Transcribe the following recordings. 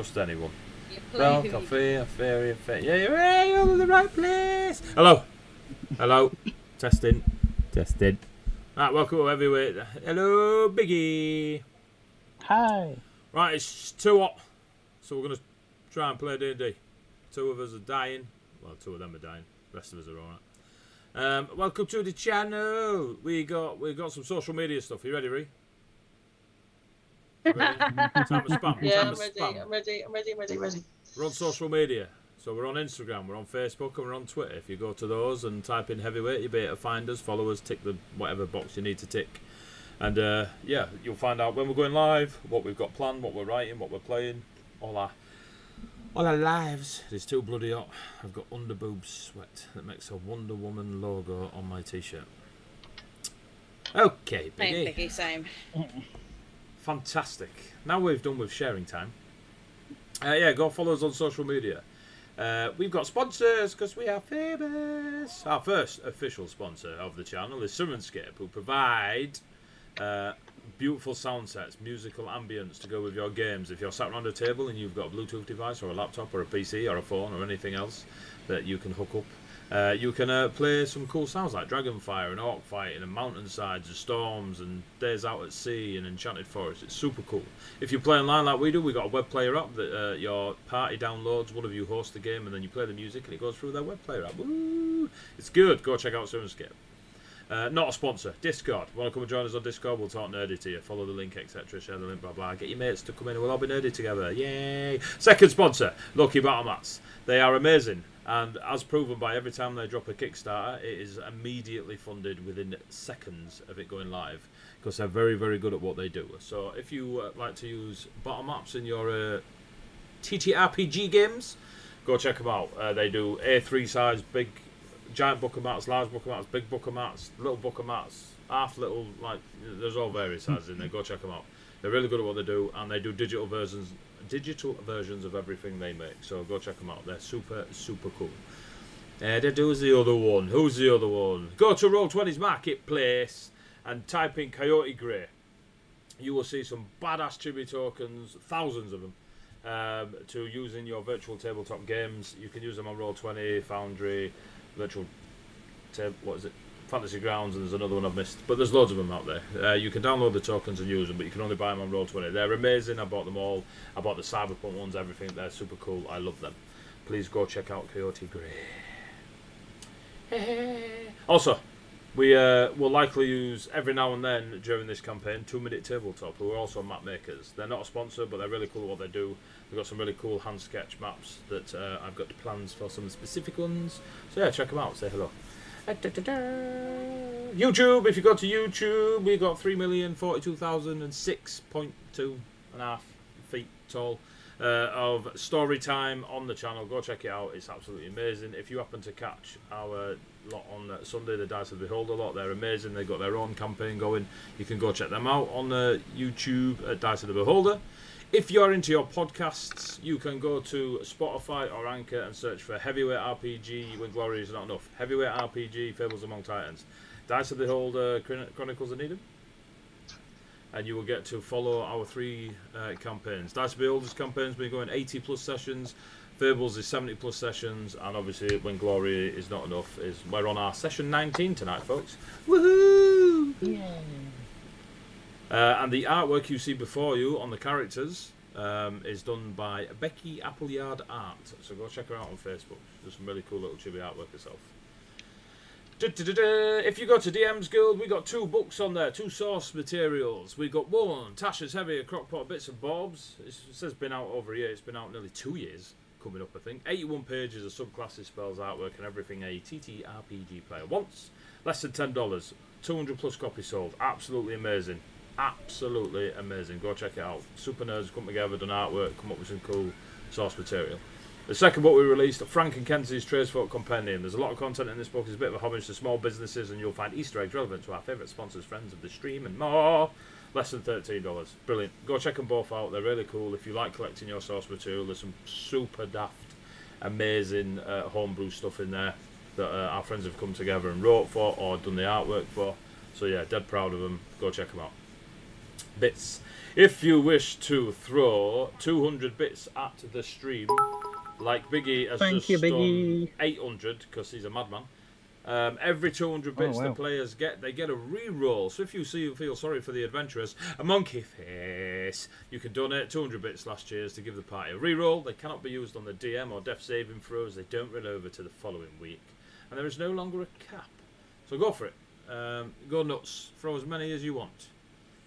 trust anyone. Brown coffee, a fairy, yeah, you're in the right place. Hello. Testing. Right, welcome to Heavyweight. Hello, Biggie. Hi. Right, it's too hot, so we're going to try and play D&D. Two of us are dying. Well, two of them are dying. The rest of us are alright. Welcome to the channel. We got some social media stuff. You ready, Ree? Ready? Time of spam. Yeah, I'm ready. We're on social media. So we're on Instagram, we're on Facebook, and we're on Twitter. If you go to those and type in Heavyweight, you'll be able to find us, follow us, tick the whatever box you need to tick. And yeah, you'll find out when we're going live, what we've got planned, what we're writing, what we're playing, all our lives. It's too bloody hot. I've got underboob sweat that makes a Wonder Woman logo on my t-shirt. Okay, Biggie. Same, Biggie, same. Fantastic. Now we've done with sharing time. Yeah, go follow us on social media. We've got sponsors because we are famous. Our first official sponsor of the channel is Sirenscape, who provide beautiful sound sets, musical ambience to go with your games. If you're sat around a table and you've got a Bluetooth device or a laptop or a PC or a phone or anything else that you can hook up, you can play some cool sounds like Dragonfire and Orc Fighting and Mountainsides and Storms and Days Out at Sea and Enchanted Forest. It's super cool. If you play online like we do, we've got a web player app that your party downloads. One of you hosts the game and then you play the music and it goes through their web player app. Woo! It's good. Go check out Sirenscape. Not a sponsor. Discord. Want to come and join us on Discord? We'll talk nerdy to you. Follow the link, etc. Share the link, blah blah. Get your mates to come in and we'll all be nerdy together. Yay! Second sponsor, Lucky Battle Mats. They are amazing. And as proven by every time they drop a Kickstarter, it is immediately funded within seconds of it going live. Because they're very, very good at what they do. So if you like to use battle maps in your TTRPG games, go check them out. They do A3 size, big, giant book of mats, large book of mats, big book of mats, little book of mats, half little, like, there's all various sizes in there. Go check them out. They're really good at what they do, and they do digital versions of everything they make. So go check them out. They're super, super cool. Who's the other one? Go to Roll20's Marketplace and type in Coyote Grey. You will see some badass chibi tokens, thousands of them, to use in your virtual tabletop games. You can use them on Roll20, Foundry, virtual Fantasy Grounds, and there's another one I've missed, but there's loads of them out there. You can download the tokens and use them, but you can only buy them on Roll20. They're amazing. I bought them all. I bought the Cyberpunk ones, everything. They're super cool. I love them. Please go check out Coyote Grey. Also, we will likely use every now and then during this campaign 2 Minute Tabletop, who are also map makers. They're not a sponsor, but they're really cool at what they do. They've got some really cool hand sketch maps that I've got plans for some specific ones. So yeah, check them out. Say hello. YouTube, if you go to YouTube, we got 3,042,006.2.5 feet tall of story time on the channel. Go check it out. It's absolutely amazing. If you happen to catch our lot on Sunday, the Dice of the Beholder lot, they're amazing. They've got their own campaign going. You can go check them out on YouTube at Dice of the Beholder. If you're into your podcasts, you can go to Spotify or Anchor and search for Heavyweight RPG When Glory Is Not Enough. Heavyweight RPG Fables Among Titans. Dice of the Beholder Chronicles of Needham. And you will get to follow our three campaigns. Dice of the Beholder's campaign's been going 80 plus sessions. Fables is 70 plus sessions. And obviously When Glory Is Not Enough is we're on our session 19 tonight, folks. Woohoo! Yay. And the artwork you see before you on the characters is done by Becky Appleyard Art. So go check her out on Facebook. She does some really cool little chibi artwork herself. If you go to DM's Guild, we got 2 books on there, 2 source materials. We got one, Tasha's Heavier Crockpot Bits and Bobs. It says been out over a year. It's been out nearly 2 years coming up, I think. 81 pages of subclasses, spells, artwork, and everything a TTRPG player wants. Less than $10. 200 plus copies sold. Absolutely amazing. Absolutely amazing. Go check it out. Super nerds come together, done artwork, come up with some cool source material. The second book we released, Frank and Kenzie's Tradesfolk Compendium. There's a lot of content in this book. It's a bit of a homage to small businesses, and you'll find Easter eggs relevant to our favourite sponsors, friends of the stream, and more. Less than $13. Brilliant. Go check them both out. They're really cool. If you like collecting your source material, there's some super daft, amazing homebrew stuff in there that our friends have come together and wrote for or done the artwork for. So yeah, dead proud of them. Go check them out. bits. If you wish to throw 200 bits at the stream, like Biggie has Thank just you, Biggie. done 800 because he's a madman. Every 200 bits the players get, they get a re-roll. So if you feel sorry for the adventurers, a monkey face, you can donate 200 bits last year's to give the party a re-roll. They cannot be used on the DM or death saving throws. They don't roll over to the following week. And there is no longer a cap. So go for it. Go nuts. Throw as many as you want.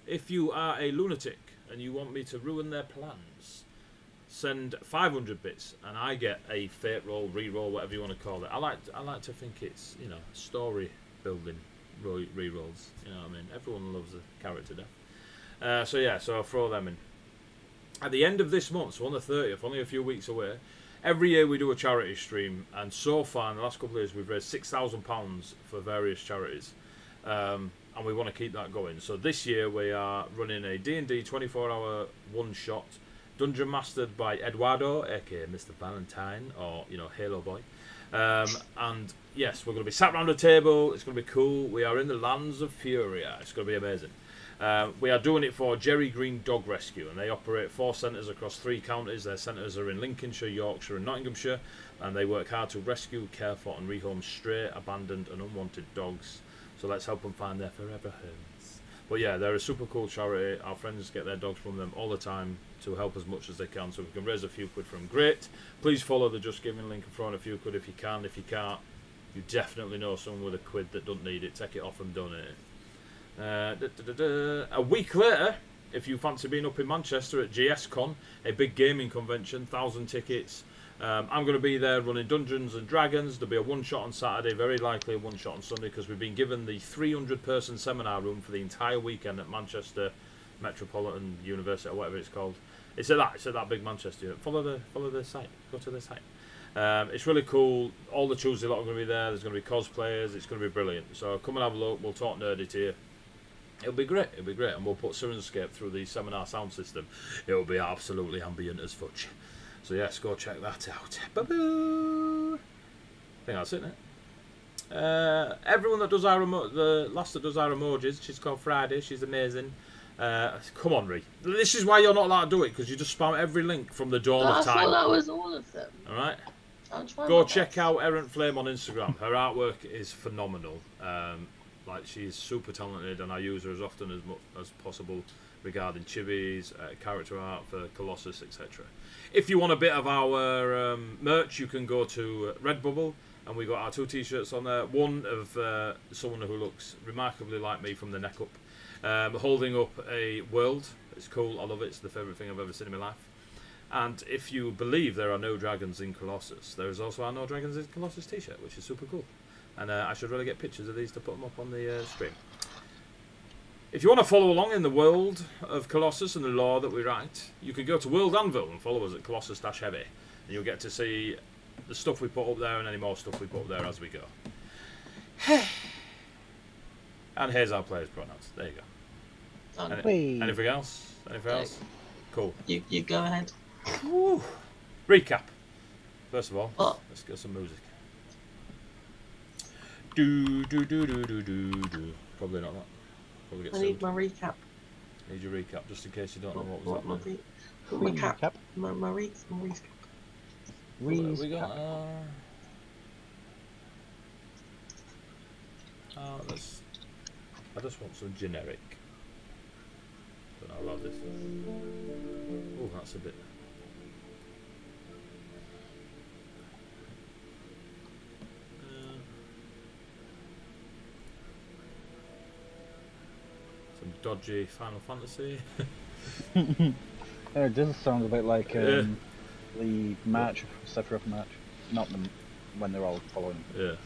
If you are a lunatic and you want me to ruin their plans, send 500 bits and I get a fate roll, re-roll, whatever you want to call it. I like to think it's, you know, story building re-rolls. You know what I mean? Everyone loves a character death. So yeah, so I'll throw them in. At the end of this month, so on the 30th, only a few weeks away, every year we do a charity stream, and so far in the last couple of years we've raised £6,000 for various charities. And we want to keep that going. So this year we are running a D&D 24-hour one-shot, dungeon mastered by Eduardo, aka Mr. Valentine, or, you know, Halo Boy. And yes, we're going to be sat around a table. It's going to be cool. We are in the lands of Furia. It's going to be amazing. We are doing it for Jerry Green Dog Rescue, and they operate 4 centres across 3 counties. Their centres are in Lincolnshire, Yorkshire and Nottinghamshire, and they work hard to rescue, care for and rehome stray, abandoned and unwanted dogs. So let's help them find their forever homes. But yeah, they're a super cool charity. Our friends get their dogs from them all the time to help as much as they can. So if we can raise a few quid from, great. Please follow the Just Giving link and throw in a few quid if you can. If you can't, you definitely know someone with a quid that doesn't need it. Take it off and donate it. A week later, if you fancy being up in Manchester at GSCon, a big gaming convention, 1,000 tickets. I'm going to be there running Dungeons and Dragons. There'll be a one-shot on Saturday, very likely a one-shot on Sunday, because we've been given the 300-person seminar room for the entire weekend at Manchester Metropolitan University, or whatever it's called. It's at that big Manchester. Follow the site. Go to the site. It's really cool. All the Tuesday lot are going to be there. There's going to be cosplayers. It's going to be brilliant. So come and have a look. We'll talk nerdy to you. It'll be great. It'll be great. And we'll put Sirenscape through the seminar sound system. It'll be absolutely ambient as fudge. So yes, go check that out. Ba-boo! I think that's it, isn't it? Everyone that does the last that does our emojis, she's called Friday. She's amazing. Come on, Ree. This is why you're not allowed to do it, because you just spam every link from the dawn of time. I thought that was all of them. All right. Go check out Errant Flame on Instagram. Her artwork is phenomenal. Like, she's super talented, and I use her as often as possible regarding chibis, character art for Colossus, etc. If you want a bit of our merch, you can go to Redbubble, and we got our 2 t-shirts on there. One of someone who looks remarkably like me from the neck up, holding up a world. It's cool. I love it. It's the favourite thing I've ever seen in my life. And if you believe there are no dragons in Colossus, there is also our No Dragons in Colossus t-shirt, which is super cool. And I should really get pictures of these to put them up on the stream. If you want to follow along in the world of Colossus and the lore that we write, you can go to World Anvil and follow us at Colossus-Heavy, and you'll get to see the stuff we put up there and any more stuff we put up there as we go. And here's our players' pronouns. There you go. Anything else? Anything else? Cool. You go ahead. Woo. Recap. First of all, let's get some music. Do. Probably not that. I need my recap. Need your recap, just in case you don't know what was happening. Recap. My recap. We got. I just want some generic. Don't know about this. Oh, that's a bit. Some dodgy Final Fantasy. It does sound a bit like the match, Sephiroth match, not the when they're all following. Yeah.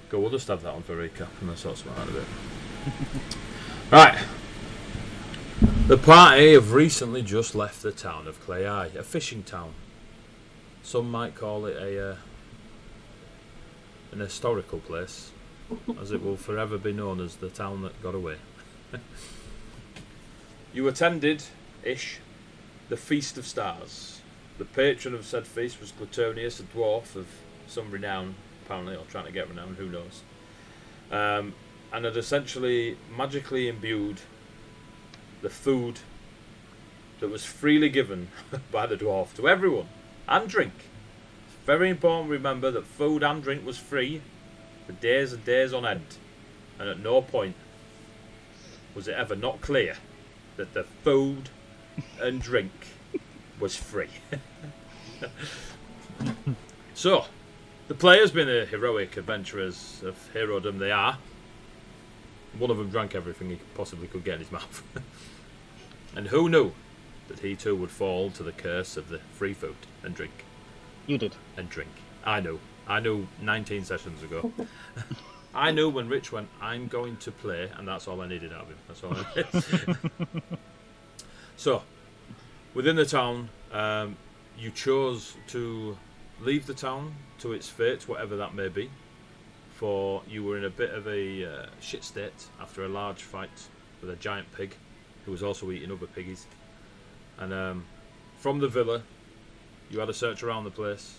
Go, we'll just have that on for recap and then sort something out of it. Right. The party have recently just left the town of Clay Eye, a fishing town. Some might call it an historical place, as it will forever be known as the town that got away. You attended-ish the Feast of Stars. The patron of said feast was Gluttonius, a dwarf of some renown, apparently, or trying to get renown, who knows. and had essentially magically imbued the food that was freely given by the dwarf to everyone, and drink. It's very important to remember that food and drink was free for days and days on end, and at no point was it ever not clear that the food and drink was free. So, the players, being the heroic adventurers of herodom they are, one of them drank everything he possibly could get in his mouth. And who knew that he too would fall to the curse of the free food and drink? You did. And drink. I knew. I knew 19 sessions ago. I knew when Rich went, I'm going to play, and that's all I needed out of him. That's all I needed. So, within the town, you chose to leave the town to its fate, whatever that may be, for you were in a bit of a shit state after a large fight with a giant pig who was also eating other piggies. And from the villa, you had a search around the place,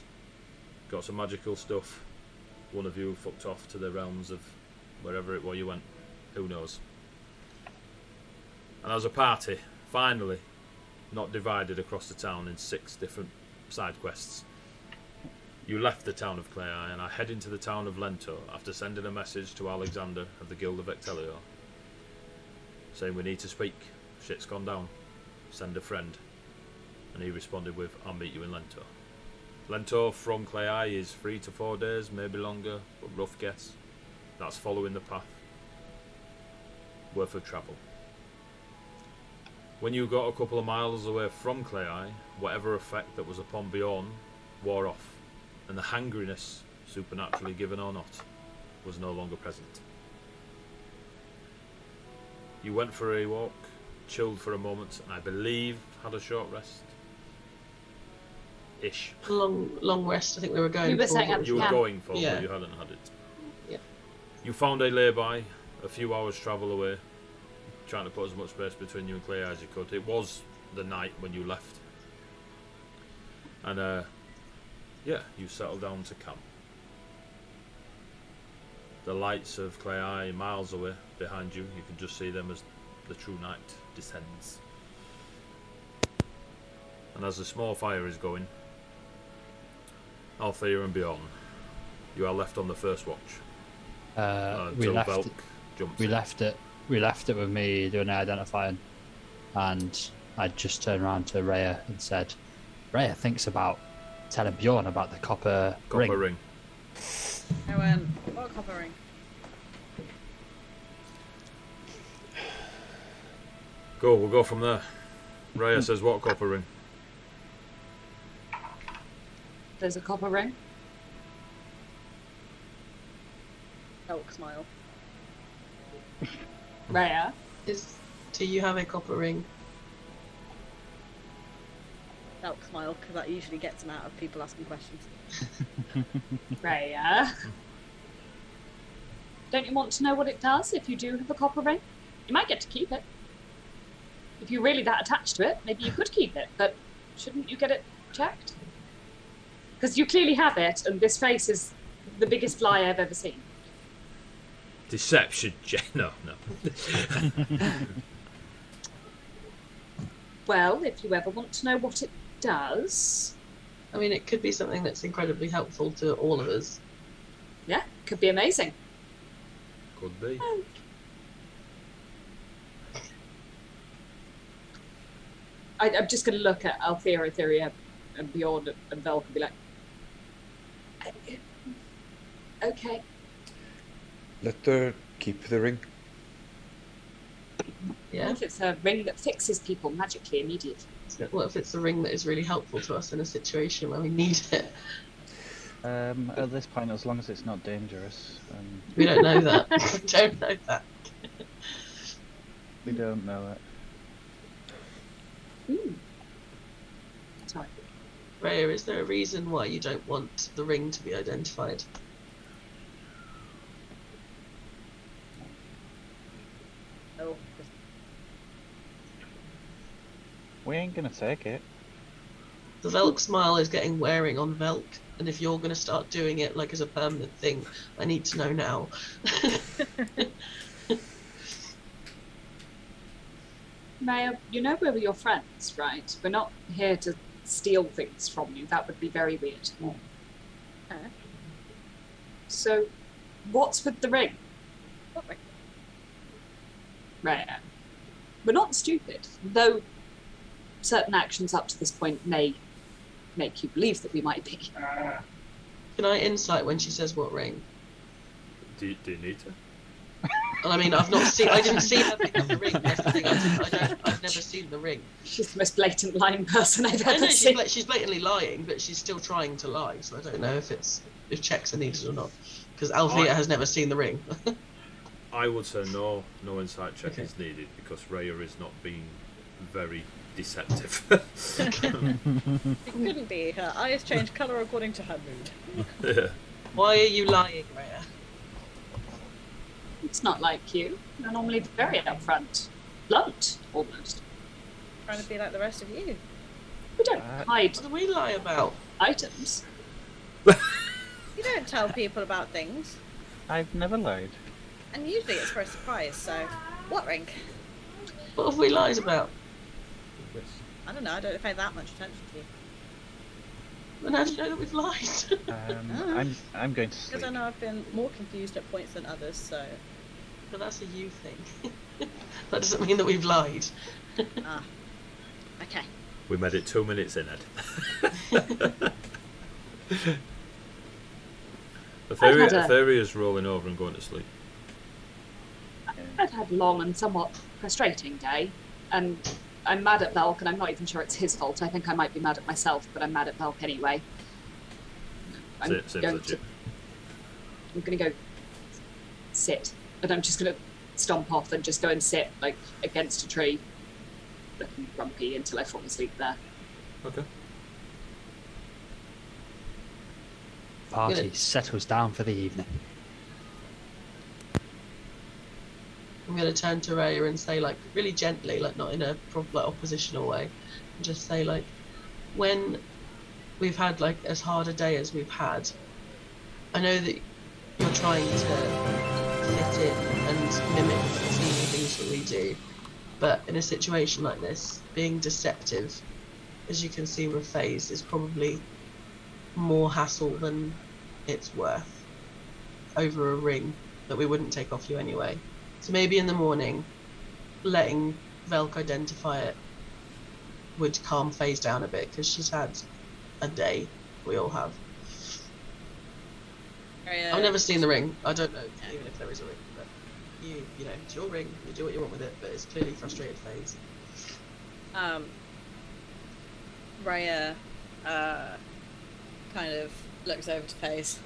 got some magical stuff. One of you fucked off to the realms of wherever it was you went. Who knows? And as a party, finally, not divided across the town in 6 different side quests, you left the town of Clay and are heading to the town of Lento after sending a message to Alexander of the Guild of Ectelior, saying we need to speak, shit's gone down, send a friend. And he responded with, I'll meet you in Lento. Lento from Clay is 3 to 4 days, maybe longer, but rough guess. That's following the path worth of travel. When you got a couple of miles away from Clay, whatever effect that was upon Bjorn wore off, and the hangriness, supernaturally given or not, was no longer present. You went for a walk, chilled for a moment, and I believe had a short rest. Ish. Long rest. I think we were going. You were saying You were going for, yeah. but you hadn't had it. Yeah. You found a lay-by, a few hours travel away, trying to put as much space between you and Clay as you could. It was the night when you left, and yeah, you settled down to camp. The lights of Clay miles away behind you. You can just see them as the true night descends. And as the small fire is going, Althea and Bjorn, you are left on the first watch. We until left. Velk jumps We in. left it. We left it with me doing the identifying, and I just turned around to Rhea and said, "Rhea thinks about telling Bjorn about the copper ring." I went, what copper ring? Go, we'll go from there. Rhea says, what copper ring? There's a copper ring. Elk smile. Rhea. Do you have a copper ring? Elk smile, because that usually gets them out of people asking questions. Rhea. Don't you want to know what it does if you do have a copper ring? You might get to keep it. If you're really that attached to it, maybe you could keep it, but shouldn't you get it checked? Because you clearly have it, and this face is the biggest lie I've ever seen. Deception, no. Well, if you ever want to know what it does... I mean, it could be something that's incredibly helpful to all of us. Yeah, could be amazing. Could be. I'm just going to look at Althea, Etheria, and Beyond, and Velk and be like, okay. Let her keep the ring. Yeah. What if it's a ring that fixes people magically immediately? What if it's a ring that is really helpful to us in a situation where we need it? At this point, as long as it's not dangerous, We don't know that. We don't know that. we don't know it. Sorry. Rhea, is there a reason why you don't want the ring to be identified? Oh, We ain't gonna take it. The Velk smile is getting wearing on Velk. And if you're going to start doing it like as a permanent thing, I need to know now. Maya, you know we're your friends, right? We're not here to steal things from you. That would be very weird. So, what's with the ring? What ring? Raya. We're not stupid, though certain actions up to this point may make you believe that we might be. Can I insight when she says what ring? Do you need to? I mean, I didn't see her pick up the ring. That's the thing. I've never seen the ring. She's the most blatant lying person I've I ever know seen. she's blatantly lying, but she's still trying to lie. So I don't know if checks are needed or not. Because Althea has never seen the ring. I would say no insight check is needed because Rhea is not being very deceptive. It couldn't be. Her eyes change colour according to her mood. Yeah. Why are you lying, Rhea? It's not like you. You're normally very upfront. Blunt, almost. Trying to be like the rest of you. We don't hide What do we lie about? items. You don't tell people about things. I've never lied. And usually it's for a surprise, so... What ring? What have we lied about? I don't know, I don't pay that much attention to you. And how do you know that we've lied? I'm going to sleep. Because I know I've been more confused at points than others, so... But that's a you thing. That doesn't mean that we've lied. Ah. Okay. We made it 2 minutes in, Ed. Aetheria's rolling over and going to sleep. I've had a long and somewhat frustrating day, and I'm mad at Velk, and I'm not even sure it's his fault. I think I might be mad at myself, but I'm mad at Velk anyway. I'm going to go sit, and I'm just going to stomp off and just go and sit, like, against a tree, looking grumpy until I fall asleep there. Okay. Party settles down for the evening. I'm going to turn to Rhea and say, like, really gently, like, not in a like, oppositional way, and just say, like, when we've had, like, as hard a day as we've had, I know that you're trying to fit in and mimic the things that we do, but in a situation like this, being deceptive, as you can see with FaZe, is probably more hassle than it's worth over a ring that we wouldn't take off you anyway. So maybe in the morning, letting Velk identify it would calm FaZe down a bit, because she's had a day. We all have. I've never seen the ring. I don't know even if there is a ring. But you know, it's your ring. You do what you want with it. But it's clearly frustrated FaZe. Rhea kind of looks over to FaZe,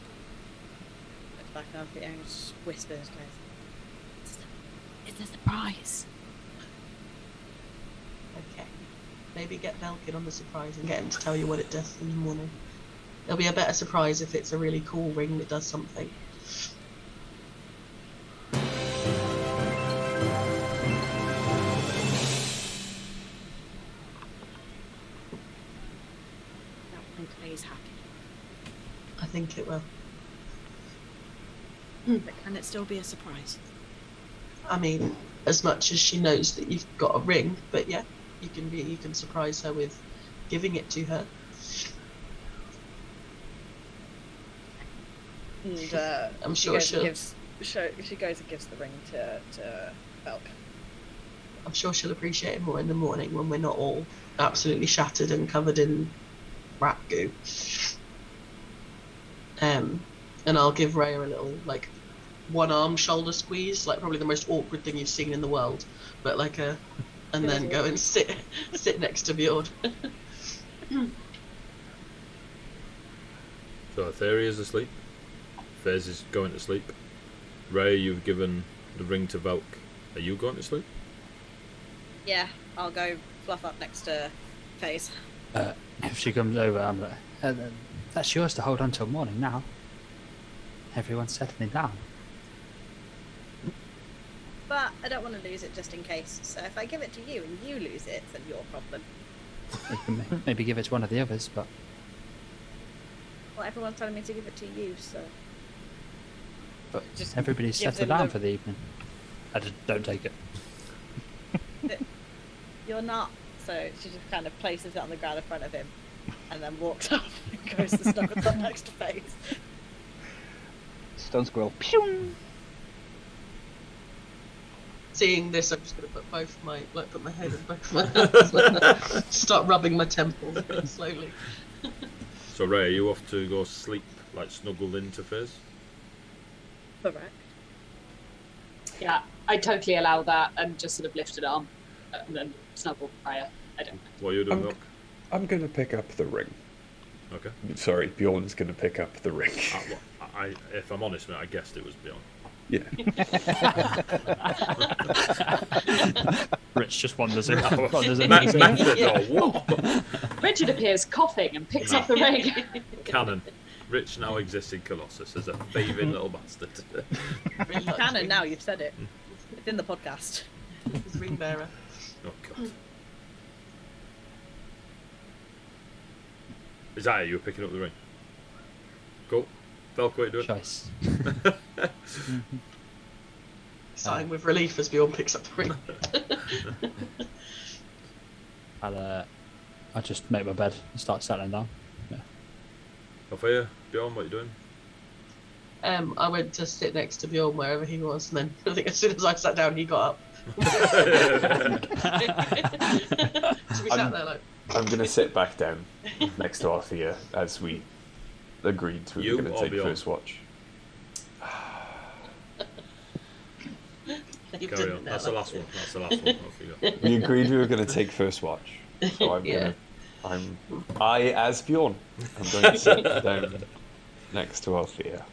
looks back up at you and just whispers, goes, "It's a surprise." Okay. Maybe get Velk in on the surprise and get him to tell you what it does in the morning. It'll be a better surprise if it's a really cool ring that does something. That will make FaZe happy. I think it will. But can it still be a surprise? I mean, as much as she knows that you've got a ring, but yeah, you can surprise her with giving it to her. And I'm sure she goes and gives the ring to Velk. I'm sure she'll appreciate it more in the morning when we're not all absolutely shattered and covered in rat goo. And I'll give Rhea a little, like, one arm shoulder squeeze, like probably the most awkward thing you've seen in the world, but like and then go and sit next to Bjord. So Aetheria's asleep. FaZe is going to sleep. Rhea, you've given the ring to Velk. Are you going to sleep? Yeah, I'll go fluff up next to FaZe. If she comes over, I'm like, that's yours to hold on till morning now. Everyone's settling down. But I don't want to lose it just in case. So if I give it to you and you lose it, it's then your problem. You can maybe give it to one of the others, but Well, everyone's telling me to give it to you, so. But Just everybody's gives settled him down the- for the evening. I just don't take it. You're not. So she just kind of places it on the ground in front of him, and then walks up and goes to snuggle up next to Face. Stone squirrel. Pew! Seeing this, I'm just gonna put put my head in both my hands and start rubbing my temples really slowly. So Ray, are you off to go sleep, like snuggled into Fizz? Correct. Yeah, I totally allow that and just sort of lift an arm and then snuggle Raya. I don't know. What are you doing, Doc? I'm going to pick up the ring. Okay. Sorry, Bjorn's going to pick up the ring. If I'm honest, mate, I guessed it was Bjorn. Yeah. Rich just wanders in. Method or what? Richard appears coughing and picks up the ring. Canon. Rich now exists in Colossus as a thieving little bastard. Really like Canon ring- now, you've said it. It's in the podcast. his ring bearer. Oh god. Is that it? You were picking up the ring? Cool. Velcro, what are you doing? Choice. Sighing with relief as Bjorn picks up the ring. I'll just make my bed and start settling down. Yeah. Althea, Bjorn, what are you doing? I went to sit next to Bjorn wherever he was, and then I think as soon as I sat down, he got up. So we sat there like. I'm going to sit back down next to Althea as we agreed we You were going to or take Bjorn? first watch. You've Carry done on. it now, That's the like- last one. That's the last one. Off you go. We agreed we were going to take first watch. So Yeah. I, as Bjorn, I'm going to sit down next to Althea.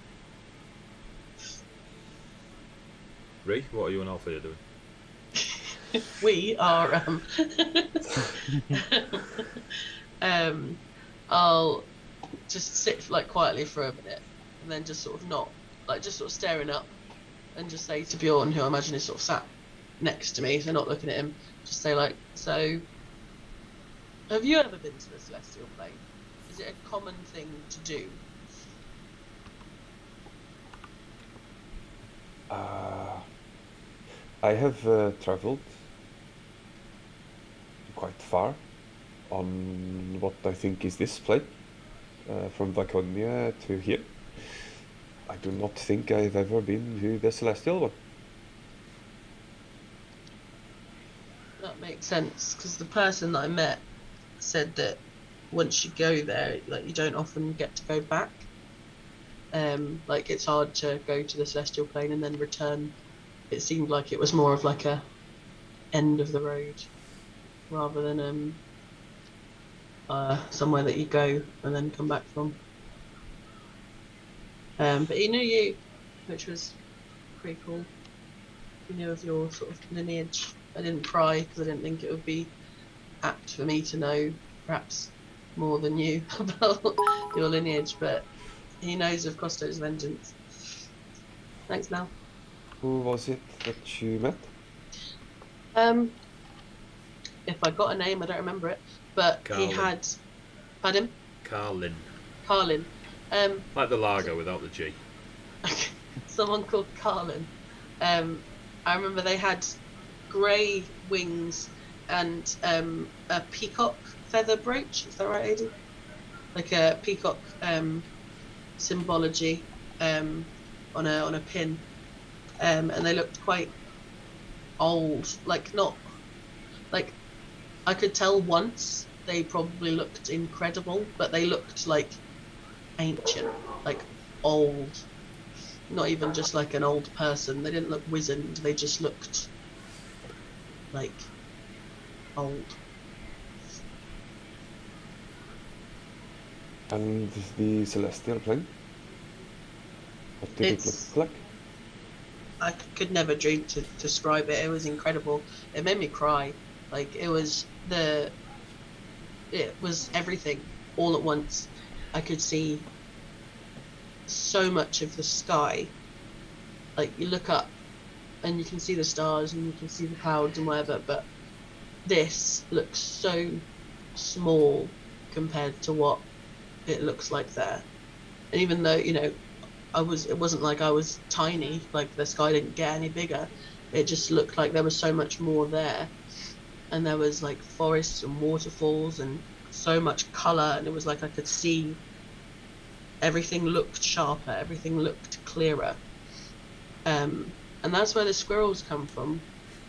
Ray, what are you and Althea doing? We are I'll just sit like quietly for a minute and then just sort of not like just sort of staring up and just say to Bjorn, who I imagine is sort of sat next to me, so not looking at him, just say like, so have you ever been to the Celestial Plane? Is it a common thing to do? I have travelled quite far on what I think is this plane, from Laconia to here. I do not think I've ever been to the Celestial one. That makes sense, because the person that I met said that once you go there, like you don't often get to go back. Like it's hard to go to the Celestial Plane and then return. It seemed like it was more of like a end of the road rather than somewhere that you go and then come back from. But he knew you, which was pretty cool. He knew of your sort of lineage. I didn't pry because I didn't think it would be apt for me to know perhaps more than you about your lineage, but he knows of Costo's vengeance. Thanks, Mel. Who was it that you met? If I got a name, I don't remember it, but Carlin. he had. Pardon? Carlin. Carlin. Like the lager without the G. Someone called Carlin. I remember they had grey wings and a peacock feather brooch. Is that right, Aiden? Like a peacock symbology on a pin, and they looked quite old. Like not like I could tell once they probably looked incredible, but they looked like ancient, like old. Not even just like an old person. They didn't look wizened. They just looked like old. And the Celestial Plane? What did it look like? I could never dream to describe it. It was incredible. It made me cry. Like it was everything all at once. I could see so much of the sky. Like you look up and you can see the stars and you can see the clouds and whatever, but this looks so small compared to what it looks like there. And even though, you know, it wasn't like I was tiny, like the sky didn't get any bigger. It just looked like there was so much more there. And there was like forests and waterfalls and so much colour, and it was like I could see everything looked sharper, everything looked clearer. And that's where the squirrels come from.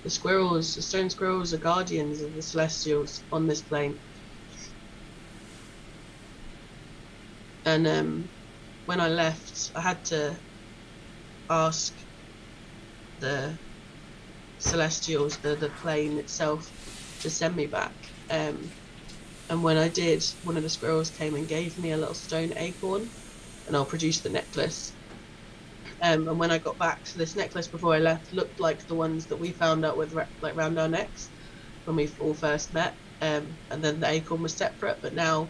The stone squirrels are guardians of the celestials on this plane. And when I left, I had to ask the celestials, the plane itself, to send me back. And when I did, one of the squirrels came and gave me a little stone acorn, and I'll produce the necklace. And when I got back, so this necklace before I left looked like the ones that we found out with like round our necks when we all first met. And then the acorn was separate, but now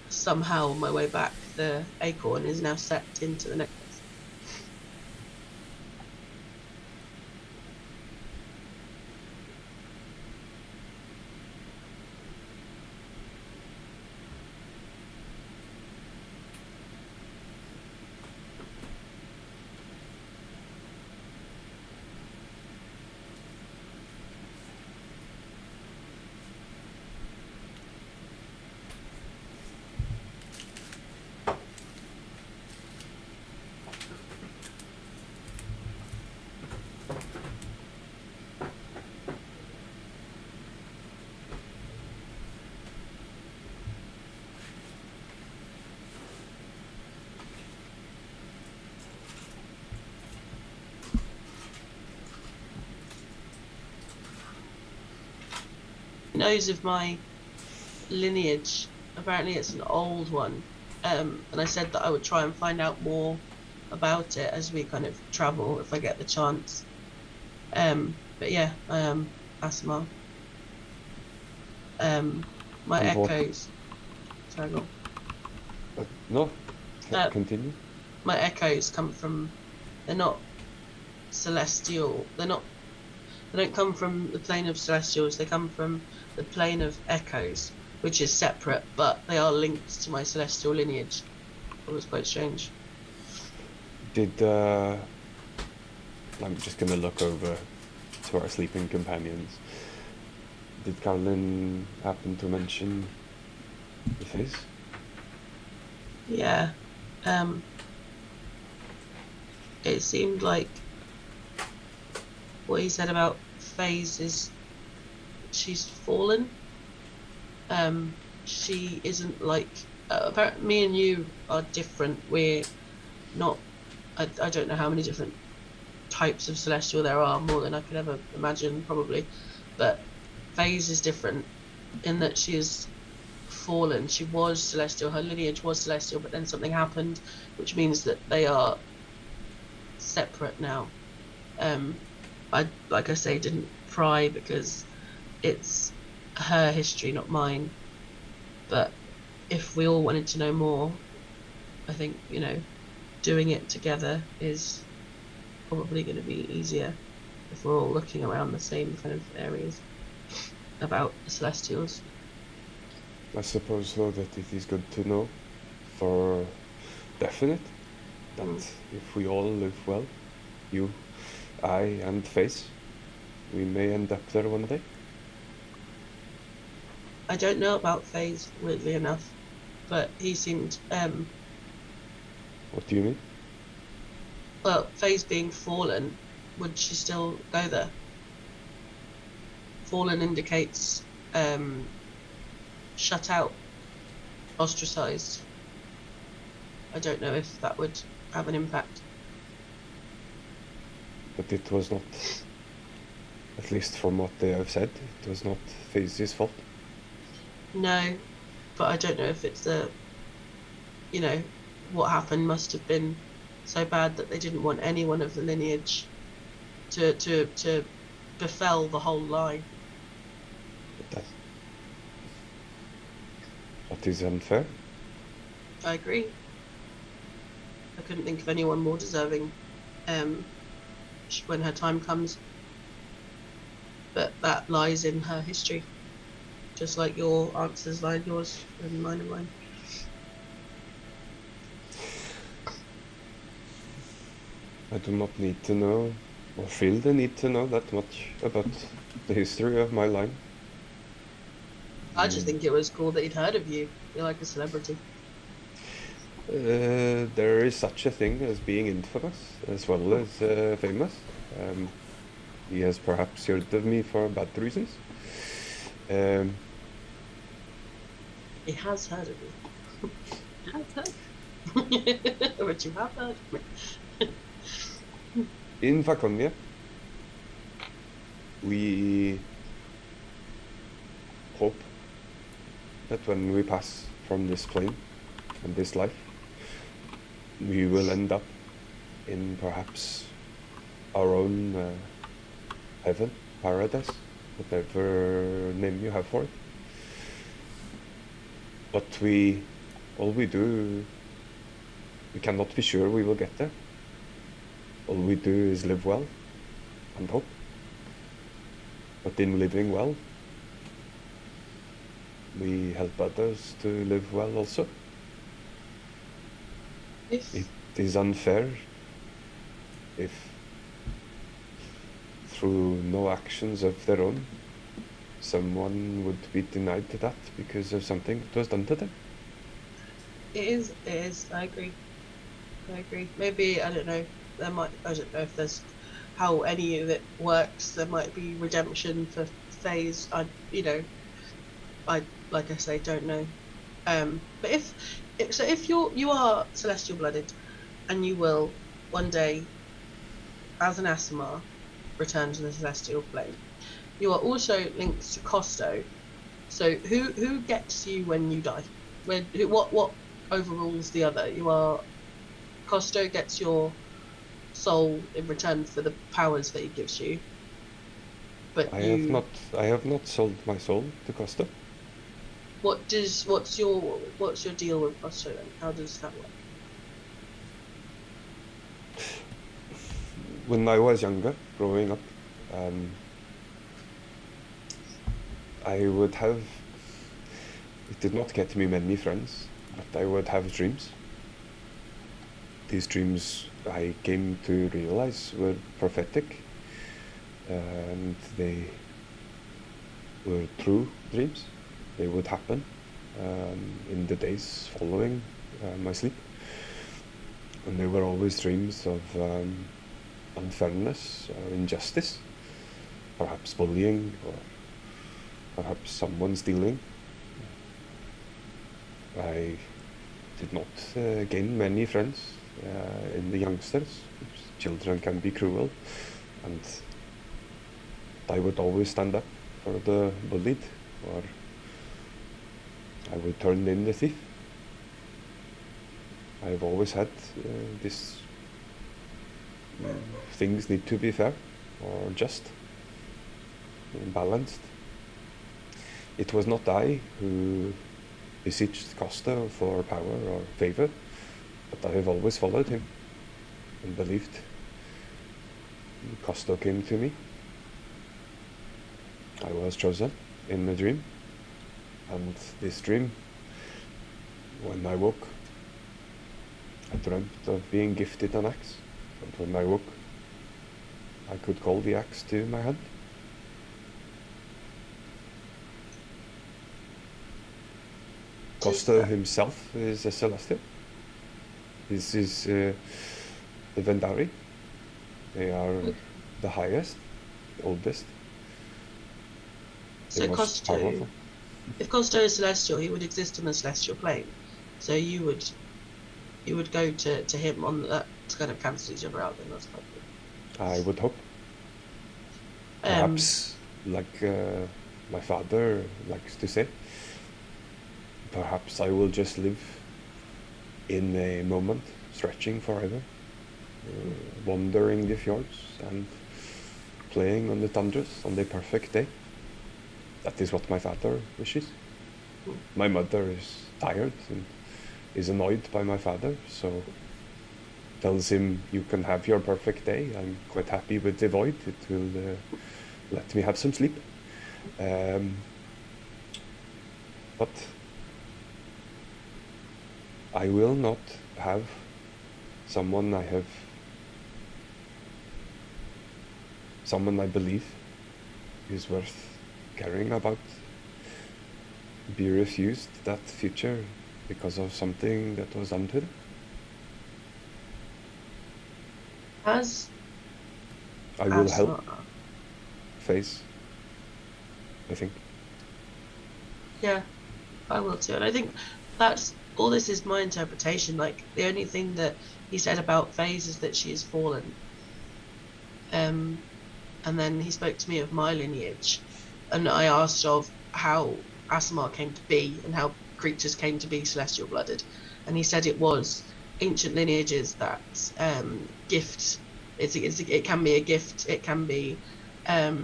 somehow on my way back, the acorn is now set into the necklace. Knows of my lineage. Apparently it's an old one, and I said that I would try and find out more about it as we kind of travel if I get the chance. But yeah, I am Asimar. My echoes. Sorry, go on. No, continue. My echoes come from. They're not celestial. They don't come from the plane of celestials. They come from the plane of echoes, which is separate, but they are linked to my celestial lineage. It was quite strange. I'm just gonna look over to our sleeping companions. Did Carolyn happen to mention the face? Yeah. It seemed like what he said about Faze is she's fallen. She isn't like apparently me and you are different. We're not. I don't know how many different types of celestial there are, more than I could ever imagine probably, but Faze is different in that she is fallen. She was celestial, her lineage was celestial, but then something happened which means that they are separate now. I, like I say, didn't pry because it's her history, not mine. But if we all wanted to know more, I think, you know, doing it together is probably going to be easier if we're all looking around the same kind of areas about the Celestials. I suppose, though, that it is good to know for definite that if we all live well, you, I, and Face, we may end up there one day. I don't know about Faze, weirdly enough, but he seemed. What do you mean? Well, Faze being fallen, would she still go there? Fallen indicates shut out, ostracized. I don't know if that would have an impact. But it was not, at least from what they have said, it was not Faze's fault. No, but I don't know if it's you know, what happened must have been so bad that they didn't want anyone of the lineage to befell the whole line. That is unfair. I agree. I couldn't think of anyone more deserving when her time comes. But that lies in her history. Just like your answers lie in yours and mine and mine. I do not need to know, or feel the need to know that much about the history of my line. I just think it was cool that he'd heard of you. You're like a celebrity. There is such a thing as being infamous as well as famous. He has perhaps heard of me for bad reasons. He has heard of you. That's it. But you have heard of me. In Vaconia, we hope that when we pass from this plane and this life, we will end up in perhaps our own heaven, paradise, whatever name you have for it. But all we do, we cannot be sure we will get there. All we do is live well and hope. But in living well, we help others to live well also. If It is unfair if, through no actions of their own, someone would be denied that because of something that was done to them. it is. I agree. Maybe, I don't know, I don't know if there's how any of it works. There might be redemption for Fays. I like I say, don't know. But if you are celestial blooded, and you will one day, as an Asimar, return to the celestial plane, you are also linked to Costo. So who gets you when you die? What overrules the other? You are Costo gets your soul in return for the powers that he gives you. But I have not sold my soul to Costa. What's your deal with Costo then? How does that work? When I was younger, growing up, it did not get me many friends, but I would have dreams. These dreams I came to realize were prophetic, and they were true dreams. They would happen in the days following my sleep. And they were always dreams of unfairness or injustice, perhaps bullying, or perhaps someone stealing. I did not gain many friends in the youngsters. Children can be cruel, and I would always stand up for the bullied, or I would turn in the thief. I've always had this things need to be fair or just and balanced. It was not I who beseeched Costa for power or favor, but I have always followed him and believed. Costa came to me. I was chosen in a dream, and this dream, when I woke, I dreamt of being gifted an axe, and when I woke, I could call the axe to my hand. Costa himself is a Celestial. This is the Vendari. They are the highest, the oldest. So Costo, if Costo is celestial, he would exist in the celestial plane. So you would go to him on that to kind of cancel each other out. Then that's quite good. I would hope. Perhaps, like my father likes to say, perhaps I will just live in a moment, stretching forever, wandering the fjords and playing on the tundras on the perfect day. That is what my father wishes. My mother is tired and is annoyed by my father, so tells him, you can have your perfect day. I'm quite happy with the void. It will let me have some sleep. But I will not have someone I have someone I believe is worth caring about be refused that future because of something that was done to them? As I will help Asma- face, I think. Yeah, I will too. And I think that's all. This is my interpretation. Like, the only thing that he said about Faze is that she has fallen. And then he spoke to me of my lineage, and I asked of how Asimar came to be and how creatures came to be celestial blooded, and he said it was ancient lineages that gift. It can be a gift. It can be it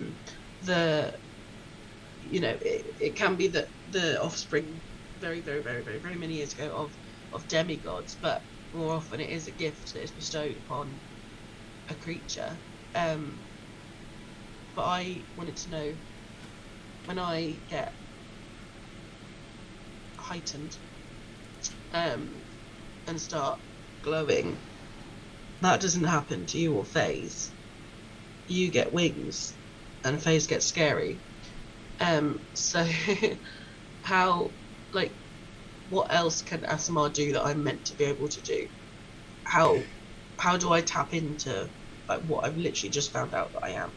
can be the offspring very, very, very, very, very many years ago of demigods, but more often it is a gift that is bestowed upon a creature. But I wanted to know, when I get heightened and start glowing, that doesn't happen to you or Faze. You get wings and Faze gets scary. So how, like, what else can Asimar do that I'm meant to be able to do? How do I tap into, like, what I've literally just found out that I am?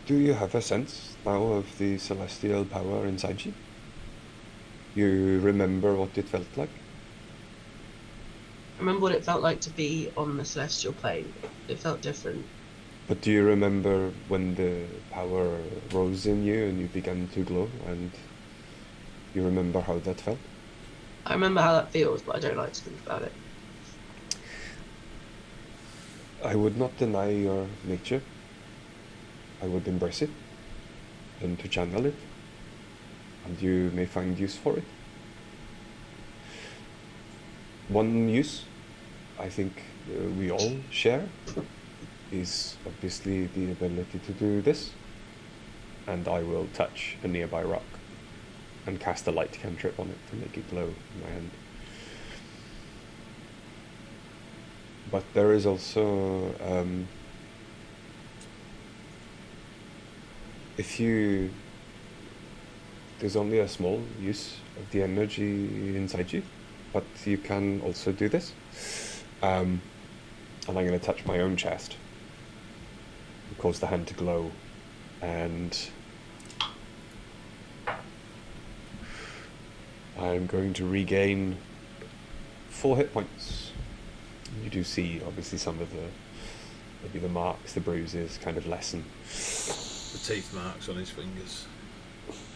Do you have a sense now of the celestial power inside you? You remember what it felt like? I remember what it felt like to be on the celestial plane. It felt different. But do you remember when the power rose in you and you began to glow, and you remember how that felt? I remember how that feels, but I don't like to think about it. I would not deny your nature. I would embrace it, and to channel it, and you may find use for it. One use I think we all share is obviously the ability to do this, and I will touch a nearby rock and cast a light cantrip on it to make it glow in my hand. But there is also there's only a small use of the energy inside you, but you can also do this. And I'm going to touch my own chest, cause the hand to glow, and I'm going to regain 4 hit points. You do see, obviously, some of maybe the marks, the bruises kind of lessen. The teeth marks on his fingers.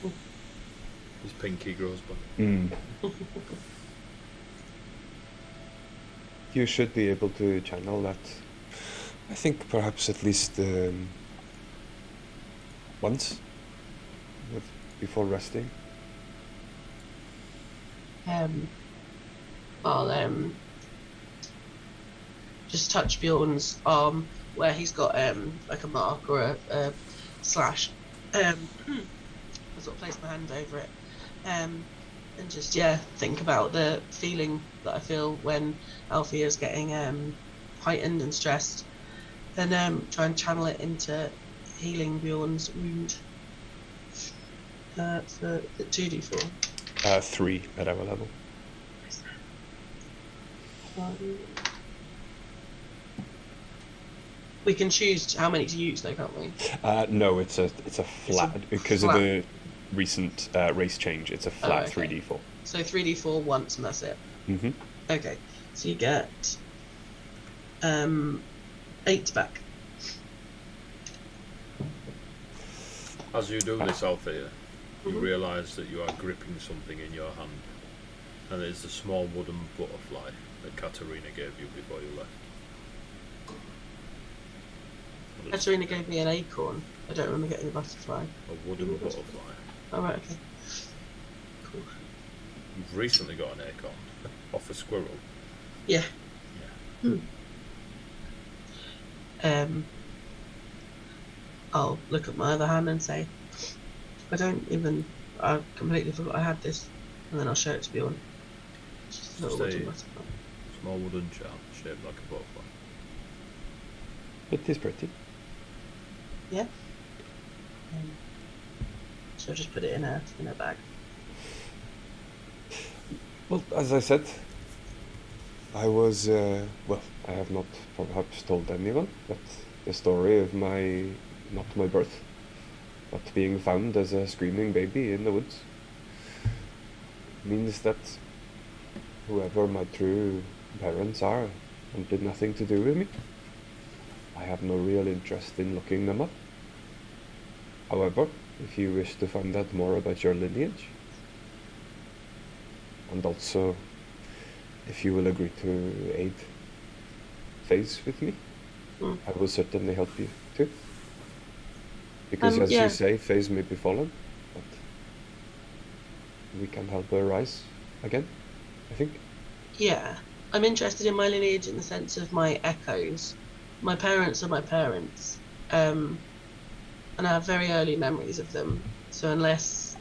His pinky grows back. You should be able to channel that. I think perhaps at least once before resting. I'll just touch Bjorn's arm where he's got like a mark or a slash. I sort of place my hand over it, and just think about the feeling that I feel when Alfie is getting heightened and stressed, and try and channel it into healing Bjorn's wound. For 2d4. 3 at our level. We can choose how many to use, though, can't we? No, it's a flat because of the recent race change. It's a flat 3d4. So 3d4 once, and that's it. Mhm. Okay, so you get 8 back. As you do this, Althea, you realise that you are gripping something in your hand, and it's a small wooden butterfly that Katerina gave you before you left. Katerina gave me an acorn. I don't remember getting a butterfly. A wooden butterfly. Oh, right, okay. Cool. You've recently got an acorn off a squirrel. Yeah. I'll look at my other hand and say, I completely forgot I had this, and then I'll show it to Bjorn. Just a little wooden butterfly. Small wooden charm shaped like a butterfly. It is pretty. Yeah. So just put it in a bag. Well, as I said, I was, well, I have not perhaps told anyone, but the story of not my birth, but being found as a screaming baby in the woods, means that whoever my true parents are wanted nothing to do with me. I have no real interest in looking them up. However, if you wish to find out more about your lineage, and also if you will agree to aid Faze with me, I will certainly help you too. Because as yeah. you say, Faze may be fallen, but we can help her rise again, I think. Yeah. I'm interested in my lineage in the sense of my echoes. My parents are my parents. And I have very early memories of them. So unless,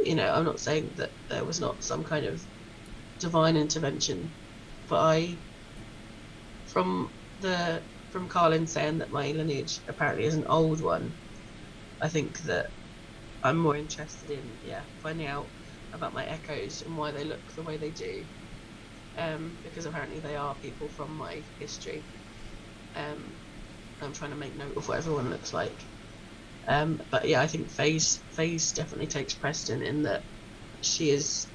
I'm not saying that there was not some kind of divine intervention, but from Carlin saying that my lineage apparently is an old one, I think that I'm more interested in finding out about my echoes and why they look the way they do, because apparently they are people from my history. I'm trying to make note of what everyone looks like, but yeah, I think Faze definitely takes precedent in that she is,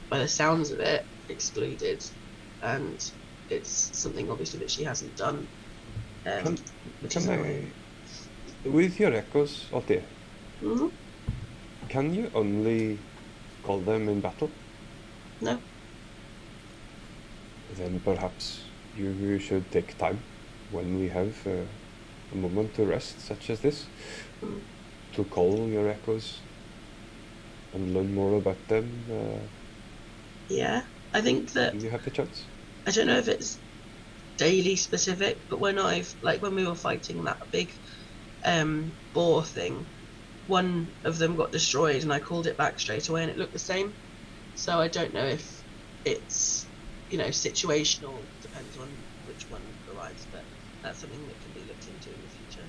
by the sounds of it, excluded, and it's something obviously that she hasn't done. Which is annoying. With your echoes, Althea, Mm-hmm. can you only call them in battle? No. Then perhaps you should take time when we have a moment to rest, such as this, to call your echoes and learn more about them. Yeah, I think that You have the chance. I don't know if it's daily specific, but when we were fighting that big boar thing, one of them got destroyed and I called it back straight away and it looked the same. So I don't know if it's situational, depends on which one arrives, but that's something that can be looked into in the future.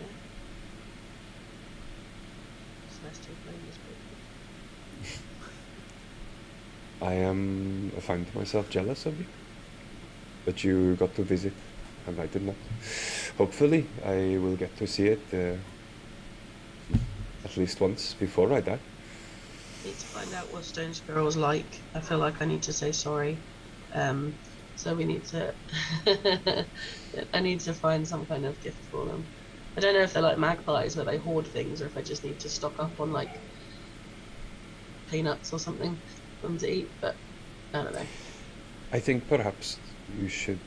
Yeah. Celestial flame is pretty good. I find myself jealous of you, but you got to visit and I did not. Hopefully I will get to see it at least once before I die. Need to find out what Stone Squirrel's like. I feel like I need to say sorry. So we need to I need to find some kind of gift for them. I don't know if they're like magpies where they hoard things, or if I just need to stock up on like peanuts or something for them to eat, but I don't know. I think perhaps you should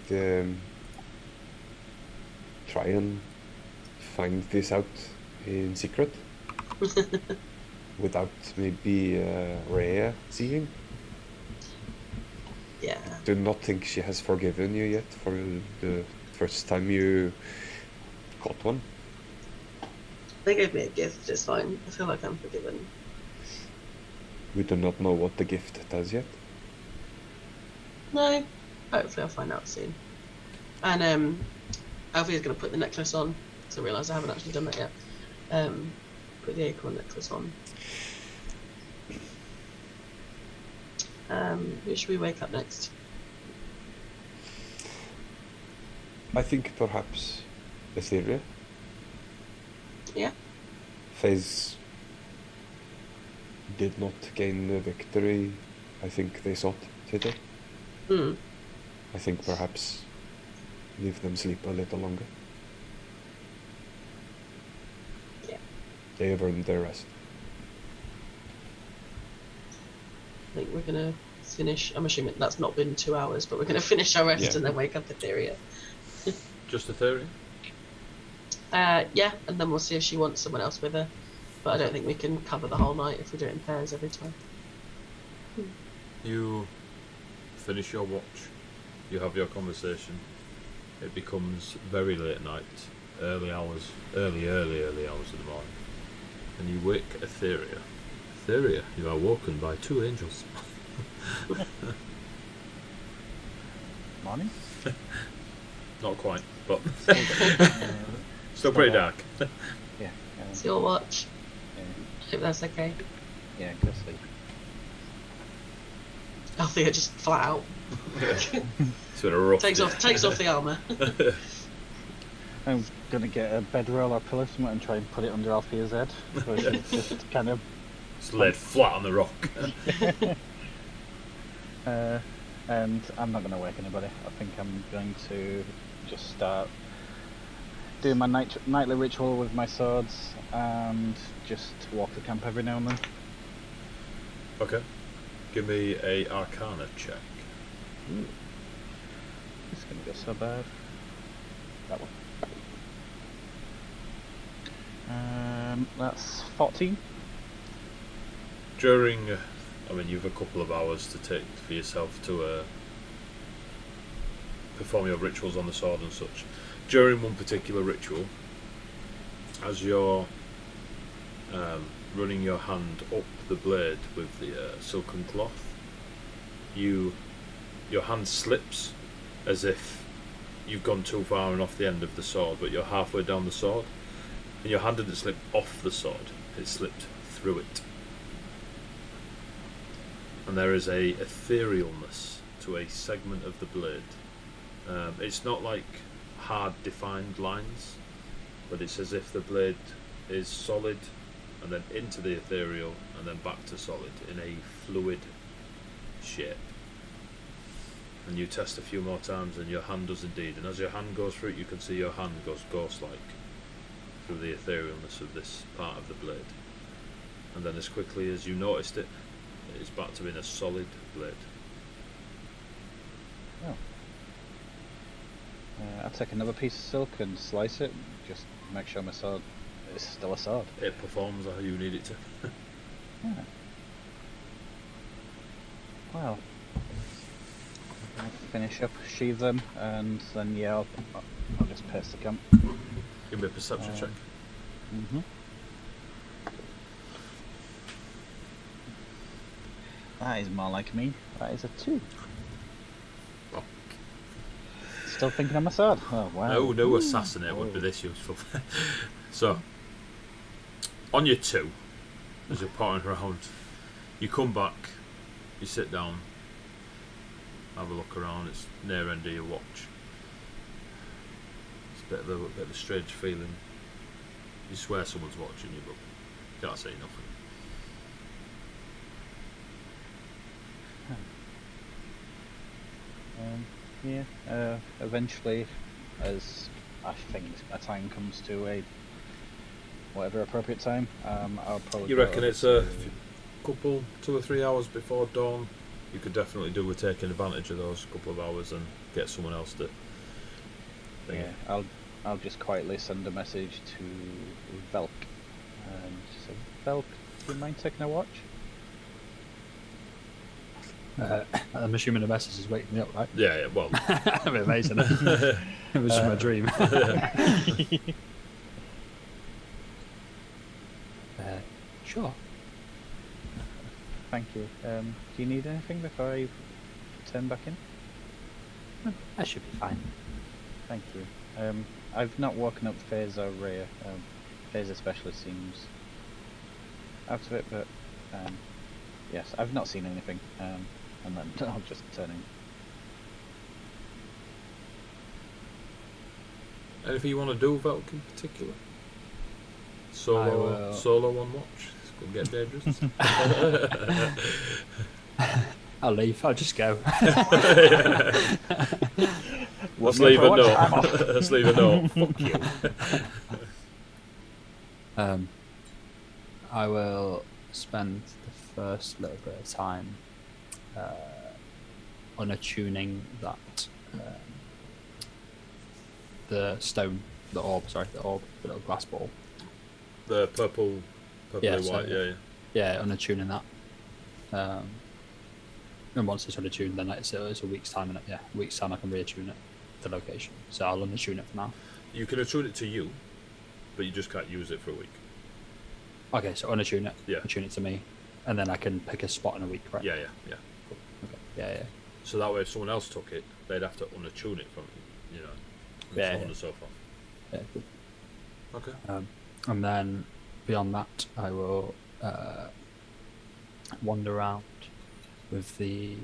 try and find this out in secret without maybe Rhea seeing. Yeah. Do not think she has forgiven you yet for the first time you caught one. They gave me a gift, it's fine. I feel like I'm forgiven. We do not know what the gift does yet. No, hopefully I'll find out soon. And Alfie's going to put the necklace on, because I realise I haven't actually done that yet. Put the acorn necklace on. Who should we wake up next? I think perhaps Etheria. Yeah. Faze did not gain the victory I think they sought today. I think perhaps leave them sleep a little longer. Yeah. They have earned their rest. I think we're going to finish, I'm assuming that's not been 2 hours, but we're going to finish our rest and then wake up Etheria. Just Etheria? Yeah, and then we'll see if she wants someone else with her. But I don't think we can cover the whole night if we do it in pairs every time. You finish your watch, you have your conversation. It becomes very late night, early hours of the morning. And you wake Etheria. Etheria, you are woken by 2 angels. Morning. Not quite, but Uh, still pretty dark. yeah. It's your watch. Yeah. Hope that's okay. Yeah. Go sleep. Althea just flat out It's been a rough takes off the armour. I'm gonna get a bedroll or pillow somewhere and try and put it under Althea's head. So she's just kind of. It's laid flat on the rock. And I'm not gonna wake anybody. I think I'm going to just start doing my nightly ritual with my swords and just walk the camp every now and then. Okay. Give me a Arcana check. Ooh. It's gonna go so bad. That one. That's 14. During, you've a couple of hours to take for yourself to perform your rituals on the sword and such. During one particular ritual, as you're running your hand up the blade with the silken cloth, your hand slips as if you've gone too far and off the end of the sword, but you're halfway down the sword, and your hand didn't slip off the sword, it slipped through it. And there is a etherealness to a segment of the blade. It's not like hard defined lines, but it's as if the blade is solid and then into the ethereal and then back to solid in a fluid shape. And you test a few more times and your hand does indeed, and as your hand goes through it you can see your hand goes ghost-like through the etherealness of this part of the blade. And then as quickly as you noticed it, it's back to being a solid blade. Oh. I'll take another piece of silk and slice it, just make sure my sword is still a sword. It performs how you need it to. Yeah. Well, I'll finish up, sheathe them, and then I'll just pace the camp. Give me a perception check. Mm-hmm. That is more like me. That is a 2. Oh. Still thinking of my sword. Oh wow. No assassinate would be this useful. So, on your 2, as you're potting around, you come back, you sit down, have a look around. It's near end of your watch. It's a bit of a strange feeling. You swear someone's watching you, but you can't say nothing. Eventually, as I think a time comes to a whatever appropriate time, I'll probably. You reckon it's a couple, 2 or 3 hours before dawn? You could definitely do with taking advantage of those couple of hours and get someone else to. Yeah, I'll just quietly send a message to Velk and say, Velk, do you mind taking a watch? I'm assuming the message is waking me up, right? Yeah, well. That'd be amazing. It was from a dream. Sure. Thank you. Do you need anything before I turn back in? That should be fine. Thank you. I've not woken up Faze or Rhea. Faze especially seems out of it, but yes, I've not seen anything. And then I'll just turn in. Anything you want to do, Velk, in particular? Solo on watch? It's going to get dangerous. I'll leave. I'll just go. Let's leave a note. Let's leave a note. Fuck you. I will spend the first little bit of time on attuning that the orb, the little glass ball. The purple white, yeah, on attuning that. And once it's unattuned, then it's a week's time, and a week's time I can reattune it, the location. So I'll unattune it for now. You can attune it to you, but you just can't use it for a week. Okay, so unattune it, yeah. attune it to me, and then I can pick a spot in a week, right? Yeah. Cool. Okay. Yeah. so that way if someone else took it, they'd have to unattune it from, and so on and so forth. Yeah, cool. Okay. And then beyond that, I will wander around with the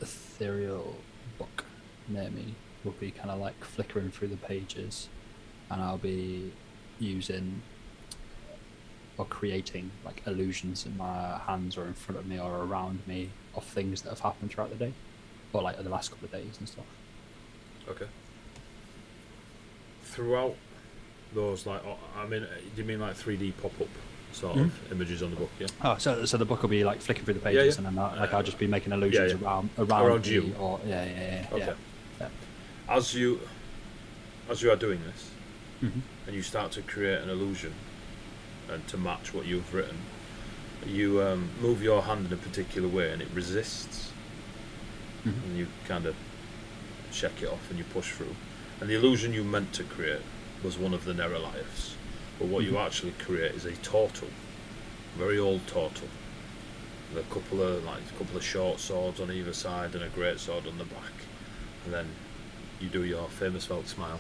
ethereal book near me will be kind of like flickering through the pages, and I'll be using or creating like illusions in my hands or in front of me or around me of things that have happened throughout the day, or like the last couple of days and stuff. Okay. Throughout those, like, I mean, do you mean like 3D pop-up sort of images on the book? Yeah. Oh, so the book will be like flicking through the pages, and then I'll just be making illusions around you. Me, or okay. Yeah. As you are doing this, and you start to create an illusion, and to match what you've written, you move your hand in a particular way, and it resists, and you kind of check it off, and you push through, and the illusion you meant to create was one of the Neroliaths, but what you actually create is a turtle, very old turtle, with a couple of short swords on either side and a great sword on the back, and then you do your famous felt smile,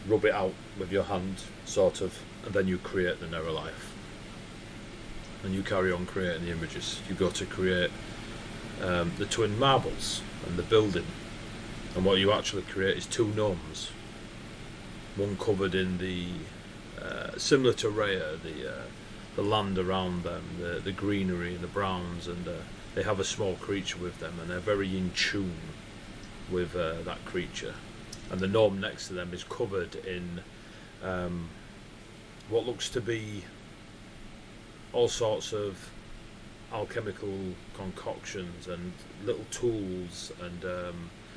rub it out with your hand, sort of, and then you create the Neroliath, and you carry on creating the images. You go to create the twin marbles and the building, and what you actually create is two gnomes, one covered in the similar to Rhea, the land around them, the greenery and the browns, and they have a small creature with them, and they're very in tune with that creature. And the gnome next to them is covered in what looks to be all sorts of alchemical concoctions and little tools and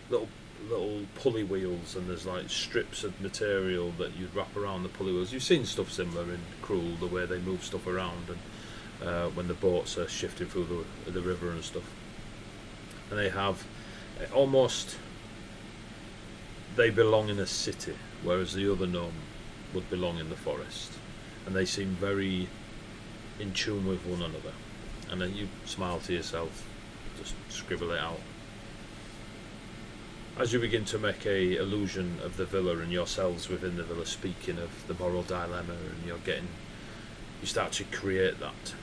little pulley wheels, and there's like strips of material that you'd wrap around the pulley wheels. You've seen stuff similar in Cruel, the way they move stuff around, and when the boats are shifting through the river and stuff. And they have almost, they belong in a city, whereas the other gnome would belong in the forest, and they seem very in tune with one another. And then you smile to yourself, just scribble it out. As you begin to make a illusion of the villa and yourselves within the villa, speaking of the moral dilemma, and you start to create that,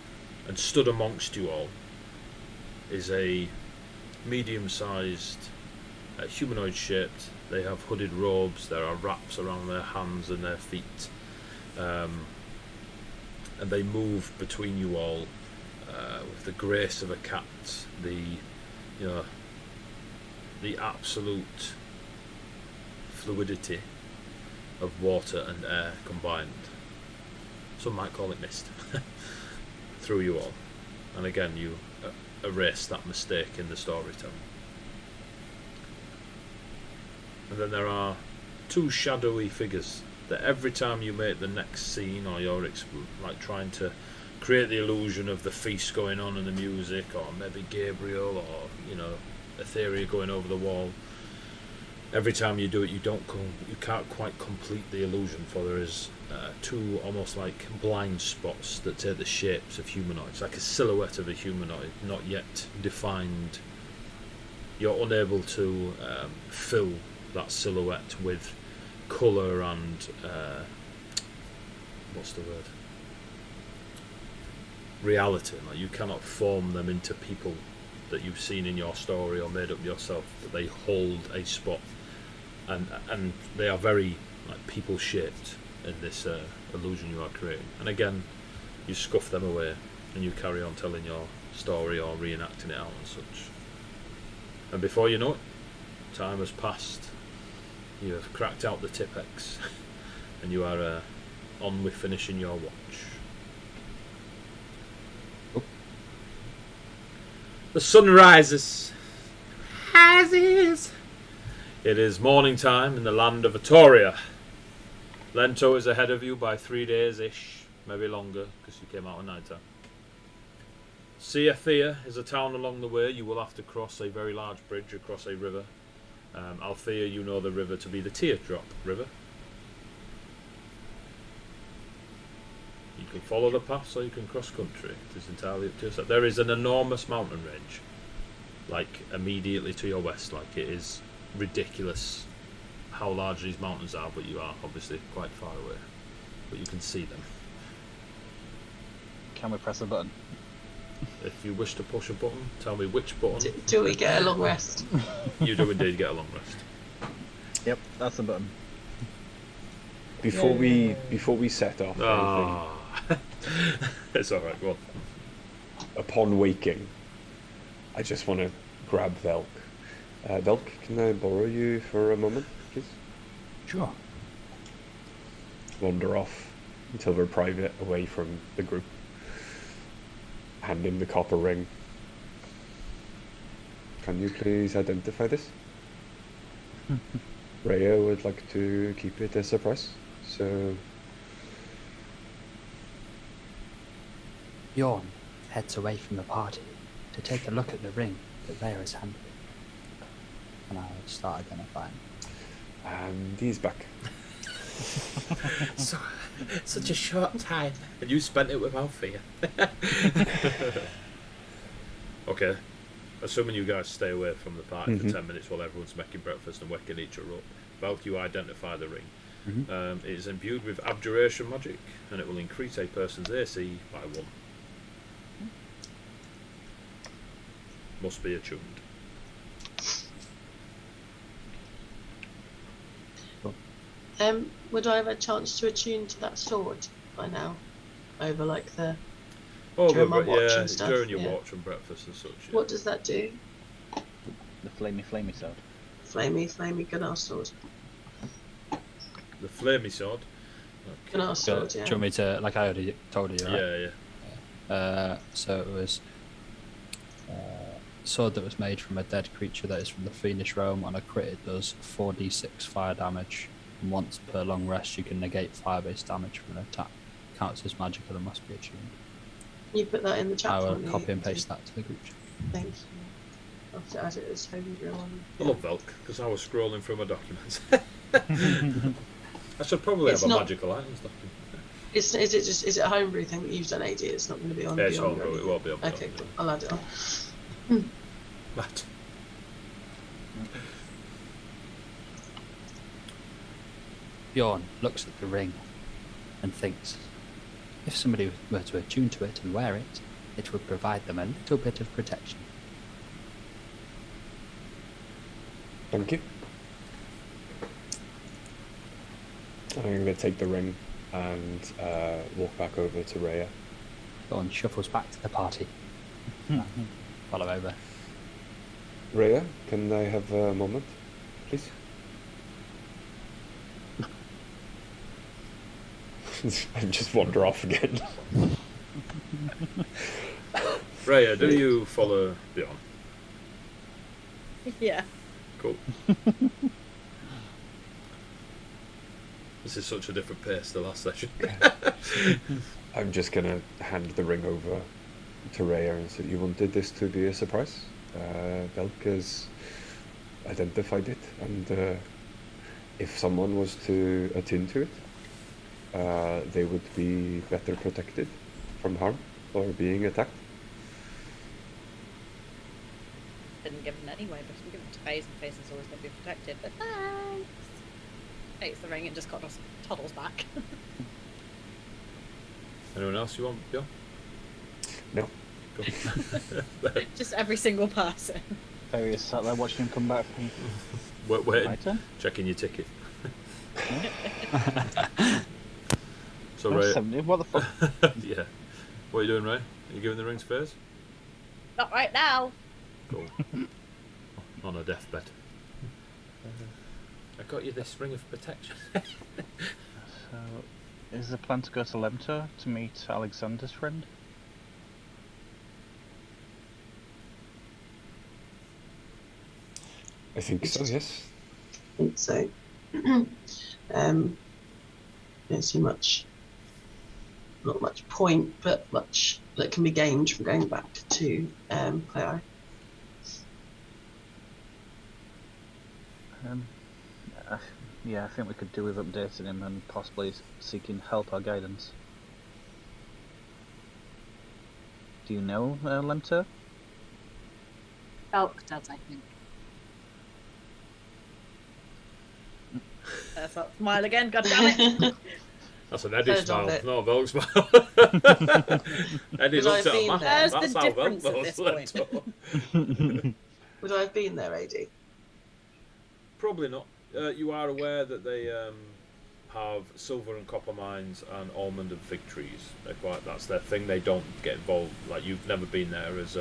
and stood amongst you all is a medium-sized, humanoid shaped. They have hooded robes, there are wraps around their hands and their feet, and they move between you all with the grace of a cat, the absolute fluidity of water and air combined. Some might call it mist. Through you all, and again you erase that mistake in the storytelling. And then there are two shadowy figures that every time you make the next scene, or you're like trying to create the illusion of the feast going on and the music, or maybe Gabriel, or Etheria going over the wall, every time you do it, you can't quite complete the illusion, for there is two almost like blind spots that take the shapes of humanoids, like a silhouette of a humanoid, not yet defined. You're unable to fill that silhouette with colour and what's the word? Reality. Like, you cannot form them into people that you've seen in your story or made up yourself, but they hold a spot, and they are very like people shaped in this illusion you are creating. And again, you scuff them away and you carry on telling your story or reenacting it out and such. And before you know it, time has passed. You have cracked out the Tipex and you are on with finishing your watch. The sun rises. It is morning time in the land of Atoria. Lento is ahead of you by 3 days-ish, maybe longer, because you came out at night time. Thea is a town along the way. You will have to cross a very large bridge across a river. Althea, you know the river to be the Teardrop River. You can follow the paths or you can cross country. It is entirely up to yourself. There is an enormous mountain range like immediately to your west. Like it is ridiculous how large these mountains are, but you are obviously quite far away. But you can see them. Can we press a button? If you wish to push a button, tell me which button. Do we get a long rest? You do indeed get a long rest. Yep, that's the button. Before we set off, It's alright, go on. upon waking, I just want to grab Velk. Velk, can I borrow you for a moment, please? Sure. Wander off until we're private, away from the group. Hand him the copper ring. Can you please identify this? Rhea would like to keep it a surprise, so... Bjorn heads away from the party to take a look at the ring that Rhea has handed him. And I'll start identifying. And he's back. So, such a short time, and you spent it without fear. Okay, assuming you guys stay away from the party for 10 minutes while everyone's making breakfast and waking each other up, Valk, you identify the ring. It is imbued with abjuration magic, and it will increase a person's AC by 1. Must be attuned. Would I have a chance to attune to that sword by now? Over like the Oh, during my but watch yeah, and stuff, during your yeah. watch and breakfast and such. Yeah. What does that do? The flamey sword. Flamey gunnar sword. The flamey sword. Okay. Gunnar So, sword, do yeah. you want me to, like I already told you, right? Yeah. So it was a sword that was made from a dead creature that is from the fiendish realm. On a crit, it does 4d6 fire damage. And once per long rest, you can negate fire-based damage from an attack. Counts as magical and must be attuned. You put that in the chat I will for me, copy and do- paste that to the group chat. Thank you. I'll have to add it as homebrew on. I love Velk because I was scrolling through my documents. I should probably It's have a not- magical items document. Is it a homebrew thing that you've done, AD? It's not going to be on. Yeah, it's Beyond or homebrew, it anything? won't be on Beyond, Okay, yeah. cool. I'll add it on. Right. Bjorn looks at the ring and thinks, if somebody were to attune to it and wear it, it would provide them a little bit of protection. Thank you. I'm going to take the ring and walk back over to Rhea. Bjorn shuffles back to the party. Follow over. Rhea, can I have a moment, please? And just wander off again. Rhea, do you follow Bjorn? Yeah. Cool. This is such a different pace to last session. I'm just going to hand the ring over to Rhea and say, you wanted this to be a surprise? Velk has identified it, and if someone was to attune to it, they would be better protected from harm or being attacked. Didn't give them anyway, but we give them to Faze, and Faze is always going to be protected. But thanks. Takes the ring and just toddles back. Anyone else you want, Bjorn? No. Cool. Just every single person. Ferry is sat there watching him come back from Wait, my turn. checking your ticket. So, I'm Ray, 70, what the fuck? yeah. What are you doing, Ray? Are you giving the ring to Fairs? Not right now. Cool. On a deathbed. I got you this ring of protection. So, is the plan to go to Lemter to meet Alexander's friend? I think so, yes. I think so. Don't see much, not much point, but much that can be gained from going back to Cleo. Yeah, I think we could do with updating him and possibly seeking help or guidance. Do you know Lemter? Belk does, I think. There's that smile again, god damn it. That's an Eddie Heard of smile, it. not a Belk smile. Eddie Would looked I at be him. there? There's That's the how Belk difference at knows this Lento. Would I have been there, AD? Probably not. You are aware that they have silver and copper mines and almond and fig trees. That's their thing. They don't get involved. Like, you've never been there as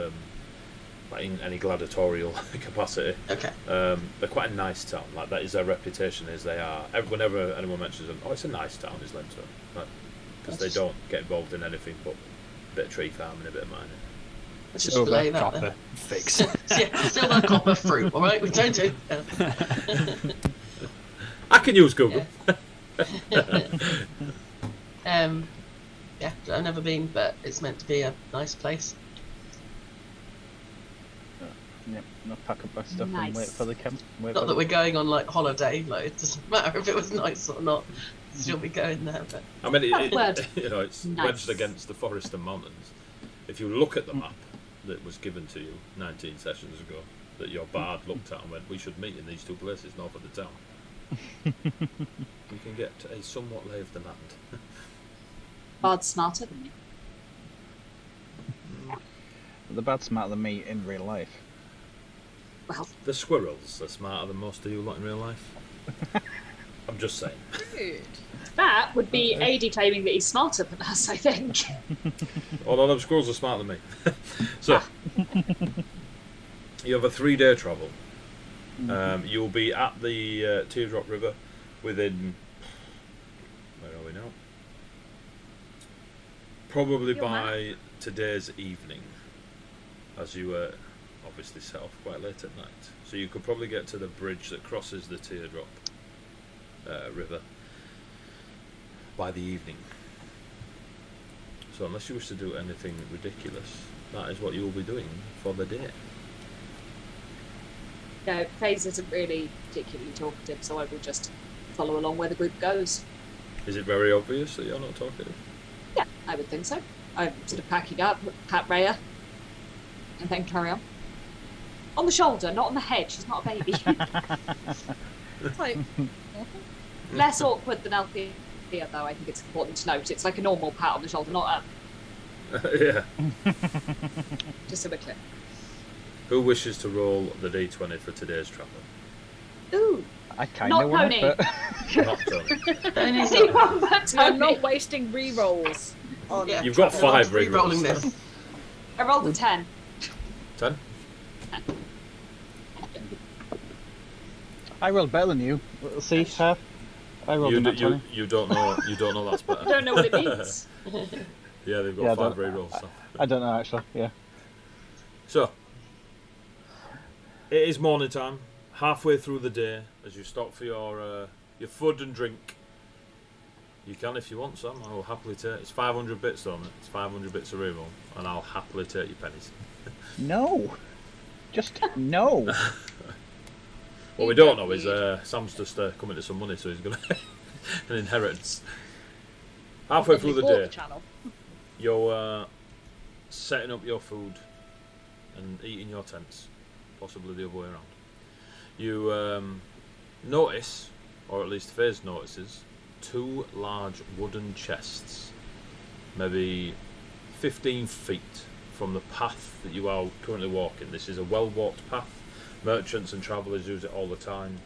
like in any gladiatorial capacity. Okay. They're quite a nice town. Like, that is their reputation. Is they are. Whenever anyone mentions them, oh, it's a nice town, is Lento. Because they don't get involved in anything but a bit of tree farming, a bit of mining. Let's just Silver, lay that copper, there. figs. Yeah, silver, copper, fruit. All right, we don't do. I can use Google. Yeah, I've never been, but it's meant to be a nice place. Yep, I'll pack up my stuff and wait Nice. for the camp. Not that we're going on like holiday. Like, it doesn't matter if it was nice or not. Still be going there, but I mean, That word. it's Nice. wedged against the forest and mountains. If you look at the map that was given to you 19 sessions ago, that your bard looked at and went, we should meet in these two places north of the town, you can get a somewhat lay of the land. Bard's smarter than me. The bad's smarter than me in real life. Well, The squirrels are smarter than most of you lot in real life. I'm just saying. Dude. that would be AD claiming that he's smarter than us, I think. Although them squirrels are smarter than me. So, you have a 3-day travel. You'll be at the Teardrop River within... Where are we now? Probably Your by today's evening, as you obviously set off quite late at night. So you could probably get to the bridge that crosses the Teardrop River by the evening. So unless you wish to do anything ridiculous, that is what you will be doing for the day. No, FaZe isn't really particularly talkative, so I will just follow along where the group goes. Is it very obvious that you're not talking? Yeah, I would think so. I'm sort of packing up, pat Rhea, and then carry on. On the shoulder, not on the head. She's not a baby. It's like, Less awkward than Althea, though, I think it's important to note. It's like a normal pat on the shoulder, not Yeah. just so we're clear. Who wishes to roll the D20 for today's travel? Ooh, I kind Not of want Pony. it, but Not Tony. Tony's anyone but I'm Tony. not wasting re-rolls on Yeah. You've got We're not 5 re-rolling rerolls. this. I rolled a 10. 10? I rolled better than you. See, half. I rolled a nat 20. You don't know that's better. I don't know what it means. Yeah, they've got Yeah, 5 I rerolls. So. I don't know actually. Yeah. So, it is morning time. Halfway through the day, as you stop for your food and drink. You can if you want some. I will happily take. It's 500 bits on it. It's 500 bits of reroll, and I'll happily take your pennies. No. Just no. What we don't know is Sam's just coming to some money, so he's going to an inheritance. Halfway through the day, channel. you're setting up your food and eating your tents, possibly the other way around. You notice, or at least FaZe notices, 2 large wooden chests, maybe 15 feet from the path that you are currently walking. This is a well-walked path. Merchants and travellers use it all the time,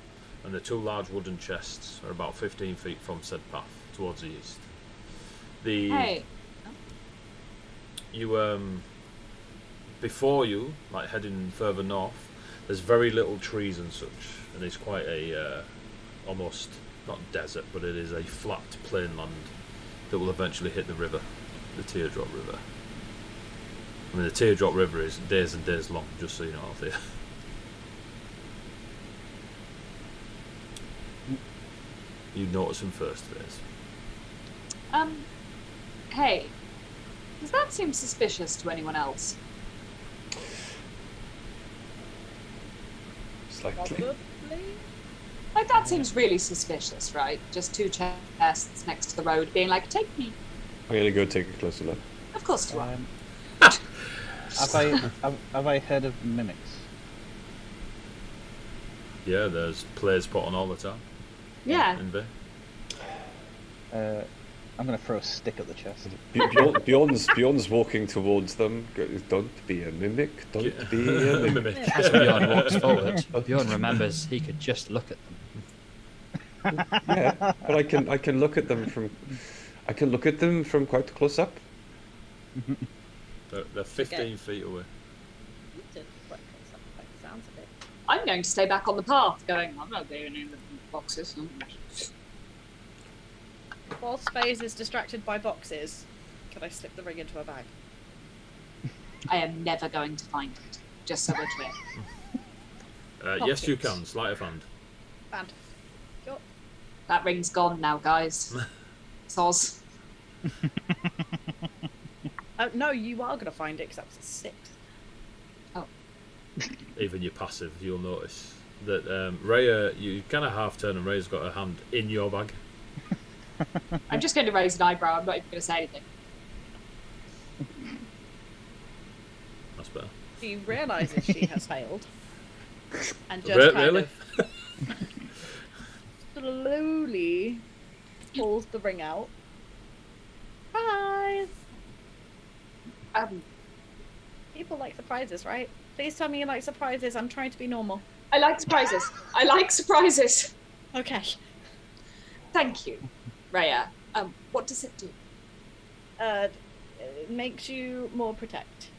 and the 2 large wooden chests are about 15 feet from said path towards the east. Hey, You before you, like heading further north, there's very little trees and such, and it's quite a almost not desert, but it is a flat plain land that will eventually hit the river, the Teardrop River. I mean, the Teardrop River is days and days long, just so you know, Althea. You notice him first, FaZe. hey, does that seem suspicious to anyone else? Slightly. Probably. Like, that seems really suspicious, right? Just 2 chests next to the road being like, take me. I'm gonna go take a closer look. Of course you are. Have I heard of mimics? Yeah, there's players put on all the time. Yeah. In Bay. I'm going to throw a stick at the chest. Bjorn's walking towards them. Don't be a mimic. Don't be a mimic. As Bjorn walks forward, Bjorn remembers he could just look at them. Yeah, but I can look at them from quite close up. They're 15 feet away. You did quite close up by the sounds of it. I'm going to stay back on the path, going, I'm not doing any of the boxes. Whilst FaZe is distracted by boxes, can I slip the ring into a bag? I am never going to find it, just so we're clear. Yes, you can. Sleight of hand. Fantastic. Sure. That ring's gone now, guys. Soz. No, you are going to find it because that was a 6. Even your passive, you'll notice that Rhea, you kind of half turn and Rhea's got her hand in your bag. I'm just going to raise an eyebrow. I'm not even going to say anything. That's better. She realises she has failed. And just kind of slowly pulls the ring out. Surprise! People like surprises, right? Please tell me you like surprises. I'm trying to be normal. I like surprises. I like surprises. Okay. Thank you, Rhea. What does it do? It makes you more protective.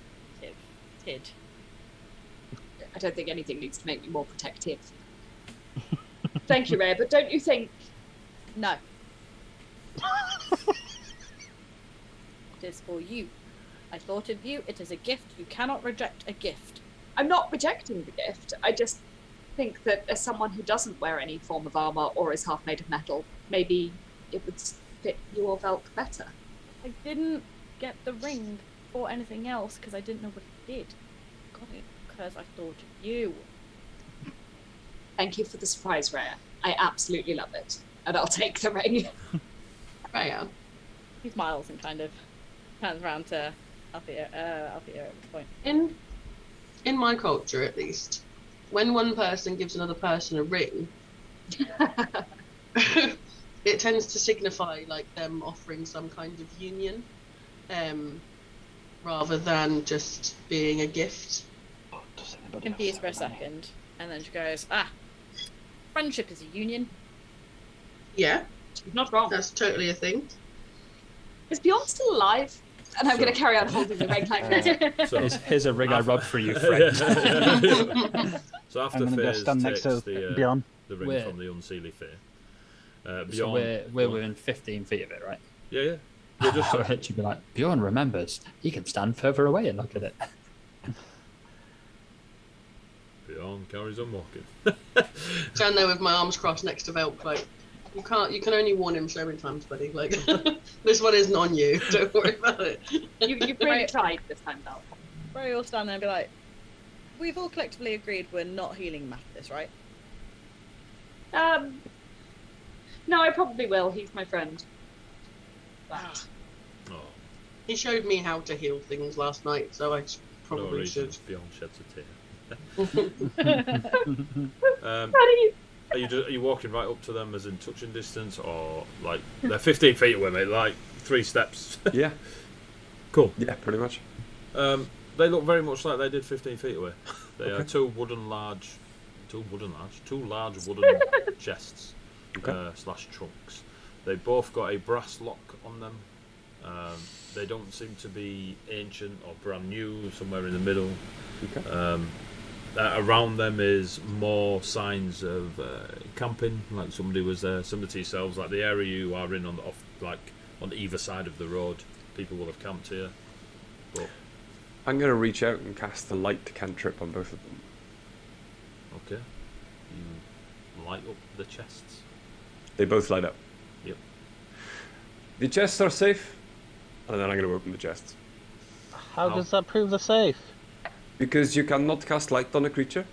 I don't think anything needs to make me more protective. Thank you, Rhea, but don't you think... No. It is for you. I thought of you. It is a gift. You cannot reject a gift. I'm not rejecting the gift. I just think that as someone who doesn't wear any form of armour or is half made of metal, maybe it would fit your Velk better. I didn't get the ring or anything else because I didn't know what it did. I got it because I thought of you. Thank you for the surprise, Rhea. I absolutely love it. And I'll take the ring. Rhea. He smiles and kind of turns around to Althea at this point. In my culture, at least, when one person gives another person a ring, it tends to signify like them offering some kind of union, rather than just being a gift. Confused for a second, and then she goes, friendship is a union. Yeah, Not wrong. that's totally a thing. Is Bjorn still alive? And I'm going to carry on holding the ring like this. So, Here's a ring I rubbed for you, friend. so after I'm going to go FaZe stand next takes to Bjorn. the ring Where? from the unseelie fear, So Bjorn, we're within 15 feet of it, right? yeah. You're just So it should be like, Bjorn remembers. He can stand further away and look at it. Bjorn carries on walking. Stand there with my arms crossed next to Velk, like, you can only warn him so many times, buddy. Like, this one isn't on you. Don't worry about it. You've really tried this time, though. Rory will stand there and be like, we've all collectively agreed we're not healing Mathis, right? No, I probably will. He's my friend. But Oh, He showed me how to heal things last night, so I no probably reason. should. Bjorn sheds a tear. Are you walking right up to them as in touching distance, or like they're 15 feet away, mate? Like 3 steps. Yeah, Cool. yeah, pretty much. They look very much like they did 15 feet away. They are Okay. two large wooden chests Okay. slash trunks. They both got a brass lock on them. They don't seem to be ancient or brand new. Somewhere in the middle. Okay. Around them is more signs of camping, like somebody was there, similar to yourselves, like the area you are in on either side of the road. People will have camped here. But I'm going to reach out and cast a light cantrip on both of them. okay, you light up the chests. They both light up. Yep. The chests are safe, and then I'm going to open the chests. How does that prove they're safe? Because you cannot cast light on a creature.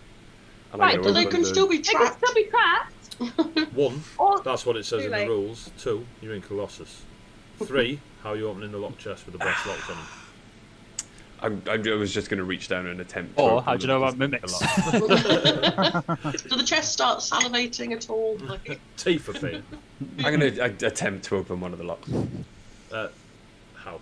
And Right, I'm But gonna they open can the- still be they can trapped. still be trapped. 1, Or that's what it says Too in the late. rules. 2, you're in Colossus. 3, how are you opening the lock chest with the brass locks on them? I was just going to reach down and attempt. Or to how do you know about open mimics? the lock. Do the chest start salivating at all? Like, Teeth are pain. I'm going to attempt to open one of the locks. How?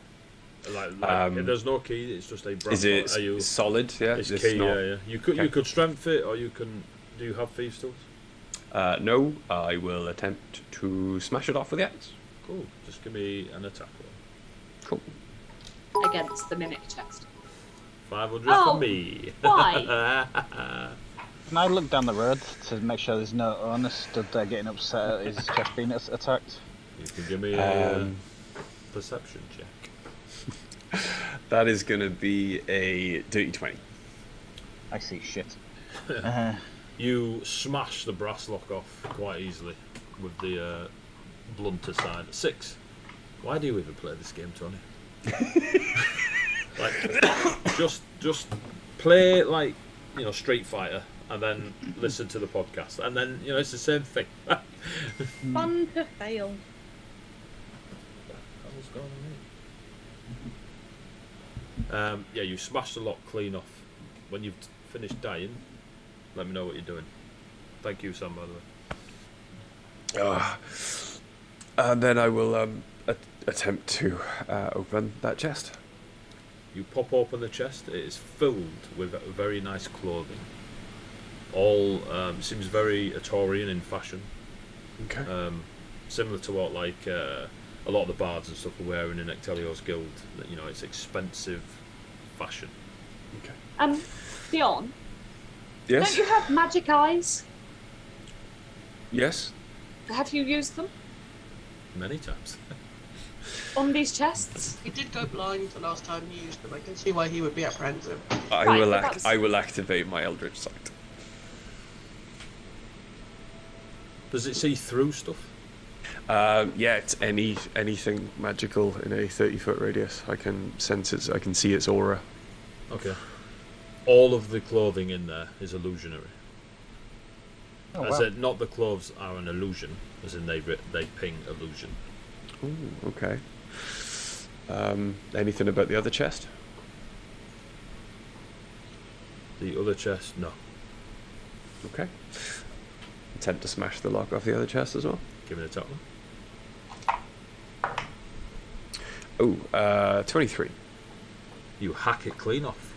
Like there's no key. It's just a brass. Is it Are you, solid? Yeah, it's it's key. not- Yeah. You could Okay. you could strength it, or you can. Do you have thieves tools? No, I will attempt to smash it off with the axe. Cool. Just give me an attack roll. Cool. Against the mimic chest. 500 Oh, for me. why? Can I look down the road to make sure there's no owner stood there getting upset at his chest being attacked? You can give me a perception check. That is going to be a dirty 20. I see shit. You smash the brass lock off quite easily with the blunter side. 6. Why do you even play this game, Tony? Like, just play like Street Fighter, and then listen to the podcast, and then it's the same thing. Fun to fail. What's going on here? Yeah, you smash the lock clean off. When you've finished dying, let me know what you're doing. Thank you, Sam, by the way. And then I will attempt to open that chest. You pop open the chest. It is filled with very nice clothing. All seems very Artorian in fashion. Okay. Similar to what a lot of the bards and stuff are wearing in Ectelio's guild. That it's expensive fashion. Okay. Bjorn, Yes. don't you have magic eyes? Yes. Have you used them Many times. on these chests? he did go blind the last time he used them. I can see why he would be apprehensive. I Right, will but that's- I will activate my Eldritch Sight. Does it see through stuff? Yeah, it's anything magical in a 30-foot radius. I can sense it. I can see its aura. Okay. All of the clothing in there is illusionary. Oh, As wow. in, not the clothes are an illusion, as in they ping illusion. Ooh, okay. Anything about the other chest? The other chest, no. Okay. Attempt to smash the lock off the other chest as well. Give me a top one. Oh, 23. You hack it clean off.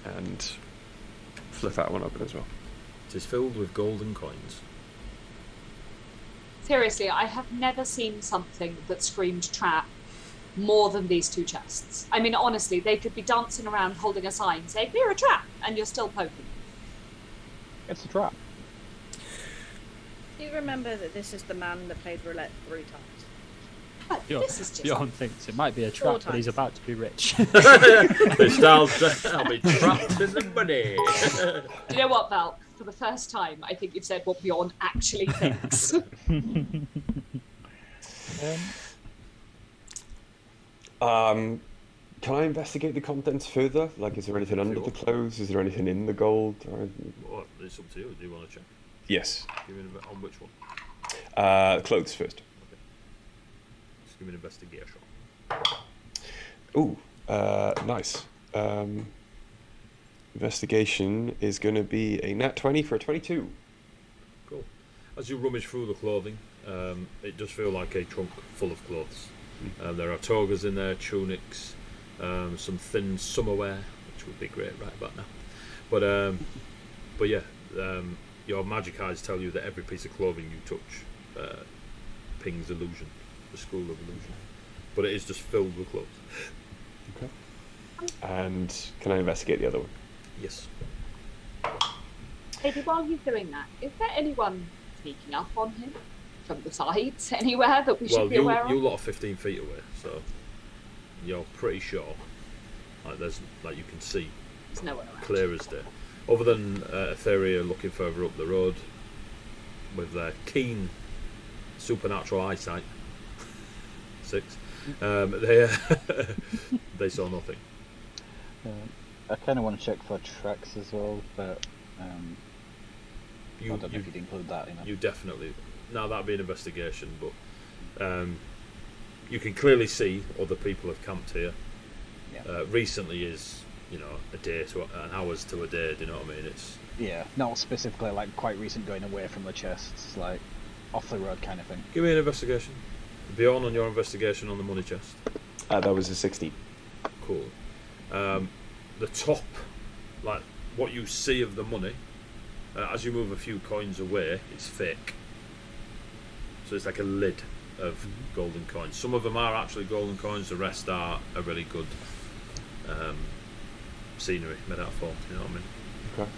And flip that one open as well. It is filled with golden coins. Seriously, I have never seen something that screamed trap more than these two chests. I mean, honestly, they could be dancing around holding a sign saying, "We're a trap," and you're still poking. It's a trap. Do you remember that this is the man that played roulette 3 times? But this is just... Bjorn thinks it might be a trap, but he's times. about to be rich. I'll be trapped in the money. Do you know what, Val? For the first time, I think you've said what Bjorn actually thinks. Can I investigate the contents further? Like, is there anything under the clothes? Is there anything in the gold? Or... Well, it's up to you. Do you want to check? Yes. Give me on which one? Clothes first. Just give me an investigation. Ooh, nice. Investigation is going to be a nat 20 for a 22. Cool. As you rummage through the clothing, it does feel like a trunk full of clothes. There are togas in there, tunics, some thin summer wear, which would be great right about now. But yeah, your magic eyes tell you that every piece of clothing you touch pings illusion, the school of illusion. But it is just filled with clothes. Okay. And can I investigate the other one? Yes. Maybe while he's doing that, is there anyone sneaking up on him from the sides anywhere that we should be aware you of? lot are 15 feet away, so you're pretty sure. There's you can see There's nowhere around. clear as day. Other than Etheria looking further up the road with their keen supernatural eyesight. 6. They saw nothing. I kind of want to check for tracks as well, but I You, don't know you, if you'd include that. you definitely. Now that'd be an investigation, but you can clearly see other people have camped here. Yeah. Recently is, a day to an hours to a day. Do you know what I mean? It's Yeah, not specifically like quite recent going away from the chests, like off the road kind of thing. give me an investigation. Beyond on your investigation on the money chest. That was a 16. Cool. The top, like what you see of the money, as you move a few coins away, it's fake. So it's like a lid of golden coins. Some of them are actually golden coins. The rest are a really good scenery metaphor. You know what I mean? Okay.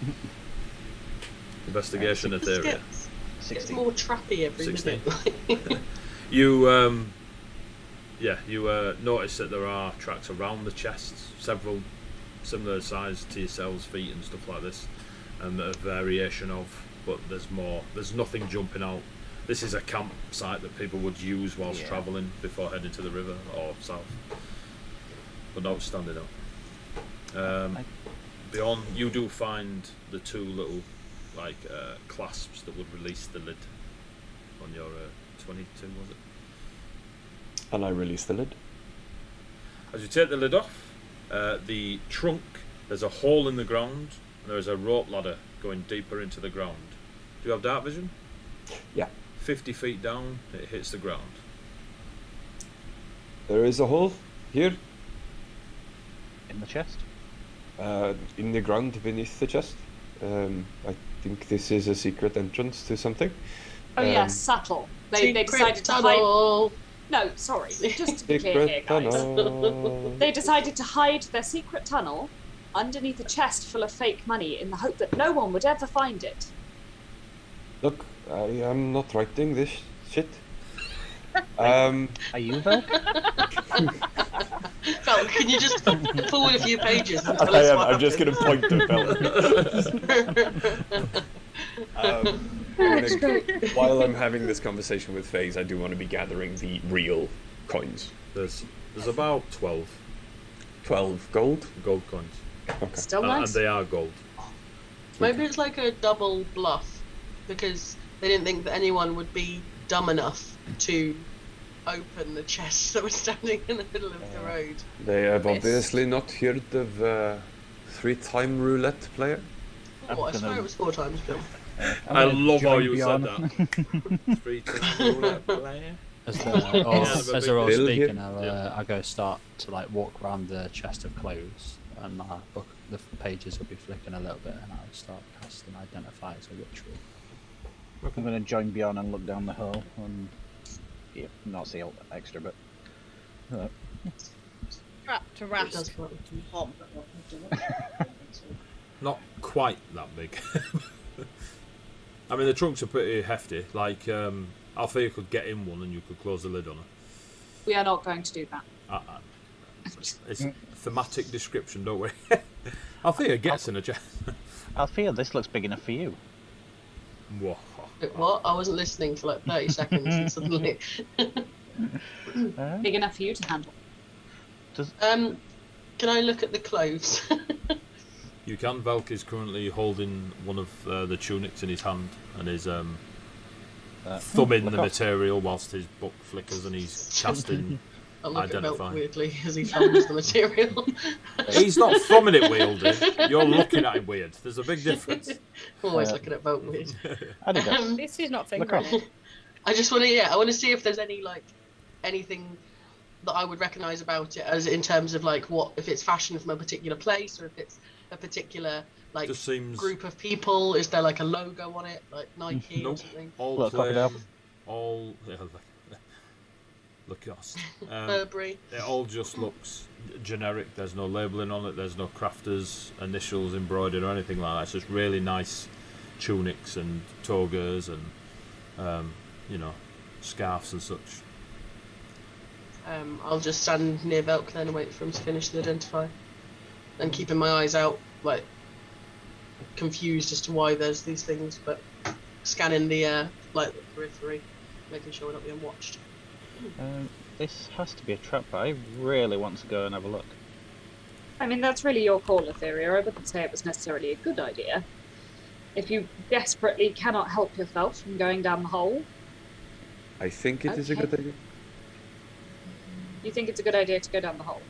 Investigation It Etheria. gets 16. more trappy every 16. minute. You notice that there are tracks around the chests, several similar size to yourselves, feet and stuff like this, and a variation of, but there's more. There's nothing jumping out. This is a campsite that people would use whilst travelling before heading to the river or south, but not standing up. Beyond, you do find the two little clasps that would release the lid on your 22, was it? And I released the lid. As you take the lid off, the trunk, there's a hole in the ground, and there is a rope ladder going deeper into the ground. Do you have dark vision? Yeah. 50 feet down, it hits the ground. There is a hole here In the chest? in the ground beneath the chest. I think this is a secret entrance to something. Oh yes, subtle. They decided to hide. tunnel. No, sorry. Just to be clear here, Secret guys. tunnel. They decided to hide their secret tunnel underneath a chest full of fake money in the hope that no one would ever find it. Look, I am not writing this shit. Are you Velk? Val, can you just forward a few pages and tell I us am. what I'm just going to point to Bella. While I'm having this conversation with FaZe, I do want to be gathering the real coins. There's about 12 gold. gold coins, Okay. Still and nice. they are gold. Maybe it's like a double bluff because they didn't think that anyone would be dumb enough to open the chests that were standing in the middle of the road. They have obviously not heard of three-time roulette player. Oh, I swear it was 4 times, Bill. I love how you said Bjorn. that. 3 times roulette player. As they're all Bill speaking, here. I'll go start to walk around the chest of clothes, and my book, the pages will be flicking a little bit, and I'll start casting Identify as a ritual. I'm going to join Bjorn and look down the hole and not see all the extra, but Trap to It Rast. does work. Hom. Not quite that big. I mean, the trunks are pretty hefty. Like, Althea could get in one and you could close the lid on her. We are not going to do that. It's thematic description, don't we? Althea gets in a chest. Althea, this looks big enough for you. Whoa. What? I wasn't listening for like 30 seconds and suddenly. Big enough for you to handle. Can I look at the clothes? You can. Velk is currently holding one of the tunics in his hand and is thumbing the material whilst his book flickers and he's casting I look at Identify. Milk weirdly as he thumbs the material. He's not thumbing it weirdly. You're looking at it weird. There's a big difference. Always looking at Milk weird. I did that. This is not Look fingering up. it. I just want to, I want to see if there's anything that I would recognise about it, as in terms of what if it's fashion from a particular place or if it's a particular Just seems group of people. Is there a logo on it, like Nike or Nope. something? all Look, plain, crocodile. all look at us. Burberry. It all just looks generic. There's no labelling on it. There's no crafters initials embroidered or anything like that. It's just really nice tunics and togas and scarves and such. I'll just stand near Velk then and wait for him to finish the Identify, and keeping my eyes out, confused as to why there's these things, but scanning the the periphery, making sure we're not being watched. This has to be a trap, but I really want to go and have a look. I mean, that's really your call, Etheria. I wouldn't say it was necessarily a good idea. If you desperately cannot help yourself from going down the hole, I think it is a good idea. you think it's a good idea to go down the hole.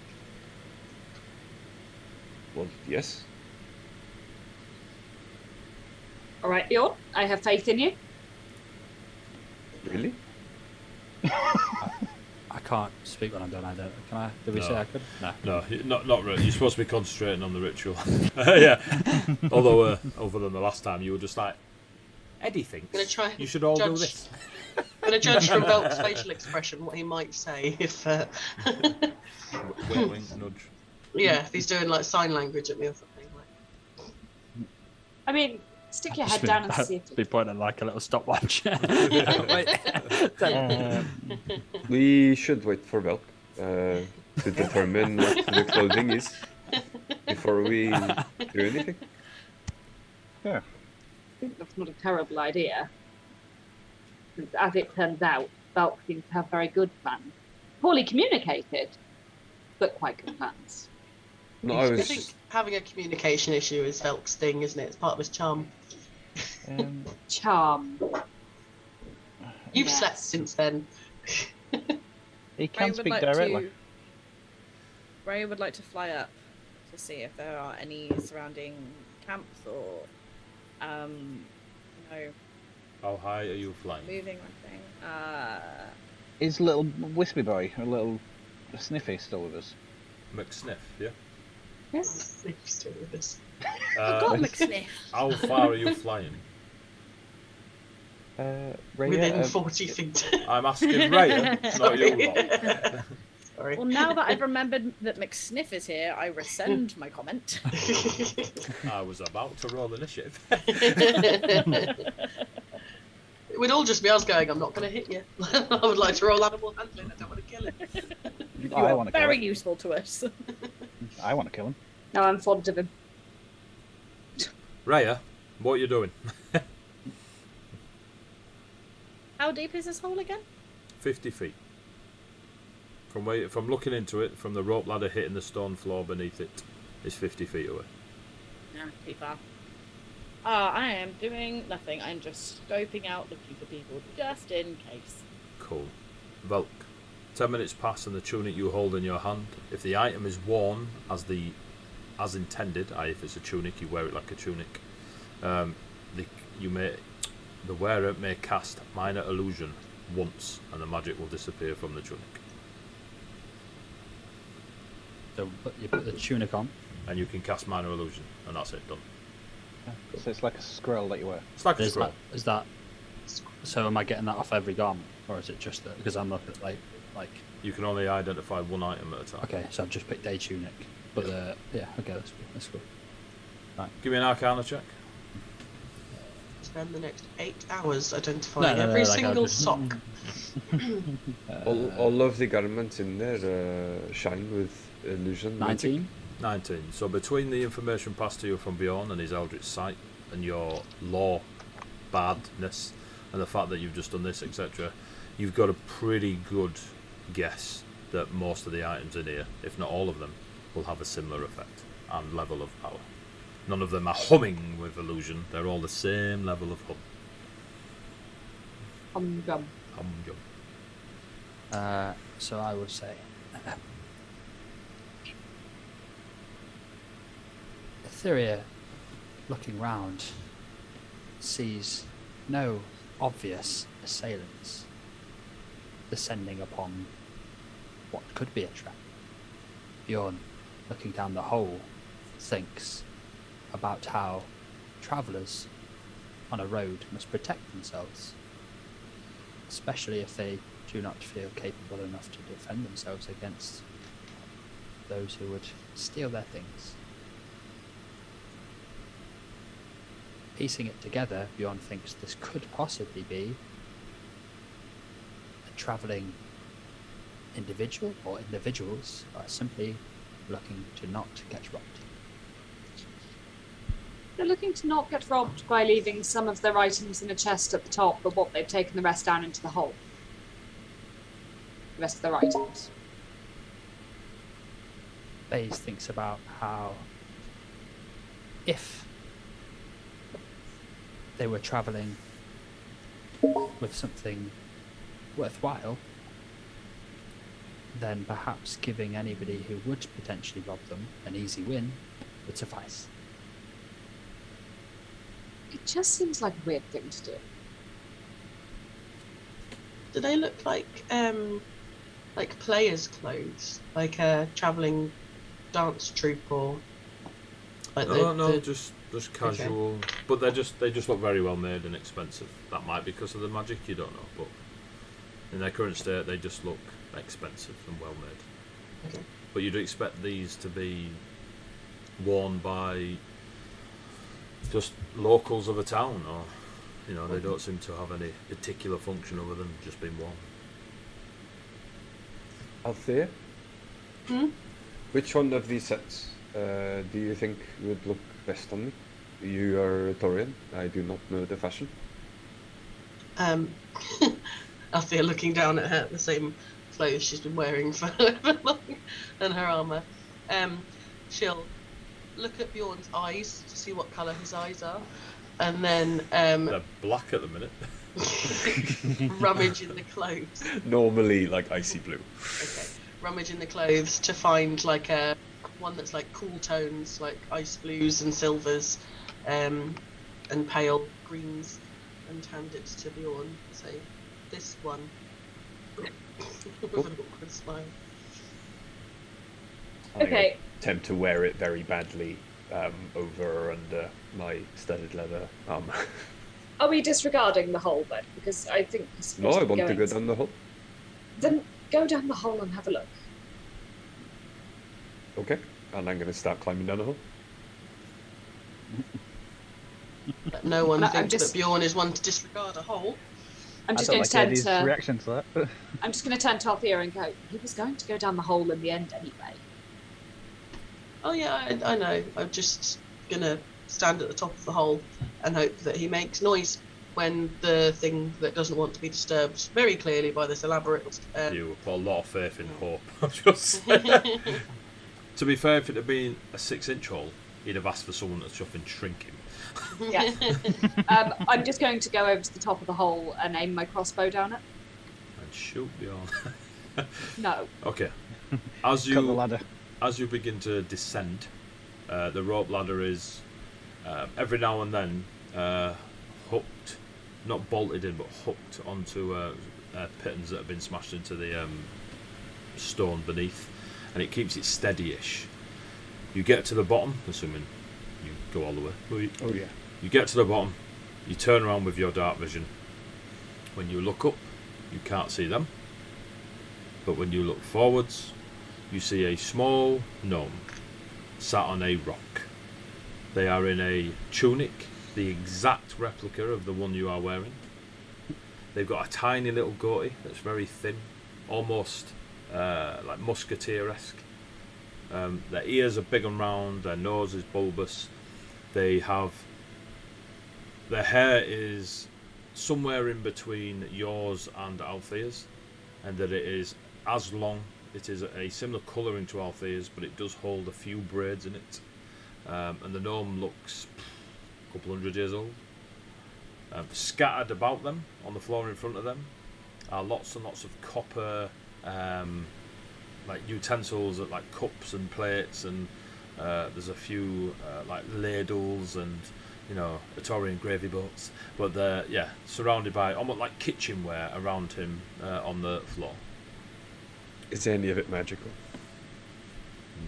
Well, yes. All right, Bjorn, I have faith in you. Really? I can't speak when I'm done. I don't. Can I? Did we No. say I could? No. No, not really. You're supposed to be concentrating on the ritual. Yeah. Although, other than the last time, you were just like, Eddie thinks Gonna try you should all do judge- this. I'm going to judge from Velk's facial expression what he might say if, Wink, wink, nudge. if he's doing like sign language at me or something. Like. I mean, stick your head down and see if Be pointing like a little stopwatch. We should wait for Velk to determine what the clothing is before we do anything. Yeah. I think that's not a terrible idea. Since, as it turns out, Belk seems to have very good plans. Poorly communicated, but quite good plans. No, I I was think having a communication issue is Velk's thing, isn't it? It's part of his charm. Charm. You've Yes. slept since then. He can speak directly. Ray would like to fly up to see if there are any surrounding camps or, How high are you flying? moving or anything. Is little Wispy Boy, a little Sniffy, still with us? McSniff, yeah? Yes. He's still with us. God, McSniff. How far are you flying? Raya, Within 40 feet. I'm asking Raya, not you lot. Sorry. Well, now that I've remembered that McSniff is here, I rescind my comment. I was about to roll initiative. It would all just be us going, I'm not going to hit you. I would like to roll animal handling, I don't want to kill him. You I are want to kill very him. useful to us. I want to kill him. No, I'm fond of him. Raya, what are you doing? How deep is this hole again? 50 feet. From looking into it, from the rope ladder hitting the stone floor beneath it, is 50 feet away. No, too far. I am doing nothing. I'm just scoping out, looking for people, just in case. Cool. Velk, 10 minutes pass and the tunic you hold in your hand. If the item is worn as intended, i.e. if it's a tunic, you wear it like a tunic. The wearer may cast minor illusion once, and the magic will disappear from the tunic. So you put the tunic on. And you can cast minor illusion, and that's it, done. So it's like a scroll that you wear. It's like a Is scroll. that? So am I getting that off every garment, or is it just that? Because I'm looking at like. You can only identify one item at a time. Okay, so I've just picked a tunic, but okay, that's good. That's good. Give me an Arcana check. Spend the next 8 hours identifying No, every like I'll single just- sock. all of the garments in there shine with illusion. magic. 19. 19. So between the information passed to you from Bjorn and his Eldritch Sight and your law badness and the fact that you've just done this, etc., you've got a pretty good guess that most of the items in here, if not all of them, will have a similar effect and level of power. None of them are humming with illusion. They're all the same level of hum. Gum. Hum yum. So I would say. Etheria, looking round, sees no obvious assailants descending upon what could be a trap. Bjorn, looking down the hole, thinks about how travellers on a road must protect themselves, especially if they do not feel capable enough to defend themselves against those who would steal their things. Piecing it together, Bjorn thinks this could possibly be a travelling individual or individuals are simply looking to not get robbed. They're looking to not get robbed by leaving some of their items in a chest at the top, but what they've taken the rest down into the hole. The rest of their items. Baze thinks about how if they were travelling with something worthwhile, then perhaps giving anybody who would potentially rob them an easy win would suffice. It just seems like a weird thing to do. Do they look like players' clothes, like a travelling dance troupe, or like No, just casual. Okay. But they just look very well made and expensive. That might be because of the magic, you don't know. But in their current state, they just look expensive and well made. Okay. But you'd expect these to be worn by just locals of a town, or they don't seem to have any particular function other than just being worn. Althea? Which one of these sets do you think would look best on me? You are a Taurian. I do not know the fashion. Althea looking down at her, the same clothes she's been wearing for however long, and her armour. She'll look at Bjorn's eyes to see what colour his eyes are, and then they're black at the minute. Rummage in the clothes. Normally like icy blue. Okay. Rummage in the clothes to find like a one that's like cool tones, like ice blues and silvers, and pale greens, and hand it to Bjorn. Say, this one. With an awkward smile. Okay. I attempt to wear it very badly over or under my studded leather armor. Are we disregarding the hole then? Because I think... No, I want to go down the hole. Then go down the hole and have a look. Okay, and I'm going to start climbing down the hole. No one thinks that Bjorn is one to disregard a hole. I'm just going to turn to... reaction to that. I'm just going to turn to Althea and go, he was going to go down the hole in the end anyway. Oh yeah, I know. I'm just going to stand at the top of the hole and hope that he makes noise when the thing that doesn't want to be disturbed very clearly by this elaborate... You put a lot of faith in Hope. I'm just to be fair, if it had been a 6-inch hole, he'd have asked for someone to chop and shrink him. Yeah. I'm just going to go over to the top of the hole and aim my crossbow down it. And shoot Bjorn. No. Okay. Cut the ladder. As you begin to descend, the rope ladder is every now and then hooked, not bolted in, but hooked onto pittons that have been smashed into the stone beneath, and it keeps it steady-ish. You get to the bottom, assuming you go all the way. Oh yeah. You get to the bottom, you turn around with your dark vision. When you look up, you can't see them, but when you look forwards, you see a small gnome sat on a rock. They are in a tunic, the exact replica of the one you are wearing. They've got a tiny little goatee that's very thin, almost like musketeer-esque. Their ears are big and round, their nose is bulbous. They have... Their hair is somewhere in between yours and Althea's, and that it is as long. It is a similar colouring to Althea's, but it does hold a few braids in it. And the gnome looks a couple 100 years old. Scattered about them, on the floor in front of them, are lots and lots of copper like utensils, like cups and plates, and there's a few like ladles and Atorian gravy boats. But they're surrounded by almost like kitchenware around him on the floor. Is any of it magical?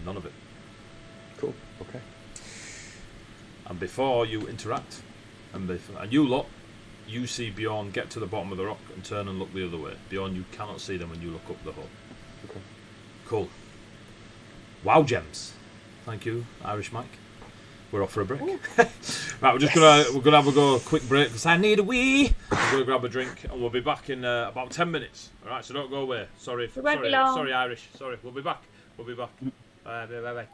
None of it. Cool. Okay. And before you interact, and you lot, you see Bjorn get to the bottom of the rock and turn and look the other way. Bjorn, you cannot see them when you look up the hole. Okay. Cool. Wow, gems. Thank you, Irish Mike. We're off for a break. Right, we're gonna have a quick break because I need a wee. I'm gonna grab a drink and we'll be back in about 10 minutes. All right, so don't go away. Sorry, Irish. Sorry, we'll be back. Bye.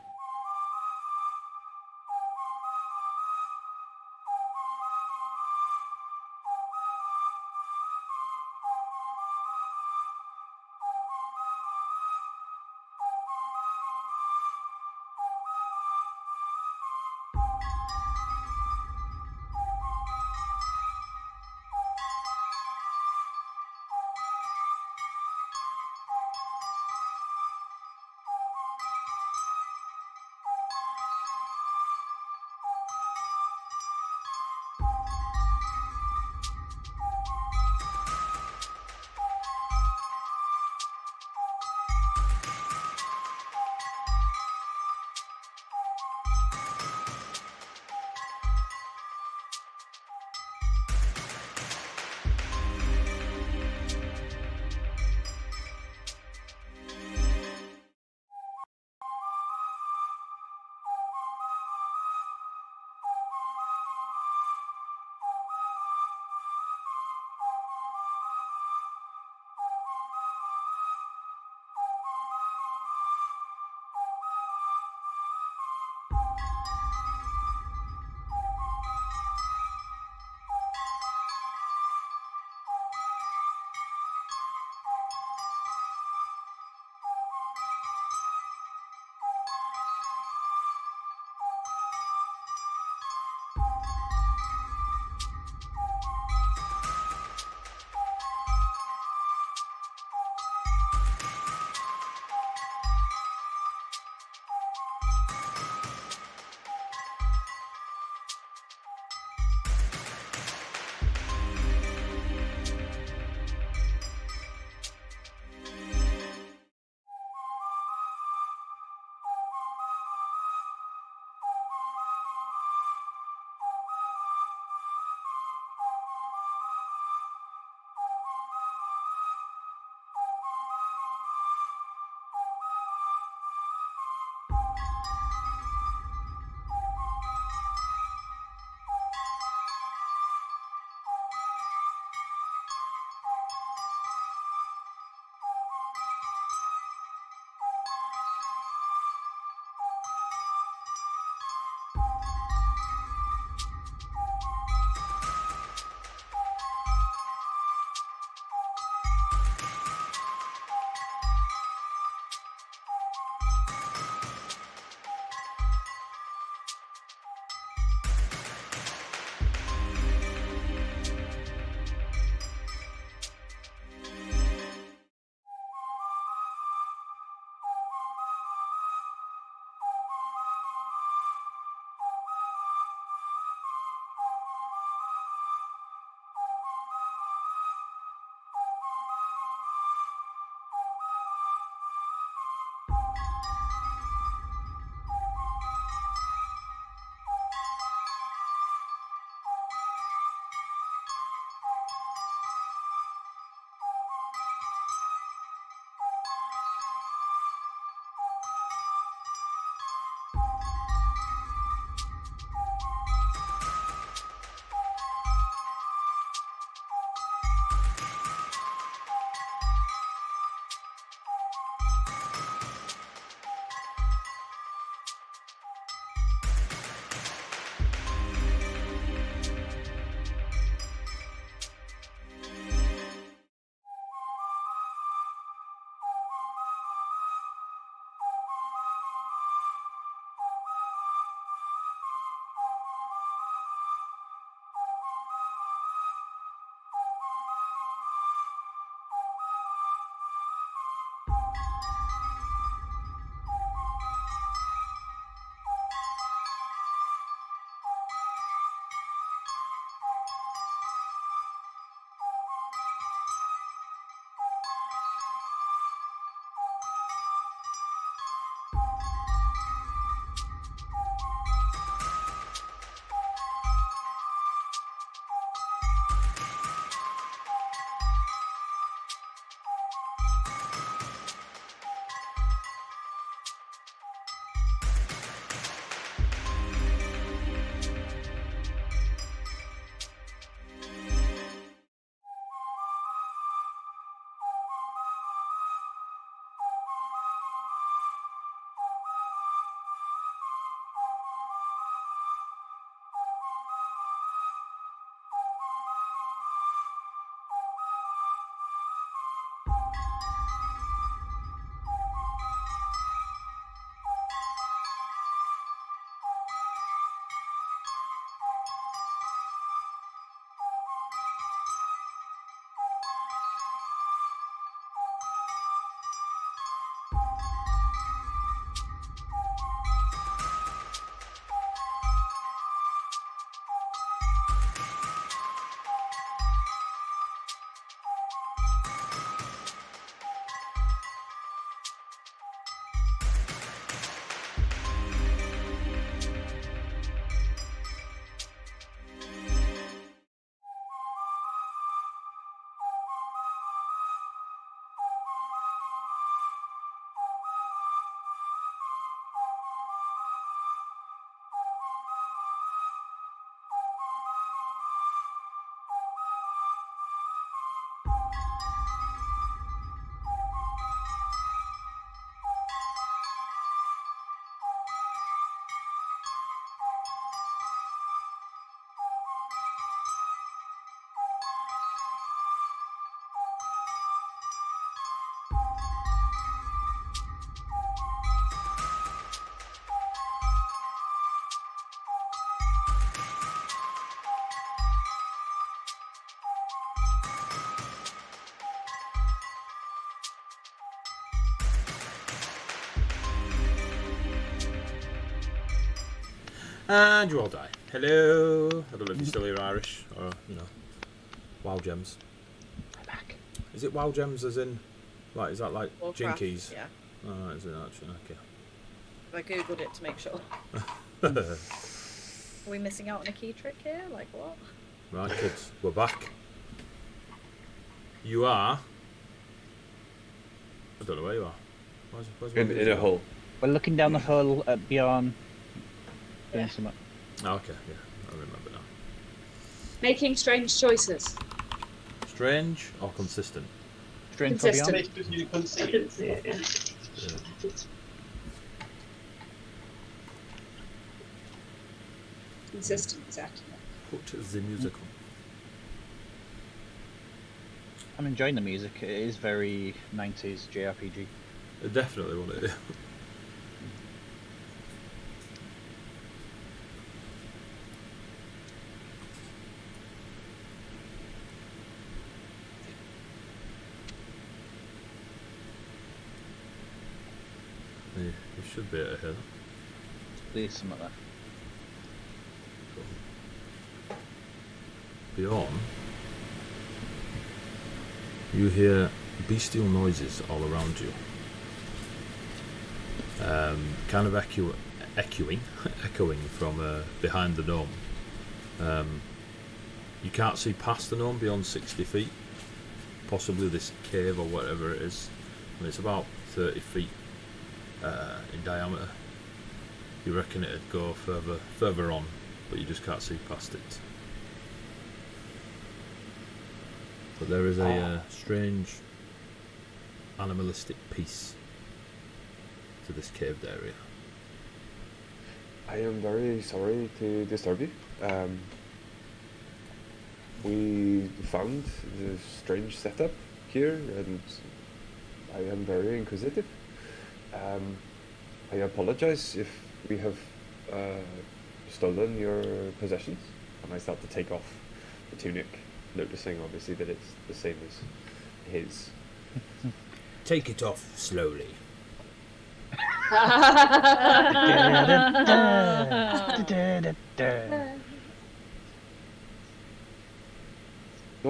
And you all die. Hello. I don't know if you're still here, Irish, or WoW gems. I'm back. Is it WoW gems as in, like, is that like Warcraft, Jinkies? Yeah. Oh, is it actually? Okay. I googled it to make sure. Are we missing out on a key trick here? Like what? Right, kids, we're back. You are. I don't know where you are. Where's In a hole. We're looking down the hole at Bjorn. Doing something. Oh, okay, yeah, I remember now. Making strange choices. Strange or consistent? Strange for Bjorn. Consistent. You couldn't see it. Yeah. Consistent, exactly. Put the music on. I'm enjoying the music. It is very 90s JRPG. Definitely want it. Yeah, you should be able to hear that. There's some of that. Beyond, you hear bestial noises all around you. Kind of echoing from behind the gnome. You can't see past the gnome beyond 60 feet. Possibly this cave or whatever it is. And it's about 30 feet in diameter. You reckon it'd go further on, but you just can't see past it. But there is a strange animalistic piece to this caved area. I am very sorry to disturb you. We found the strange setup here, and I am very inquisitive. I apologize if we have stolen your possessions. And I start to take off the tunic, noticing obviously that it's the same as his. Take it off slowly. Do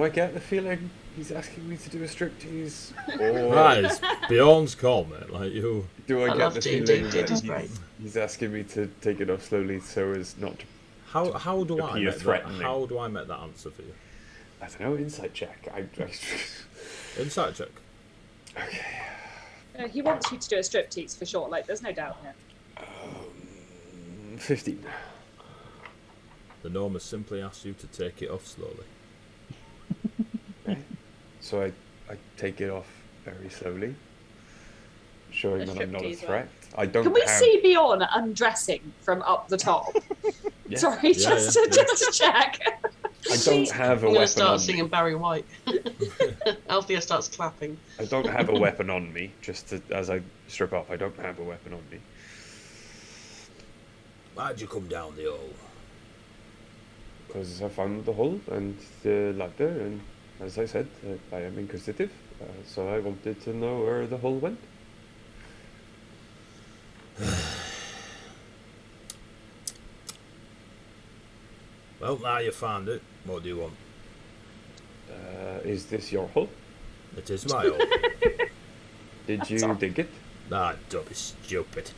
I get the feeling he's asking me to do a striptease? Or Right, it's Bjorn's call, mate. Like you. do I I get love the D&D, feeling that D&D's great. he's asking me to take it off slowly so as not to... How do I Appear make that? threatening. How do I make that answer for you? I don't know, insight check. Insight check. He wants you to do a striptease for sure. Like, there's no doubt here. 15. The gnome has simply asked you to take it off slowly. So I take it off very slowly, showing A that I'm not a striptease, threat. I don't Can we have... see Bjorn undressing from up the top? Yeah. Sorry, just to check. I don't have a I'm going to weapon start on singing me. Barry White. Althea starts clapping. I don't have a weapon on me, as I strip off. I don't have a weapon on me. Why'd you come down the hole? Because I found the hole and the ladder, and as I said, I am inquisitive, so I wanted to know where the hole went. Well, now you found it. What do you want? Is this your hole? It is my hole. Did you dig it? Nah, don't be stupid.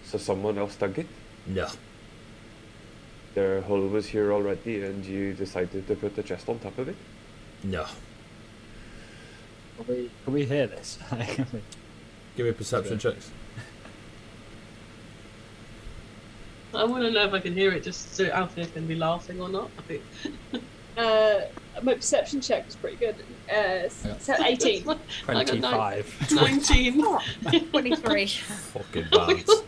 So someone else dug it? No. The hole was here already and you decided to put the chest on top of it? No. Can we hear this? Give me perception checks. I want to know if I can hear it just so Althea can be laughing or not. I think. My perception check was pretty good. So 18. I got 25. 19. 23. Fucking Oh my bad. God.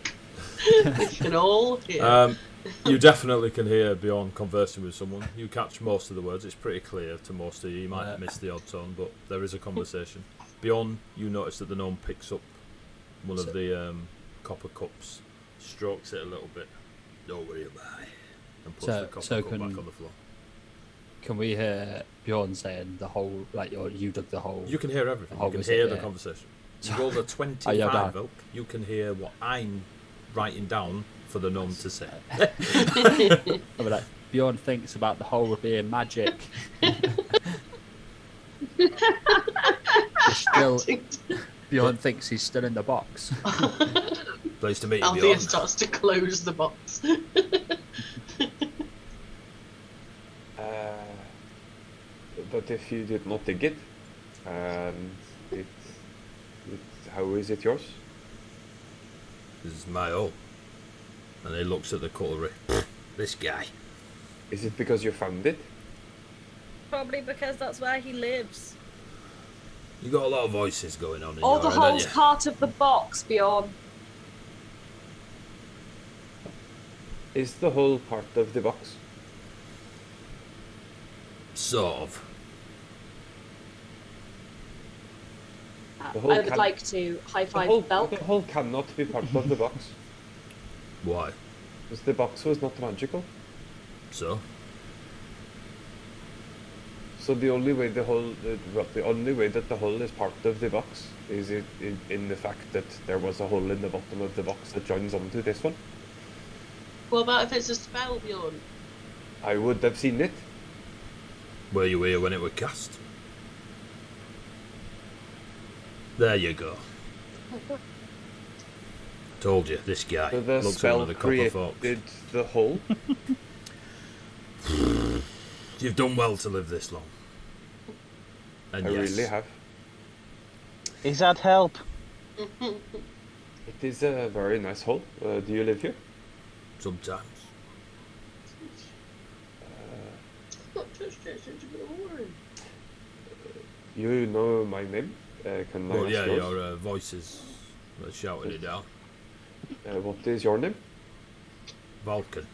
We can all hear. You definitely can hear Bjorn conversing with someone. You catch most of the words. It's pretty clear to most of you. You might miss the odd tone, but there is a conversation. Bjorn, you notice that the gnome picks up one of the copper cups, strokes it a little bit. Don't worry about it. And puts the copper cup back on the floor. Can we hear Bjorn saying the whole, like you dug the hole? You can hear everything. You can was hear it the there? conversation. You rolled a Oh, yeah, 25, Vilk. You can hear what I'm writing down for the gnome to say. I'll be like, Bjorn thinks about the whole being magic. Bjorn thinks he's still in the box. Pleased to meet you, Althea Bjorn. starts to close the box. But if you did not dig it, it, how is it yours? This is my home. And he looks at the cutlery. This guy. Is it because you found it? Probably because that's where he lives. You got a lot of voices going on in All your the head, haven't hole's you? part of the box, Bjorn. Is the whole part of the box? Sort of. The whole I would can- like to high The five whole, Belk. the whole cannot be part of the box. Why? Because the box was not magical. So? So the only way the only way that the hole is part of the box is in the fact that there was a hole in the bottom of the box that joins onto this one. What about if it's a spell, Bjorn? I would have seen it. Were you here when it was cast? There you go. Told you, this guy So the looks spell like one of the copper folks. created the hole. You've done well to live this long. And I yes, really have. Is that help? It is a very nice hole. Do you live here? sometimes. Not touched it since you've been away. You know my name. Can I Well, ask yeah, yours? your voices shouted it down. What is your name? Vulcan.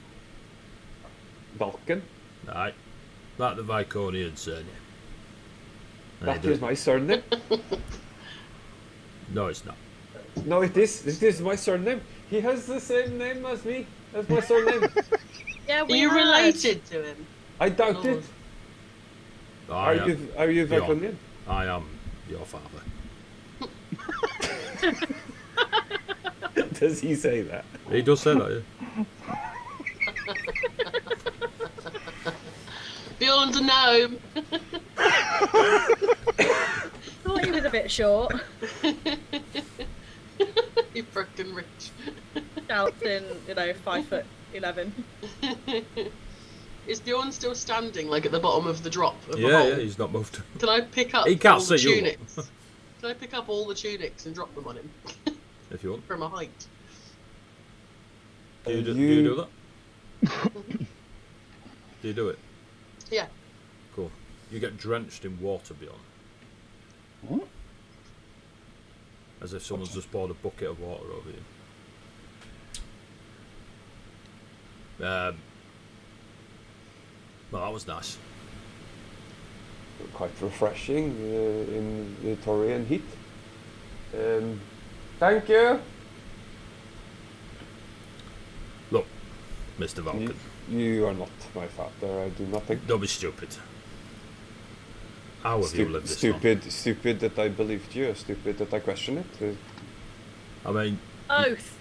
Balkan. Right. Like the Viconian surname. That is my surname. No, it's not. No, it is. This is my surname. He has the same name as me. As my surname. Yeah, Are we you heard. related to him? I doubt it. I Are you Bjorn. Viconian? I am your father. Does he say that? He does say that, yeah. Bjorn's a gnome. Thought he was a bit short. You're freaking rich. Shouts in, 5'11". Is Bjorn still standing, like at the bottom of the drop of the Yeah, hole? yeah, he's not moved. Can I pick up He can't all the see you. tunics? Can I pick up all the tunics and drop them on him If you want. from a height? Do you do that? Do you do it? Yeah. Cool. You get drenched in water, Bjorn. What? As if someone's just poured a bucket of water over you. Well, that was nice. Quite refreshing in the Taurian heat. Thank you. Look, Mr. Vulcan, You are not my father. I do nothing. don't be stupid. How have you lived this long? Stupid that I believed you. Stupid that I question it. I mean, Oath.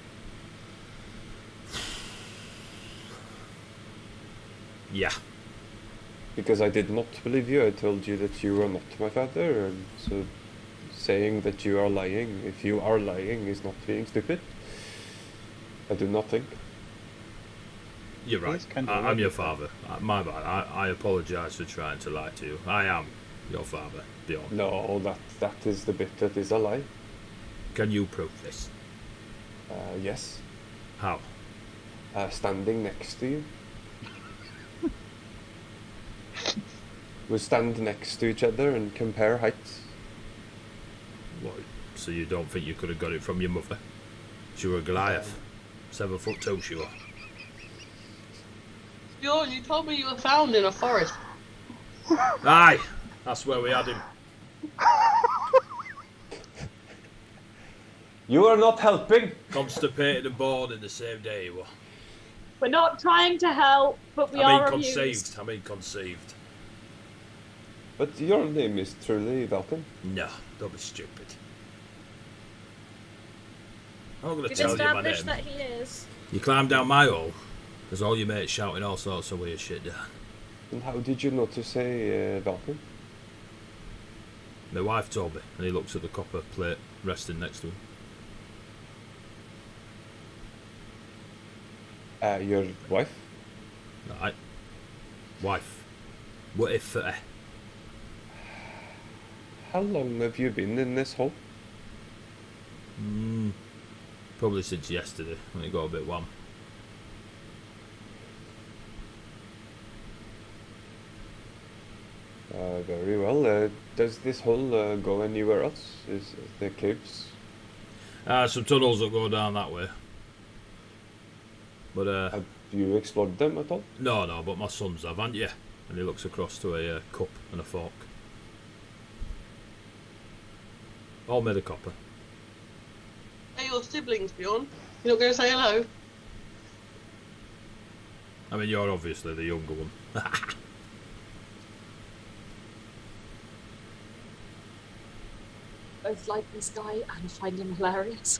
yeah. Because I did not believe you. I told you that you are not my father. And so saying that you are lying, if you are lying, is not being stupid. I do not think. You're right. He's kinda I'm like your it. father. My bad. I apologise for trying to lie to you. I am your father, Bjorn. No, that is the bit that is a lie. Can you prove this? Yes. How? Standing next to you. We stand next to each other and compare heights. What? So you don't think you could have got it from your mother? She were a Goliath. 7'2" she was. Bjorn, you told me you were found in a forest. Aye! That's where we had him. You are not helping. Constipated and born in the same day he was. We're not trying to help, but we I mean are conceived. amused. Conceived. But your name is truly Vulcan. No, don't be stupid. I'm not going to We've tell you my established name. that he is. You climb down my hole. There's all your mates shouting all sorts of weird shit down. And how did you notice a balcony? My wife told me, and he looks at the copper plate resting next to him. Your wife? Right. Wife. What if... How long have you been in this hole? Probably since yesterday, when it got a bit warm. Very well. Does this hole go anywhere else? Is the caves? Some tunnels that go down that way. But, Have you explored them at all? no, but my sons have, haven't you? And he looks across to a cup and a fork. All made of copper. Hey, your siblings, Bjorn. You're not going to say hello? I mean, you're obviously the younger one. Both like this guy and find him hilarious.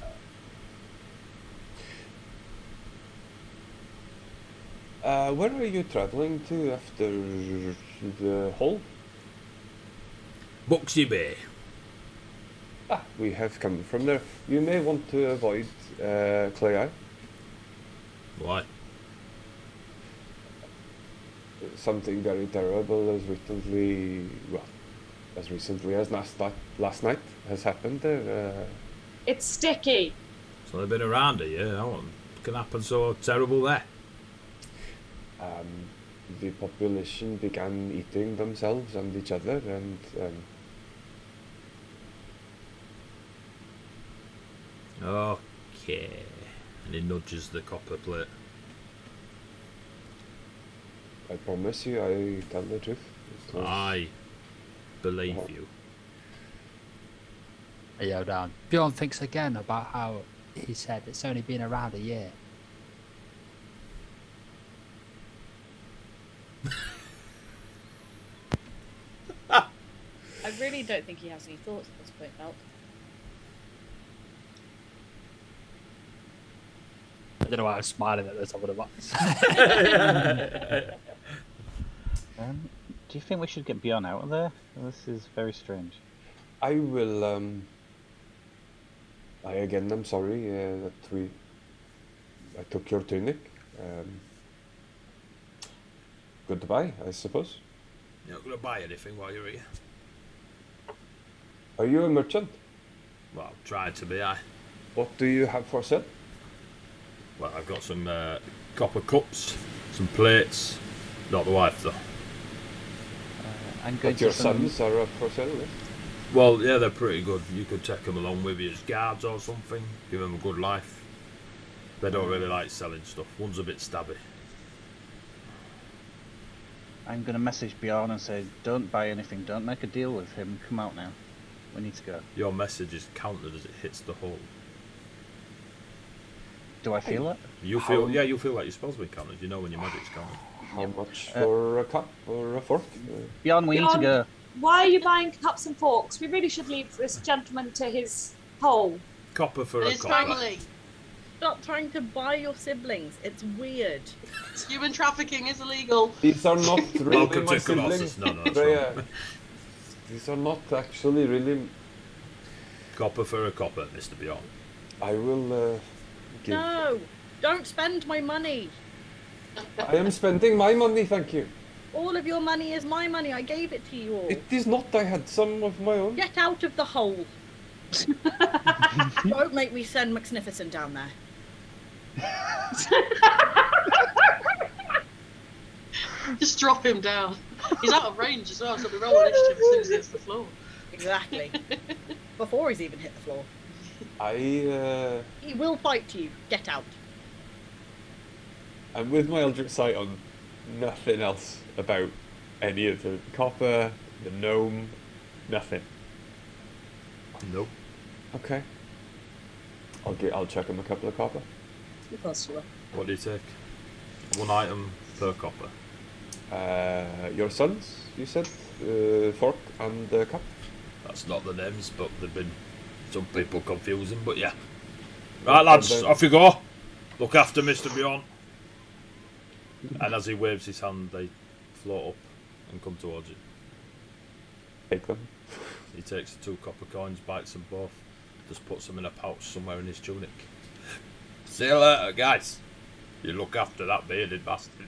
Where are you traveling to after the hole? Buxy Bay. We have come from there. You may want to avoid Clay Eye. Why? Something very terrible as recently as last night has happened there. It's sticky. So they've been around a year. What can happen so terrible there? The population began eating themselves and each other, and Okay. And he nudges the copper plate. I promise you, I tell the truth. It was- I believe Uh-huh. you. Yo, down. Bjorn thinks again about how he said it's only been around a year. I really don't think he has any thoughts at this point, Melt. I don't know why I was smiling at the top of the box. Do you think we should get Bjorn out of there? This is very strange. I will. I again am sorry that I took your tunic. Goodbye, I suppose. You're not going to buy anything while you're here. Are you a merchant? Well, try to be, I. What do you have for sale? Well, I've got some copper cups, some plates. Not the wife, though. I'm going But your to some- sons are up for sale, yes? Well, yeah, they're pretty good. You could take them along with you as guards or something. Give them a good life. They don't really like selling stuff. One's a bit stabby. I'm going to message Bjorn and say, don't buy anything, don't make a deal with him, come out now. We need to go. Your message is counted as it hits the hole. Do I feel it? You feel, yeah, you feel like you're supposed to be counted. You know when your magic's counted. How much for a cup or a fork? Bjorn, we need to Bjorn. go. Why are you buying cups and forks? We really should leave this gentleman to his hole. Copper for a His copper. family. Stop trying to buy your siblings. It's weird. Human trafficking is illegal. These are not really Welcome my to Colossus. siblings. No, no, that's Freya. wrong. These are not actually really. Copper for a copper, Mr. Bjorn. I will give. No! Don't spend my money! I am spending my money, thank you. All of your money is my money. I gave it to you all. It is not. I had some of my own. Get out of the hole. Don't make me send Magnificent down there. Just drop him down. He's out of range as well, so we roll initiative as soon as he hits the floor. Exactly. Before he's even hit the floor. He He will fight you. Get out. I'm with my Eldritch Sight on nothing else about any of the copper, the gnome, nothing. Nope. Okay. I'll chuck him a couple of copper. Of course you will. What do you take? One item per copper. Your sons, you said? Fork and cup? That's not the names, but they've been some people confusing, but yeah. Right, lads, off you go. Look after Mr. Bjorn. And as he waves his hand, they float up and come towards you. Take them. He takes the 2 copper coins, bites them both, just puts them in a pouch somewhere in his tunic. See you later, guys. You look after that bearded bastard.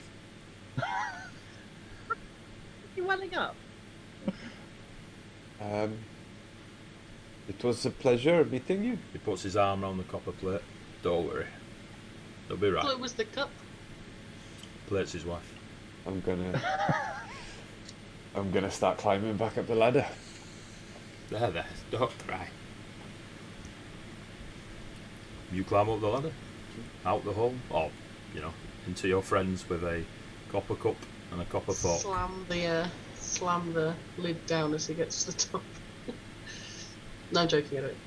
You welling up? It was a pleasure meeting you. He puts his arm around the copper plate. Don't worry. They'll be right. What was the cup? Plate's his wife. I'm gonna start climbing back up the ladder. There, don't cry. You climb up the ladder, out the hole, or, into your friends with a copper cup and a copper fork. Slam the lid down as he gets to the top. No, I'm joking, I don't.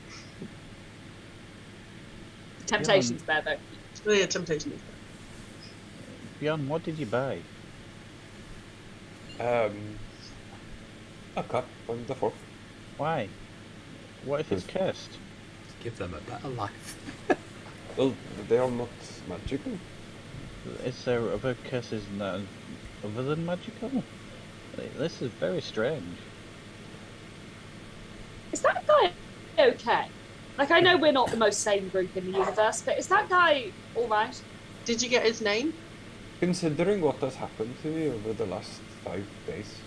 Temptation's there, though. Oh, yeah, temptation is there. Bjorn, what did you buy? A cup and the fork. Why? What if it's cursed? Give them a better life. Well, they are not magical. Is there other curses other than magical? This is very strange. Is that guy okay? Like, I know we're not the most sane group in the universe, but is that guy alright? Did you get his name? Considering what has happened to me over the last 5 days,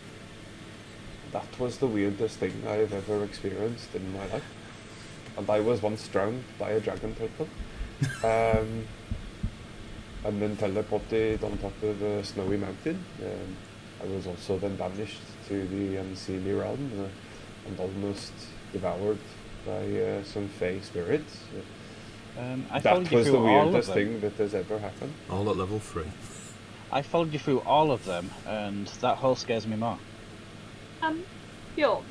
that was the weirdest thing I have ever experienced in my life. And I was once drowned by a dragon turtle. And then teleported on top of a snowy mountain. I was also then banished to the unseen realm and almost devoured by some fey spirits. That was the weirdest thing that has ever happened. All at level 3. I followed you through all of them, and that hole scares me more. Bjorn,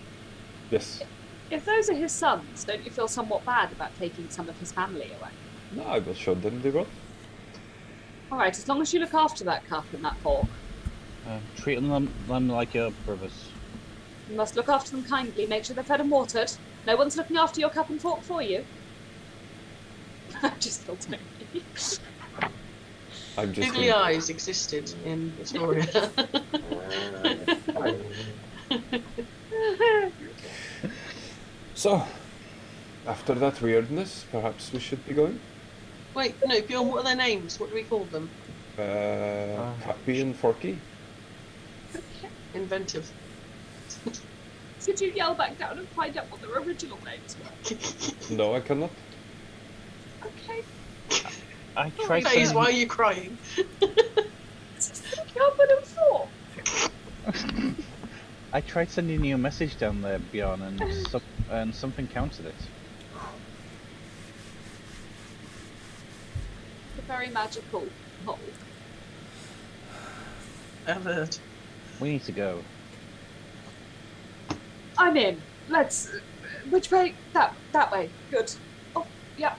Yes. if those are his sons, don't you feel somewhat bad about taking some of his family away? No, I will show them the road. Alright, as long as you look after that cup and that fork. Treat them like your brothers. You must look after them kindly, make sure they're fed and watered. No one's looking after your cup and fork for you. I just felt it. I'm just Googly eyes existed in Victoria. So, after that weirdness, perhaps we should be going? Wait, no, Bjorn, what are their names? What do we call them? Cappy and Forky? Inventive. Could you yell back down and find out what their original names were? No, I cannot. Okay. I tried Phase, sending- why are you crying? Cup and fork. I tried sending you a message down there, Bjorn, and something countered it. A very magical hole. I've heard. We need to go. I'm in. Let's. Which way? That way. Good. Oh, yeah.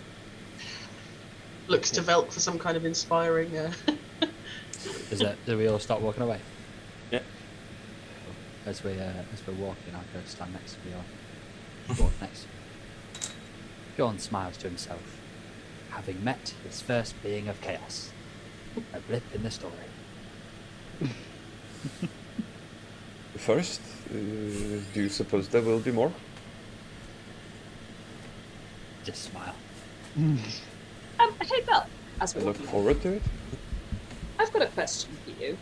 Looks to Velk for some kind of inspiring. Do we all start walking away? Yeah. As we're walking, I'll go stand next to Bjorn. Walk next. Bjorn smiles to himself, having met his first being of chaos. A blip in the story. First, do you suppose there will be more? Just smile. Hey, Belle. As I we're look walking, forward to it. I've got a question for you.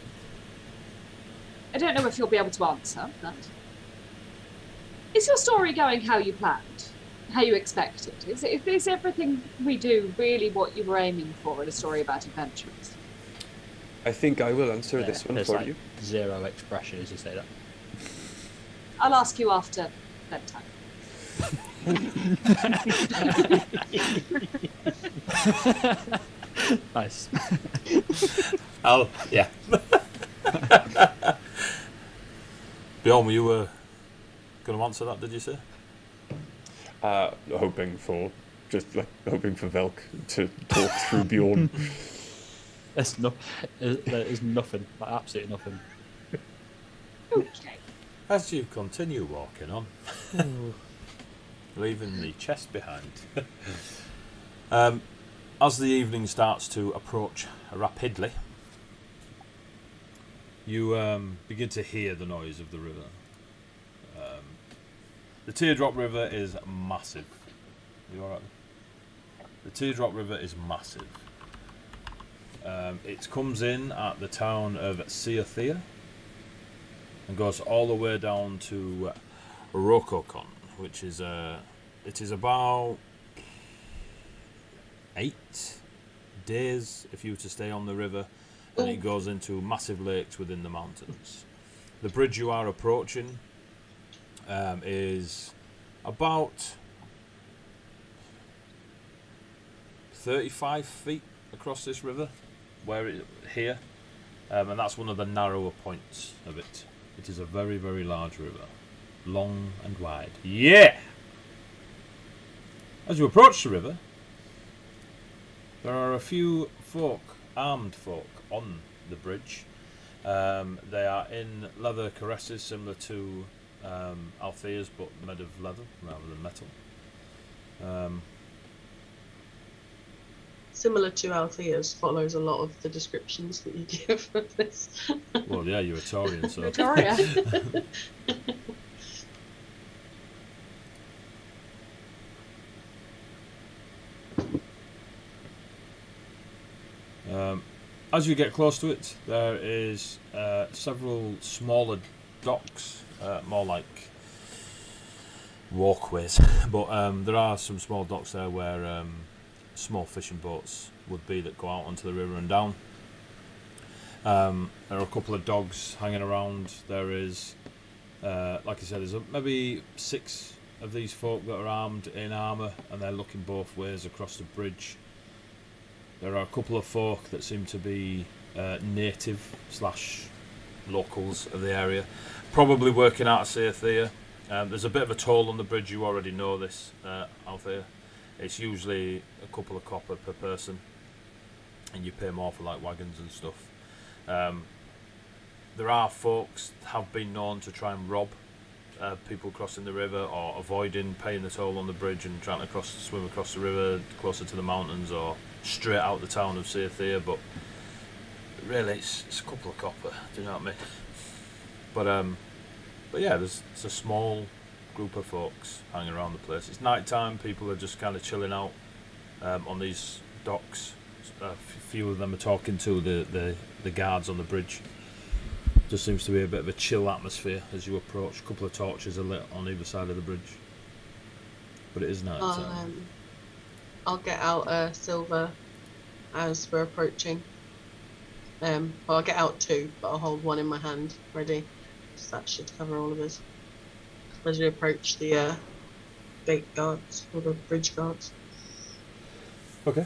I don't know if you'll be able to answer, but is your story going how you planned? How you expected? Is everything we do really what you were aiming for in a story about adventurers? I think I will answer this one There's for like you. zero expression as you say that. I'll ask you after bedtime. Nice. Oh, yeah. Bjorn, were you going to answer that, did you say? Hoping for Velk to talk through Bjorn. There is nothing, like absolutely nothing. Okay. As you continue walking on, leaving the chest behind, as the evening starts to approach rapidly, you begin to hear the noise of the river. The Teardrop River is massive. You alright? The Teardrop River is massive. It comes in at the town of Seathea and goes all the way down to Rokokon, which is it is about 8 days if you were to stay on the river, and it goes into massive lakes within the mountains. The bridge you are approaching is about 35 feet across this river, here, and that's one of the narrower points of it. It is a very, very large river, long and wide. Yeah! As you approach the river, there are a few folk, armed folk, on the bridge. They are in leather cuirasses similar to Althea's, but made of leather rather than metal. Similar to Althea's, follows a lot of the descriptions that you give of this. Well, yeah, you're a Taurian, so. Victoria. As you get close to it, there is several smaller docks, more like walkways, but there are some small docks there where small fishing boats would be that go out onto the river and down. There are a couple of dogs hanging around. There is, like I said, there's maybe 6 of these folk that are armed in armour, and they're looking both ways across the bridge. There are a couple of folk that seem to be native / locals of the area, probably working out of Seathea. There's a bit of a toll on the bridge, you already know this, Althea. It's usually a couple of copper per person, and you pay more for like wagons and stuff. There are folks that have been known to try and rob people crossing the river, or avoiding paying the toll on the bridge and trying to swim across the river closer to the mountains or straight out the town of Seathea, but really it's a couple of copper, do you know what I mean? But yeah, there's a small group of folks hanging around the place. It's night time, people are just kind of chilling out on these docks. A few of them are talking to the guards on the bridge. Just seems to be a bit of a chill atmosphere as you approach. A couple of torches are lit on either side of the bridge, but it is night time. I'll get out silver as we're approaching. Well, I'll get out 2, but I'll hold 1 in my hand ready. So that should cover all of us as we approach the gate guards, or the bridge guards. Okay.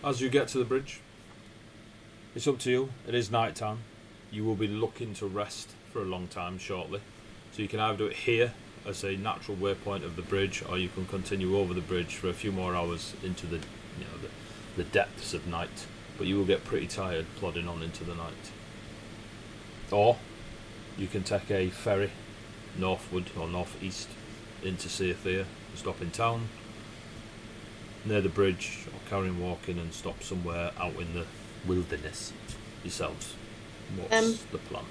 As you get to the bridge, it's up to you. It is night time. You will be looking to rest for a long time shortly. So you can either do it here as a natural waypoint of the bridge, or you can continue over the bridge for a few more hours into the depths of night. But you will get pretty tired plodding on into the night. Or you can take a ferry northward or northeast into Seathea and stop in town near the bridge, or carry on walking and stop somewhere out in the wilderness yourselves. What's the plan?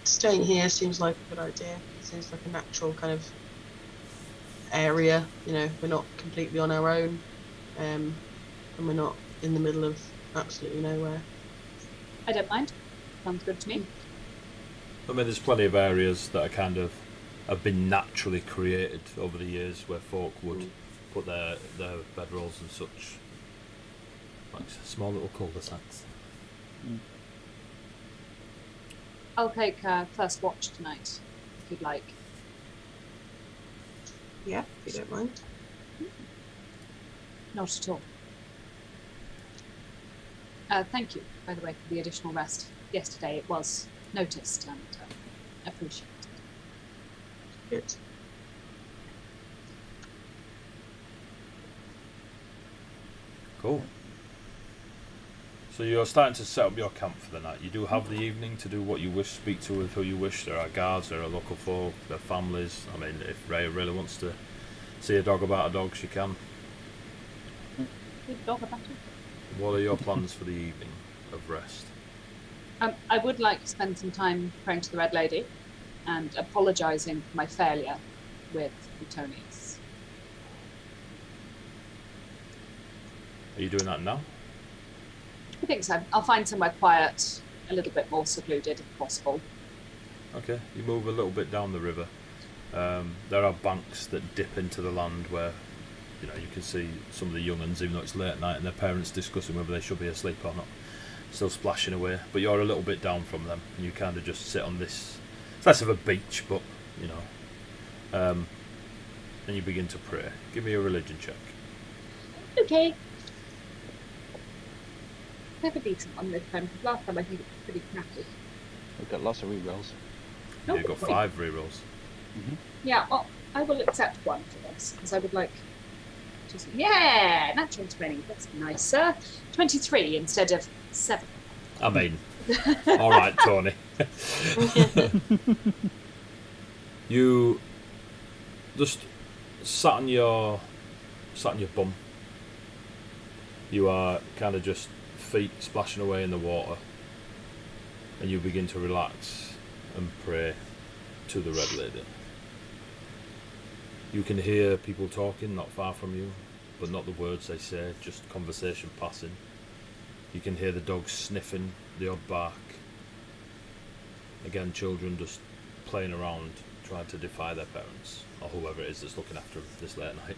Staying here seems like a good idea. It seems like a natural kind of area. We're not completely on our own, and we're not in the middle of absolutely nowhere. I don't mind. Sounds good to me. I mean, there's plenty of areas that are kind of have been naturally created over the years where folk would put their bedrolls and such, like small little cul-de-sacs. I'll take first watch tonight, if you'd like. Yeah, if you don't mind. Not at all. Thank you, by the way, for the additional rest. Yesterday it was noticed and appreciated. Good. Cool. So you're starting to set up your camp for the night. You do have the evening to do what you wish, speak to with who you wish. There are guards, there are local folk, there are families. I mean, if Ray really wants to See a dog about a dog, she can. Good dog about it. What are your plans for the evening of rest? I would like to spend some time praying to the Red Lady and apologising for my failure with Plutonius. Are you doing that now? I think so. I'll find somewhere quiet, a little bit more secluded if possible. Okay, you move a little bit down the river. There are banks that dip into the land where, you know, you can see some of the young uns, even though it's late at night, and their parents discussing whether they should be asleep or not, still splashing away. But you're a little bit down from them, and you kind of just sit on this. It's less of a beach, but you know. And you begin to pray. Give me a religion check. Okay. I have a decent one this time, because last time I think it was pretty crappy. We've got lots of rerolls. Yeah, you've got 5 rerolls. Yeah, well, I will accept one for this, because I would like to... Yeah! Natural 20, that's nicer. 23 instead of 7. I mean, alright, Tony. You just sat on your bum. You are kind of just feet splashing away in the water, and you begin to relax and pray to the Red Lady. You can hear people talking not far from you, but not the words they say, just conversation passing. You can hear the dogs sniffing, the odd bark. Again, children just playing around, trying to defy their parents, or whoever it is that's looking after them this late at night.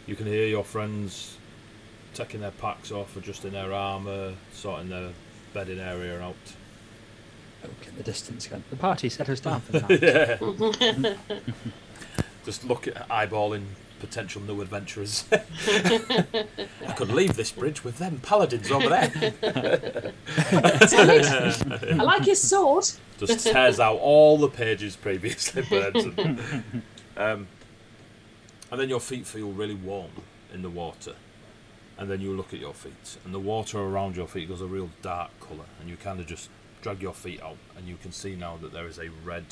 You can hear your friends taking their packs off, adjusting their armour, sorting their bedding area out. Look in the distance again. The party settles down for the night. Yeah. Just look at eyeballing potential new adventurers. I could leave this bridge with them paladins over there. I like his sword. Just tears out all the pages previously burned. And then your feet feel really warm in the water. And then you look at your feet, and the water around your feet goes a real dark colour, and you kind of just drag your feet out, and you can see now that there is a red,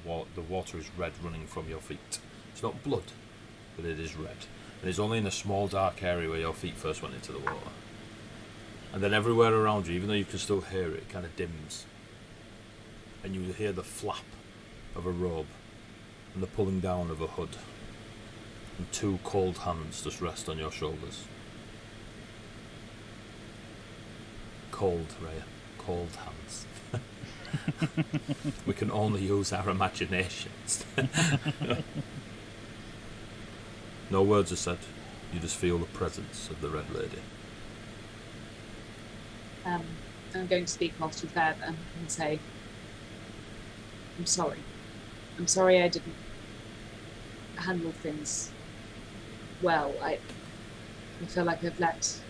the water is red running from your feet. It's not blood, but it is red. And it's only in a small dark area where your feet first went into the water. And then everywhere around you, even though you can still hear it, it kind of dims. And you hear the flap of a robe, and the pulling down of a hood. And 2 cold hands just rest on your shoulders. Cold, Rhea. Cold hands. We can only use our imaginations. No words are said. You just feel the presence of the Red Lady. I'm going to speak whilst she's there then and say, I'm sorry. I'm sorry I didn't handle things well. I feel like I've let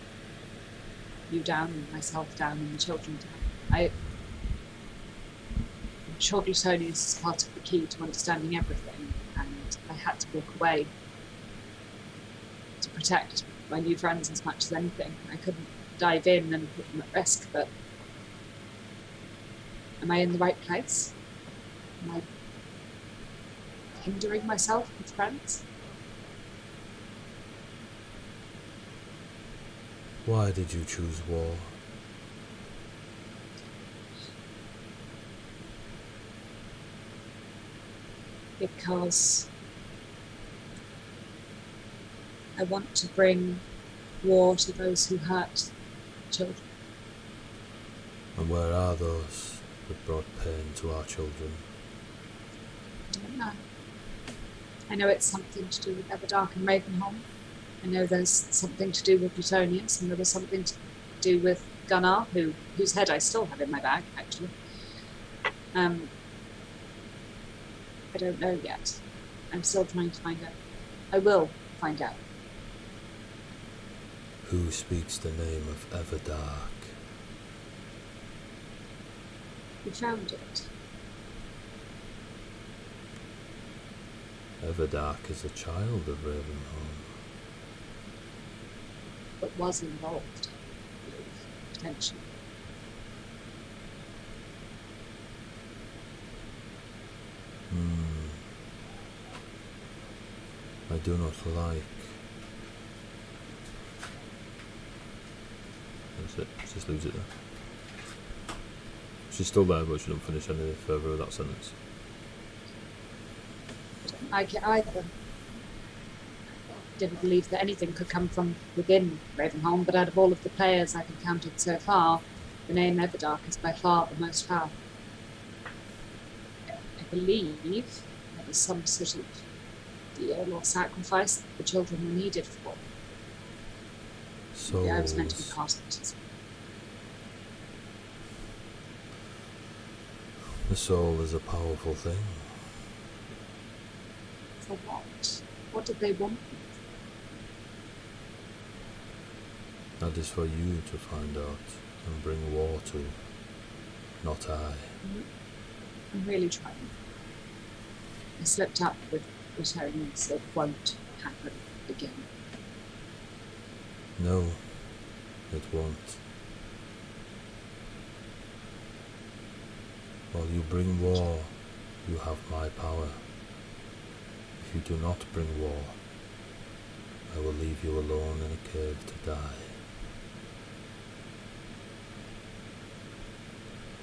you down and myself down and the children down. I'm sure Plutonius is part of the key to understanding everything, and I had to walk away to protect my new friends as much as anything. I couldn't dive in and put them at risk, but am I in the right place? Am I hindering myself with friends? Why did you choose war? Because I want to bring war to those who hurt children. And where are those that brought pain to our children? I don't know. I know it's something to do with Everdark and Ravenholm. I know there's something to do with Plutonius, and there was something to do with Gunnar, whose head I still have in my bag, actually. I don't know yet. I'm still trying to find out. I will find out. Who speaks the name of Everdark? We found it. Everdark is a child of Ravenholm. But was involved, potentially. I do not like. That's it. Just leaves it there. She's still there, but she doesn't finish any further with that sentence. I don't like it either. I didn't believe that anything could come from within Ravenholm, but out of all of the players I've encountered so far, the name Everdark is by far the most powerful. I believe there was some sort of deal or sacrifice that the children were needed for. So Yeah, I was meant to be part of it as well. the soul is a powerful thing. For what? What did they want? That is for you to find out and bring war to, not I. I'm really trying. I slipped up with returning this. It won't happen again. No, it won't. While you bring war, you have my power. If you do not bring war, I will leave you alone in a cave to die.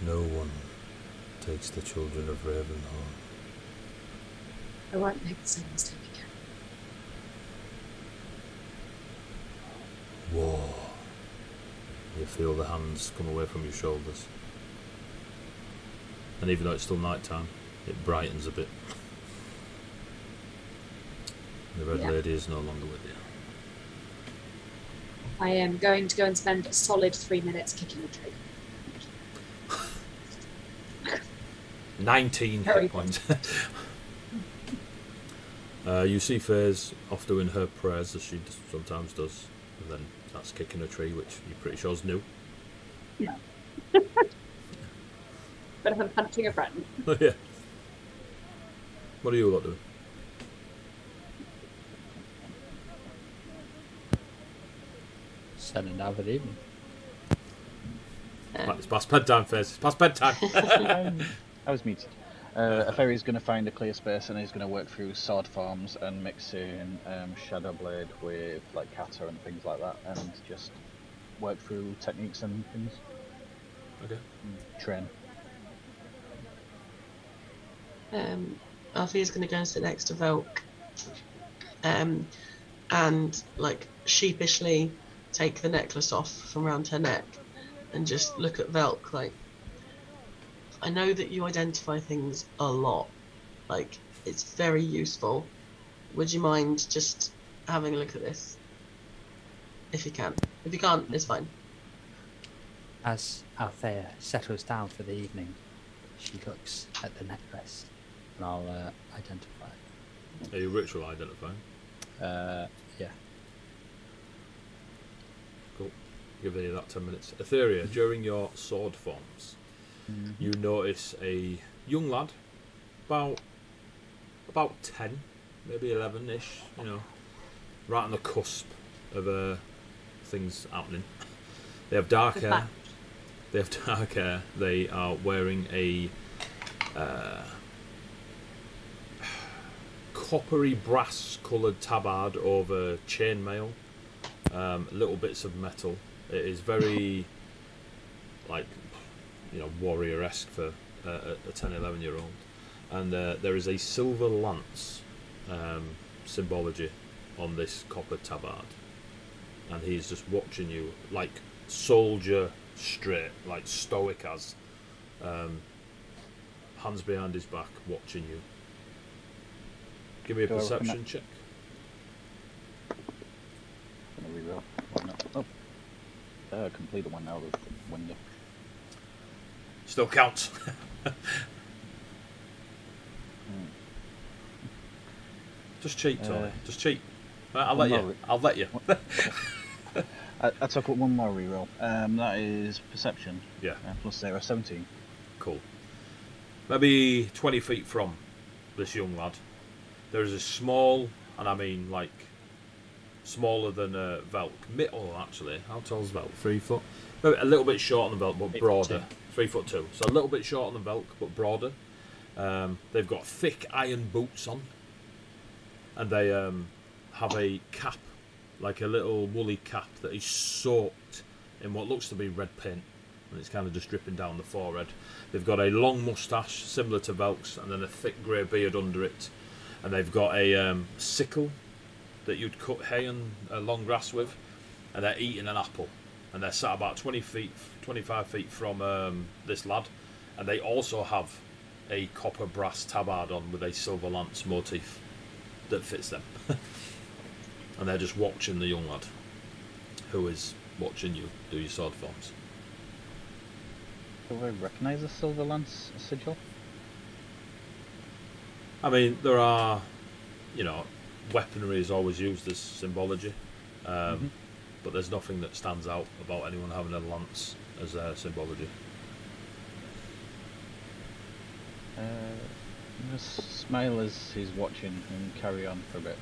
No one takes the children of Ravenholm. I won't make the same mistake again. War. You feel the hands come away from your shoulders. And even though it's still night time, it brightens a bit. The Red Lady is no longer with you. I am going to go and spend a solid 3 minutes kicking the tree. 19 Very hit points. You see Faze off doing her prayers, as she sometimes does, and then that's kicking a tree, which you're pretty sure is new. Yeah. Better than punching a friend. Yeah. What are you lot doing? Sending down for the evening. Right, it's past bedtime, Faze. It's past bedtime. I was muted. A fairy's going to find a clear space and he's going to work through sword forms and mix in Shadowblade with like kata and things like that, and just work through techniques and things. Okay. Train. Althea's going to go and sit next to Velk, and like sheepishly take the necklace off from around her neck, and just look at Velk like, I know that you identify things a lot, like it's very useful. Would you mind just having a look at this? If you can. If you can't, it's fine. As Althea settles down for the evening, she looks at the necklace, and I'll identify it. Are you ritual identifying? Yeah. Cool. Give you that 10 minutes. Etheria, during your sword forms, you notice a young lad, about 10, maybe 11-ish, you know, right on the cusp of things happening. They have dark hair. They are wearing a coppery brass coloured tabard over chainmail, little bits of metal. It is very like, you know, warrior-esque for a 10-11 year old, and there is a silver lance symbology on this copper tabard, and he's just watching you like soldier straight, like stoic as, hands behind his back watching you. Give me a perception check. I'm gonna reroll. Oh, no. Complete the one out of the window. Still counts. Just cheat, Tony. Just cheat. Right, I'll let you. I'll let you. I took up one more reroll. That is perception. Yeah. Plus 0, 17. Cool. Maybe 20 feet from this young lad, there is a small, and I mean like smaller than Velk. Actually, how tall is Velk? 3 foot. Maybe a little bit shorter than Velk, but broader. 3'2". So a little bit shorter than Velk, but broader. They've got thick iron boots on, and they have a cap, like a little woolly cap that is soaked in what looks to be red paint, and it's kind of just dripping down the forehead. They've got a long moustache similar to Velk's, and then a thick grey beard under it, and they've got a sickle that you'd cut hay and long grass with, and they're eating an apple, and they're sat about 25 feet from this lad, and they also have a copper brass tabard on with a silver lance motif that fits them. And they're just watching the young lad, who is watching you do your sword forms. Do I recognise the silver lance sigil? I mean, there are, you know, weaponry is always used as symbology, but there's nothing that stands out about anyone having a lance as their symbology. Just smile as he's watching and carry on for a bit.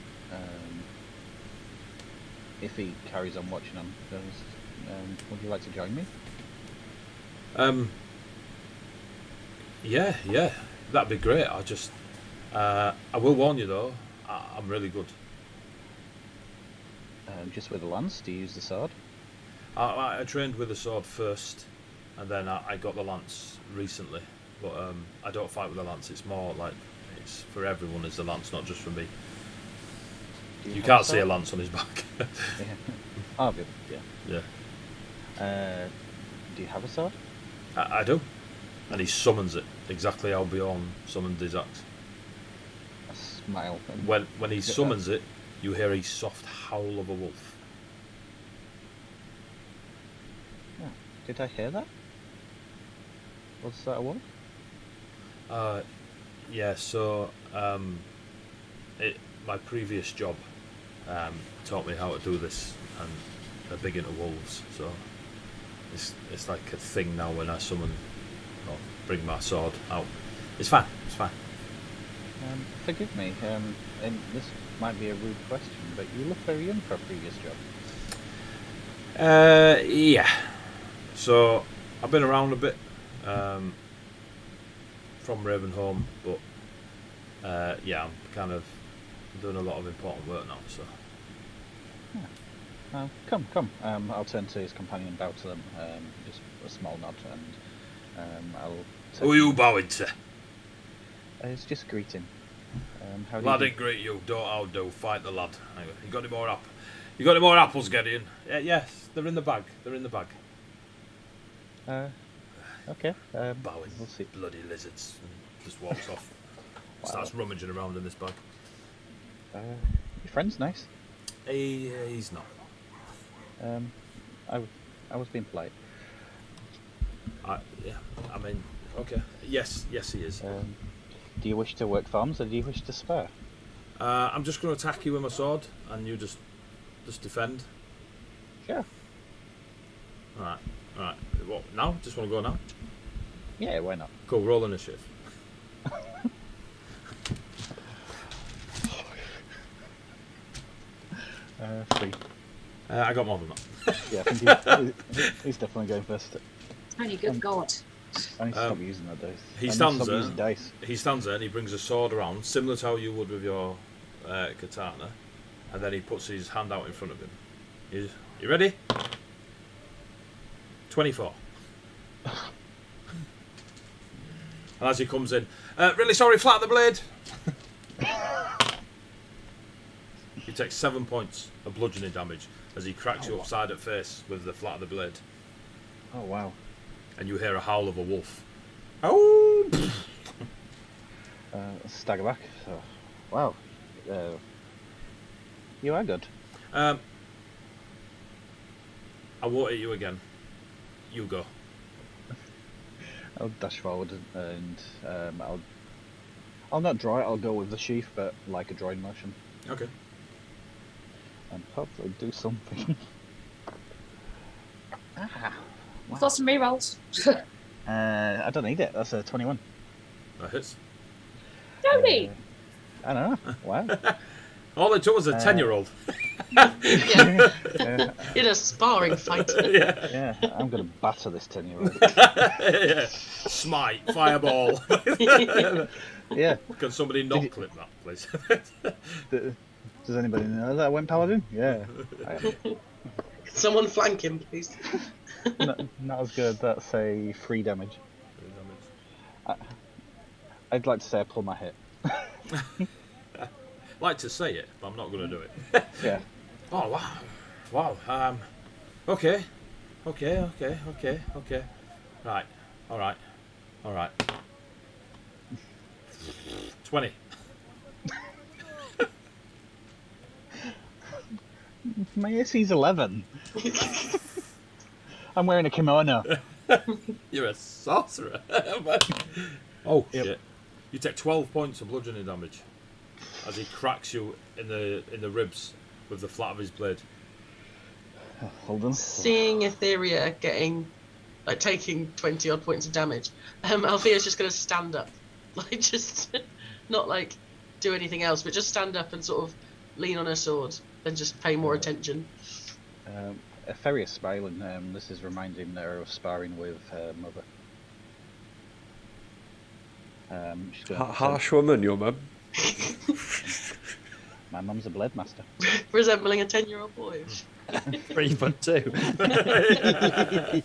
If he carries on watching him, would you like to join me? Yeah, that'd be great. I will warn you though, I'm really good. Just with the lance? Do you use the sword? I trained with the sword first, and then I got the lance recently. But I don't fight with the lance. It's more like it's for everyone. Is the lance, not just for me? You can't see a lance on his back. Yeah. Oh, good. Yeah. Yeah. Do you have a sword? I do. And he summons it exactly how Bjorn summoned his axe. A smile. When he summons it, you hear a soft howl of a wolf. Yeah. Did I hear that? What's that a wolf? Yeah. So, my previous job taught me how to do this, and they're big into wolves. So it's like a thing now when I summon or bring my sword out. It's fine. It's fine. Forgive me, and this might be a rude question, but you look very young for a previous job. Yeah. So I've been around a bit from Ravenholm, but yeah, I'm kind of doing a lot of important work now. So come. I'll turn to his companion, bow to them, just a small nod, and I'll. Who are you bowing to? It's just greeting. How do Lad you ain't greet you. Don't outdo. Fight the lad. Hang on. You got any more You got any more apples, Gideon? Yes, they're in the bag. They're in the bag. Okay. Bowing. We'll see. Bloody lizards. And just walks off. Starts rummaging around in this bag. Your friend's nice. He's not. I was being polite. Yeah. I mean, okay. Yes, he is. Do you wish to work farms, or do you wish to spare? I'm just going to attack you with my sword, and you just defend. Sure. All right. What now? Just want to go now? Yeah, why not? Cool. Roll initiative. 3. I got more than that. Yeah, I think he's definitely going first. Tiny good God. I need to stop using that dice. He stands there and he brings a sword around, similar to how you would with your katana, and then he puts his hand out in front of him. You ready? 24. And as he comes in, really sorry, flat the blade. He takes 7 points of bludgeoning damage as he cracks you upside at face with the flat of the blade. Oh wow. And you hear a howl of a wolf. Oh! Stagger back. So, wow. You are good. I won't hit you again. You go. I'll dash forward and I'll not draw it. I'll go with the sheath, but like a drawing motion. Okay. And hopefully do something. Wow. Got some rerolls. I don't need it. That's a 21. That hits. Tony! I don't know. Wow. All it took was a 10-year-old. Yeah. In a sparring fight. Yeah, I'm going to batter this 10-year-old. Yeah. Smite, fireball. Yeah. Can somebody not clip that, please? Does anybody know that I went paladin? Yeah. Someone flank him, please. Not as good. That's a 3 damage. 3 damage. I'd like to say I pull my hit. Like to say it, but I'm not going to do it. Yeah. Oh wow. Okay. Right. All right. 20. My AC's 11. I'm wearing a kimono. You're a sorcerer. Oh Yep. shit! You take 12 points of bludgeoning damage as he cracks you in the ribs with the flat of his blade. Hold on. Seeing Etheria taking 20 odd points of damage, Althea's just going to stand up. Like, just not like do anything else, but just stand up and sort of lean on her sword and just pay more attention. Etheria's smiling. This is reminding her of sparring with her mother. She's going to Harsh woman, your mum. My mum's a blade master. Resembling a 10-year-old boy. 3'2".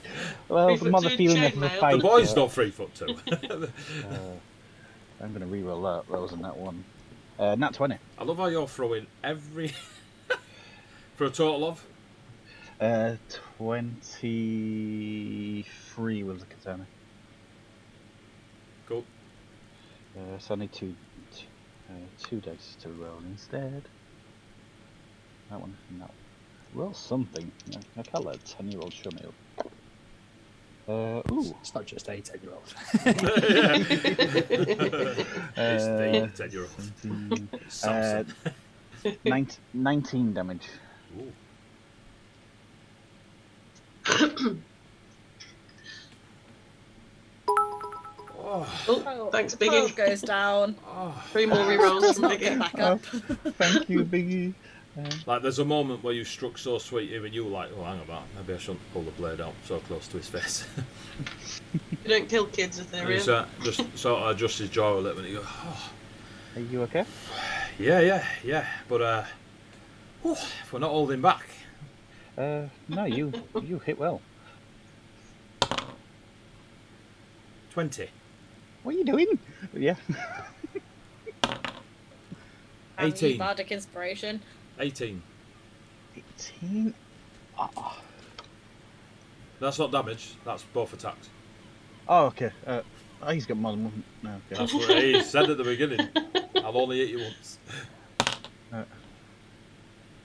Well, 3 the foot mother 2 feeling of the chainmail. fight. The boy's not 3'2". I'm going to re-roll that. That wasn't that one. Nat 20. I love how you're throwing every for a total of 23 with the katana. cool. So I need two dice to roll instead. That one. No. Roll something. I can't let a 10-year-old show me up. Ooh. It's not just a 10-year-old. It's the 10-year-old. Samson. 19 damage. Ooh. Oh, thanks, Biggie. 12 goes down. 3 more rerolls from Get Biggie. back up. Thank you, Biggie. Like, there's a moment where you struck so sweet, even you were like, oh, hang about, maybe I shouldn't pull the blade out so close to his face. You don't kill kids, And he's Etheria. just sort of adjusts his jaw a little and he goes, oh, Are you okay? yeah, but if we're not holding back. No, you hit well. 20. What are you doing? Yeah. 18. Bardic inspiration. 18. 18? That's not damage, that's both attacks. Oh, okay. He's got more than one. No, okay. That's what he said at the beginning. I'll only hit you once.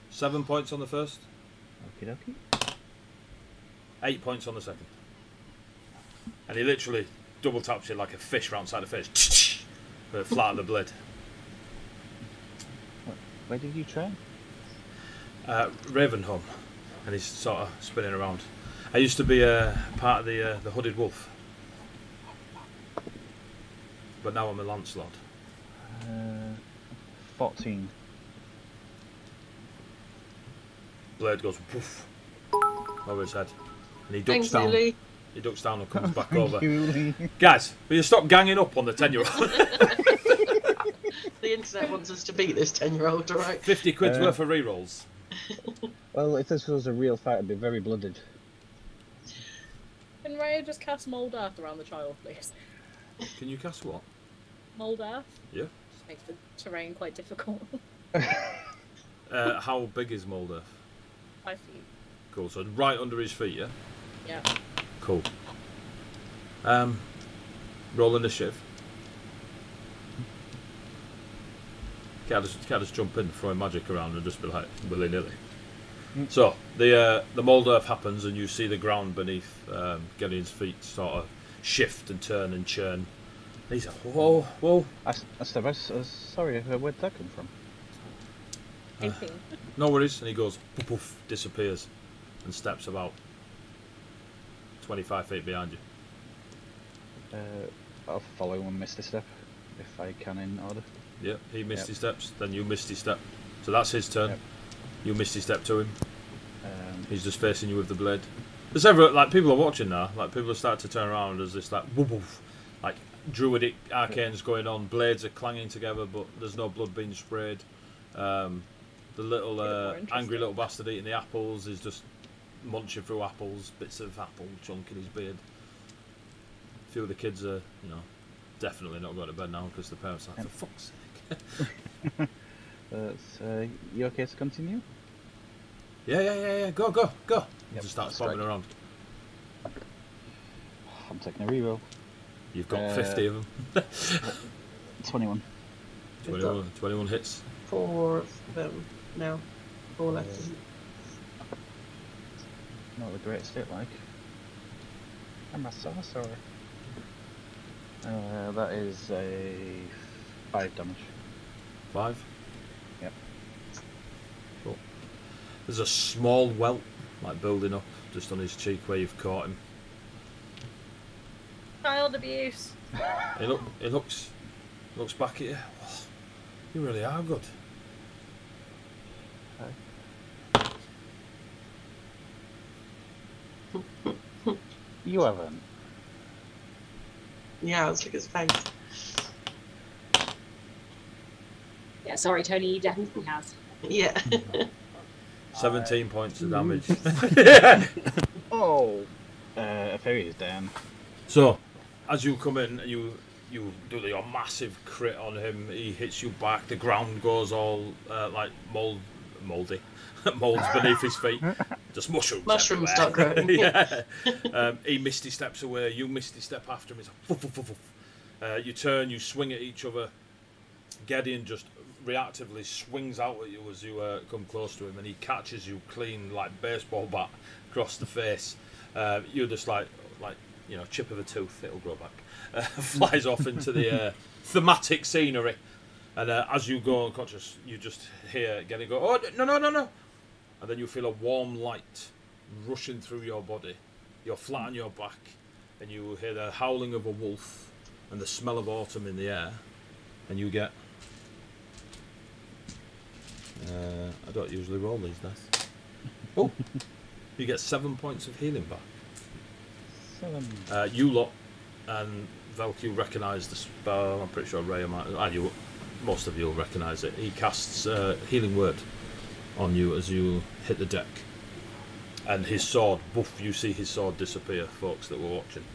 7 points on the first, Okie dokie. 8 points on the second. And he literally double taps you like a fish round side of the face. With the flat of the blade. Where did you train? Ravenholm. And he's sort of spinning around. I used to be part of the Hooded Wolf. But now I'm a Lancelot. 14. Blade goes poof over his head. And he ducks Thanks, down. Lily. He ducks down and comes back over. Julie. Guys, will you stop ganging up on the 10-year-old? The internet wants us to beat this 10-year-old, alright? 50 quid's worth of rerolls. Well, if this was a real fight, it'd be very blooded. Can Ray just cast mold earth around the child, please? Can you cast what? Mold earth? Yeah. Just makes the terrain quite difficult. How big is Mulder? 5 feet. Cool, so right under his feet, yeah? Yeah. Cool. Roll initiative. Can't just jump in, throwing magic around and just be like willy-nilly. So, the mold earth happens and you see the ground beneath Gideon's feet sort of shift and turn and churn. And he's like, whoa. Sorry, where'd that come from? 18. No worries. And he goes, poof, poof, disappears and steps about 25 feet behind you. I'll follow one Misty Step, if I can in order. Yeah, he misty steps, then you misty step. So that's his turn. Yep. You misty step to him. He's just facing you with the blade. There's ever like people are watching now. Like people are starting to turn around. There's this like woof, woof, like druidic arcanes going on. Blades are clanging together, but there's no blood being sprayed. The The little Get it more interesting. angry little bastard eating the apples is just munching through apples, bits of apple chunk in his beard. A few of the kids are, you know, definitely not going to bed now because the parents are like, for fuck's sake. You okay to continue? Yeah. Go. Yep, Just start strike. bombing around. I'm taking a reroll. You've got 50 of them. 21. We've got 21 hits. 4 of them now. 4 left. Yeah. Not the greatest hit, like. I'm a sorcerer. That is a 5 damage. 5? Yep. Cool. There's a small welt, like building up, just on his cheek where you've caught him. Child abuse. He looks back at you. Oh, you really are good. You haven't. Yeah, let's look at his face. Yeah, sorry, Tony, he definitely has. Yeah. 17 points of damage. Oh! Fairy is down. So, as you come in, you do your massive crit on him. He hits you back. The ground goes all like moldy. Molds beneath his feet. Just mushrooms. Mushrooms everywhere. start growing. Yeah. He misty steps away. You misty step after him. It's like, woof, woof, woof. You turn. You swing at each other. Gideon just reactively swings out at you as you come close to him, and he catches you clean like baseball bat across the face. You're just like you know, chip of a tooth. It'll grow back. Flies off into the thematic scenery. And as you go unconscious, you just hear Gideon go, "Oh no!" And then you feel a warm light rushing through your body. You're flat on your back, and you hear the howling of a wolf and the smell of autumn in the air. And you get... I don't usually roll these dice. Oh! You get 7 points of healing back. 7. You lot and Velk, you recognise the spell. I'm pretty sure Rhea might... And most of you will recognise it. He casts Healing Word on you as you hit the deck. And his sword, woof, you see his sword disappear, folks that were watching.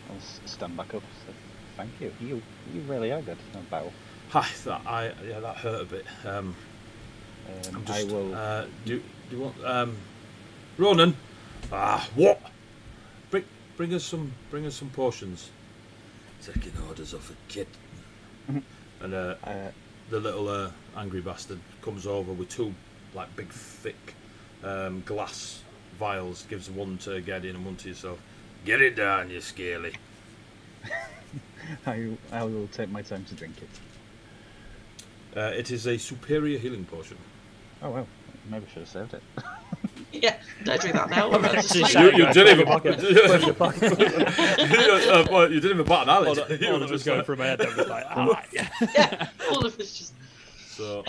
I'll stand back up. So, thank you. You really are good at battle. Hi, that hurt a bit. I'm just, I will. Do you want Ronan? What? Bring us some potions. Taking orders off a kid. And the little angry bastard comes over with 2 like big thick glass vials. Gives one to Gideon and one to yourself. Get it down, you scaly. I will take my time to drink it. It is a superior healing potion. Oh well, maybe I should have saved it. Yeah, don't drink that now. You didn't even you didn't even bat an eyelid. All of us going through my head. I was like, yeah. Yeah, all of us just. So,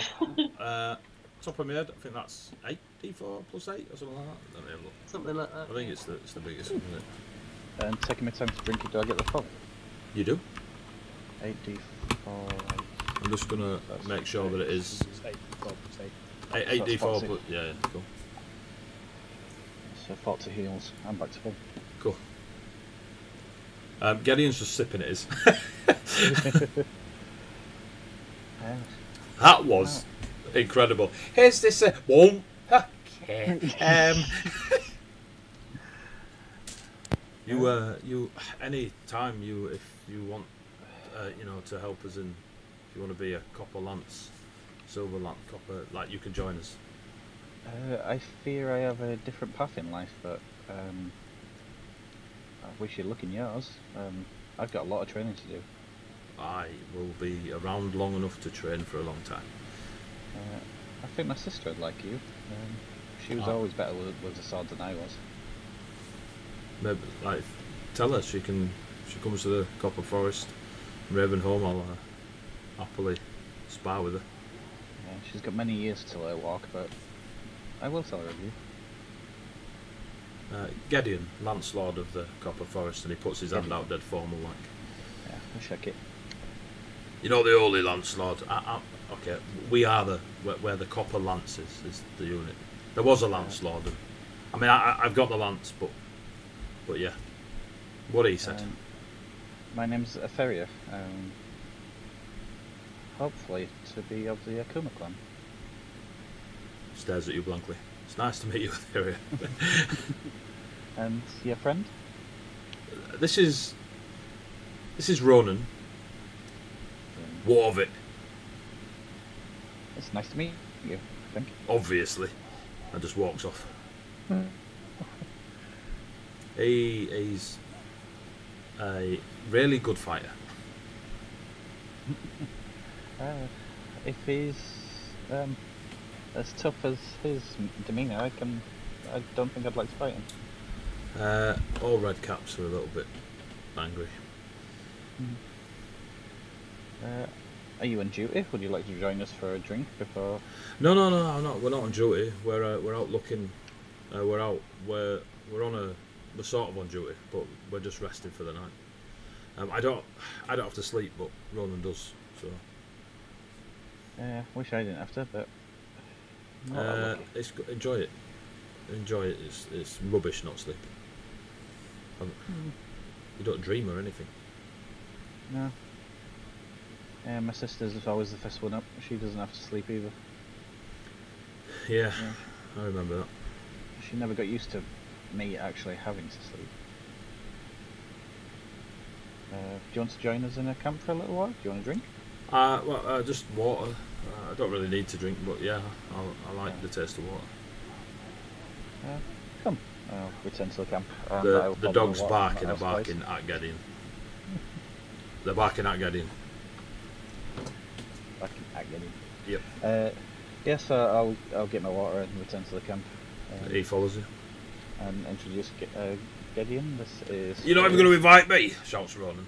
top of my head, I think that's 8d4 plus 8 or something like that. Let me have a look. Something like that. I think it's the biggest one, isn't it? And taking my time to drink it, do I get the full? You do? 8d4. I'm just gonna make sure that it is 8, 8d4. But yeah, cool. So 40 heals. I'm back to full. Cool. Gideon's just sipping at his. That was incredible. Here's this. Won't. Okay. You any time if you want, to help us in, if you want to be a copper lance, silver lance, copper, like you can join us. I fear I have a different path in life, but I wish you'd look in yours. I've got a lot of training to do. I will be around long enough to train for a long time. I think my sister would like you. She was always better with the sword than I was. Maybe, tell her she comes to the Copper Forest, Ravenholm. I'll happily spar with her. Yeah, she's got many years till her walk, but I will tell her of you. Gideon, Lance Lord of the Copper Forest, and he puts his hand out dead formal like. Yeah, I'll check it. You know the Holy Lance Lord. Okay, we are where the Copper Lance is the unit. There was a Lance Lord. I mean, I've got the lance, but yeah. What he said. My name's Etheria. Hopefully to be of the Akuma clan. Stares at you blankly. It's nice to meet you, Etheria. And your friend? This is Ronan. What of it? It's nice to meet you, I think. Obviously. And just walks off. He's a really good fighter. If he's as tough as his demeanour, I don't think I'd like to fight him. All Redcaps are a little bit angry. Are you on duty? Would you like to join us for a drink before? No, I'm not. We're not on duty. We're out looking. We're sort of on duty, but we're just resting for the night. I don't have to sleep, but Ronan does. So. Wish I didn't have to, but. Enjoy it. Enjoy it. It's rubbish not sleeping. You don't dream or anything. No. My sister's always the first one up. She doesn't have to sleep either. Yeah. I remember that. She never got used to me actually having to sleep. Do you want to join us in a camp for a little while? Do you want a drink? Just water. I don't really need to drink, but yeah, I like the taste of water. Come. I'll return to the camp. The dogs barking are barking at Gideon. They're barking at Gideon. Barking at Gideon. Yep. Yes, I'll get my water and return to the camp. He follows you. And introduce Gideon. This is. You're not even going to invite me, shouts Ronan.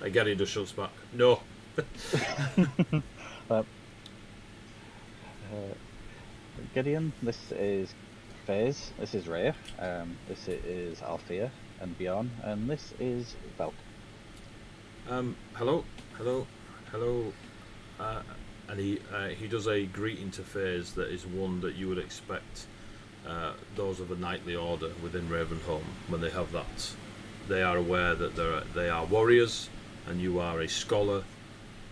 And Gideon just shuts back. No. Gideon, this is FaZe, this is Rhea, this is Althea and Bjorn, and this is Velk. Hello. And he does a greeting to FaZe that is one that you would expect those of a knightly order within Ravenholm when they have that. They are aware that they are warriors and you are a scholar,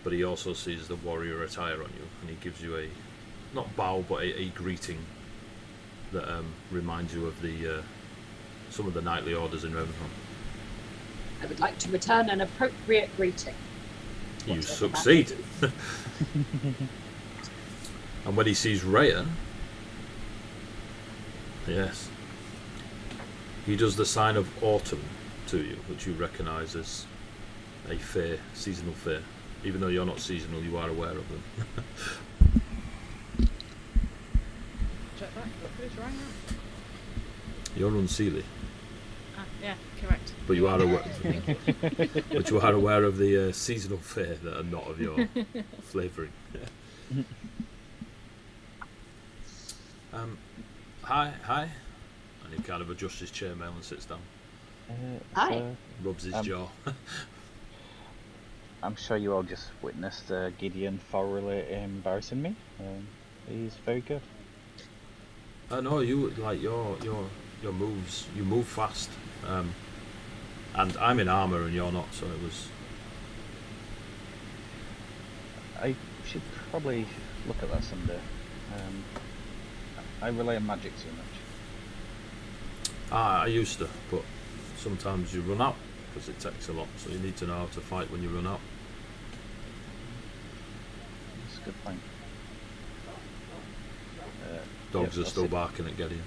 but he also sees the warrior attire on you and he gives you a, not bow, but a greeting that reminds you of the some of the knightly orders in Ravenholm. I would like to return an appropriate greeting. You succeed. And when he sees Rhea, yes, he does the sign of autumn to you, which you recognise as a fae, seasonal fae. Even though you're not seasonal, you are aware of them. Check back. Who's right now? You're unseelie. Yeah, correct. But you are aware. But you are aware of the seasonal fae that are not of your flavouring. Hi. And he kind of adjusts his chairmail and sits down. Hi. Rubs his jaw. I'm sure you all just witnessed Gideon thoroughly embarrassing me. He's very good. No, you like your moves. You move fast, and I'm in armour and you're not. So it was. I should probably look at that someday. I rely on magic too much. I used to, but sometimes you run out because it takes a lot. So you need to know how to fight when you run out. That's a good point. Dogs are still barking at Gideon.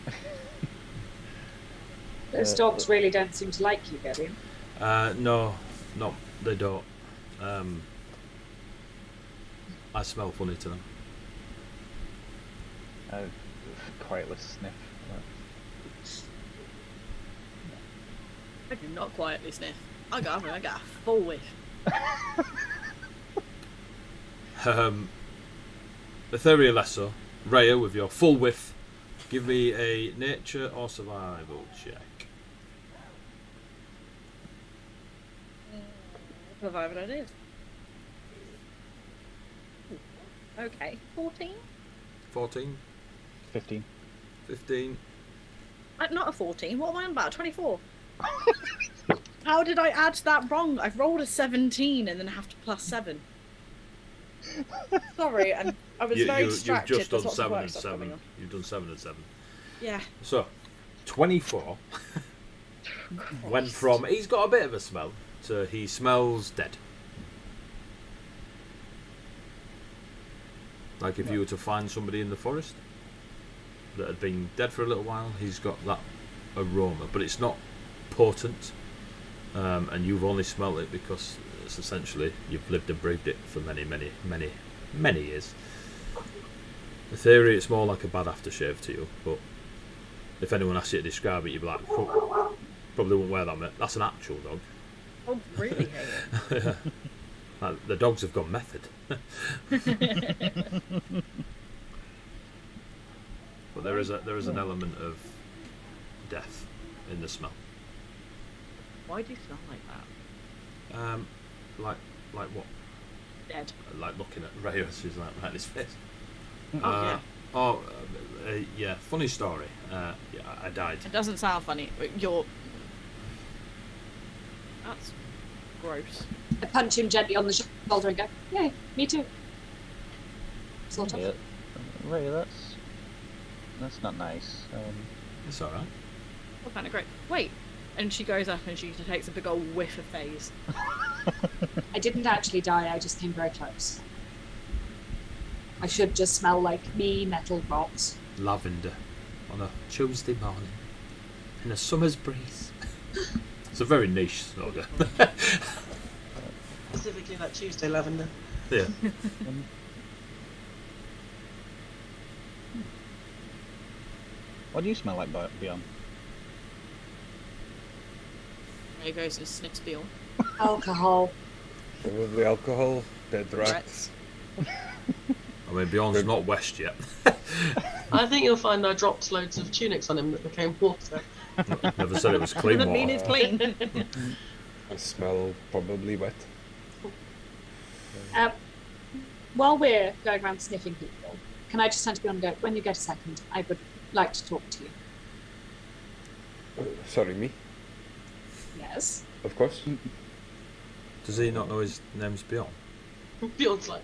Those dogs really don't seem to like you, Gideon. No, they don't. I smell funny to them. Quietly sniff. I do not quietly sniff. I got a full whiff. Etheria Lesser, Rhea with your full whiff. Give me a nature or survival check. Provided I did. Okay. 14? 14, 15. 15. Not a 14. What am I on about? 24. How did I add that wrong? I've rolled a 17 and then have to plus 7. Sorry, I was very distracted. You've just done There's lots of 7 work and stuff going 7. on. You've done 7 and 7. Yeah. So, 24 went from he's got a bit of a smell to he smells dead. Like if you were to find somebody in the forest that had been dead for a little while, he's got that aroma, but it's not potent, and you've only smelled it because it's essentially you've lived and breathed it for many years. In theory, it's more like a bad aftershave to you, but if anyone asks you to describe it, you'd be like, oh, probably wouldn't wear that, mate. That's an actual dog. Oh, really? Yeah. Like, the dogs have gone method. But there is an element of death in the smell. Why do you smell like that? Like what? Dead. Like looking at Ray as she's like right in his face. Yeah. Yeah. Funny story. Yeah, I died. It doesn't sound funny. That's gross. I punch him gently on the shoulder and go, "Yay, me too." Sort of. Yeah. Ray, that's not nice. It's all right. Oh, kind of great. Wait. And she goes up and she takes a big old whiff of phase. I didn't actually die, I just came very close. I should just smell like me metal rocks. Lavender on a Tuesday morning in a summer's breeze. It's a very niche odour. Specifically that Tuesday lavender. Yeah. What do you smell like, Beyond? There goes and sniffs Bjorn. Alcohol. Probably alcohol, dead rat. Rats. I mean, Bjorn's not West yet. I think you'll find I dropped loads of tunics on him that became water. Never said it was clean Doesn't mean water. it's clean. I smell probably wet. While we're going around sniffing people, can I just turn to Bjorn and go, when you get a second, I would like to talk to you. Sorry, me? Yes. Of course. Does he not know his name's Bjorn? Bjorn's like,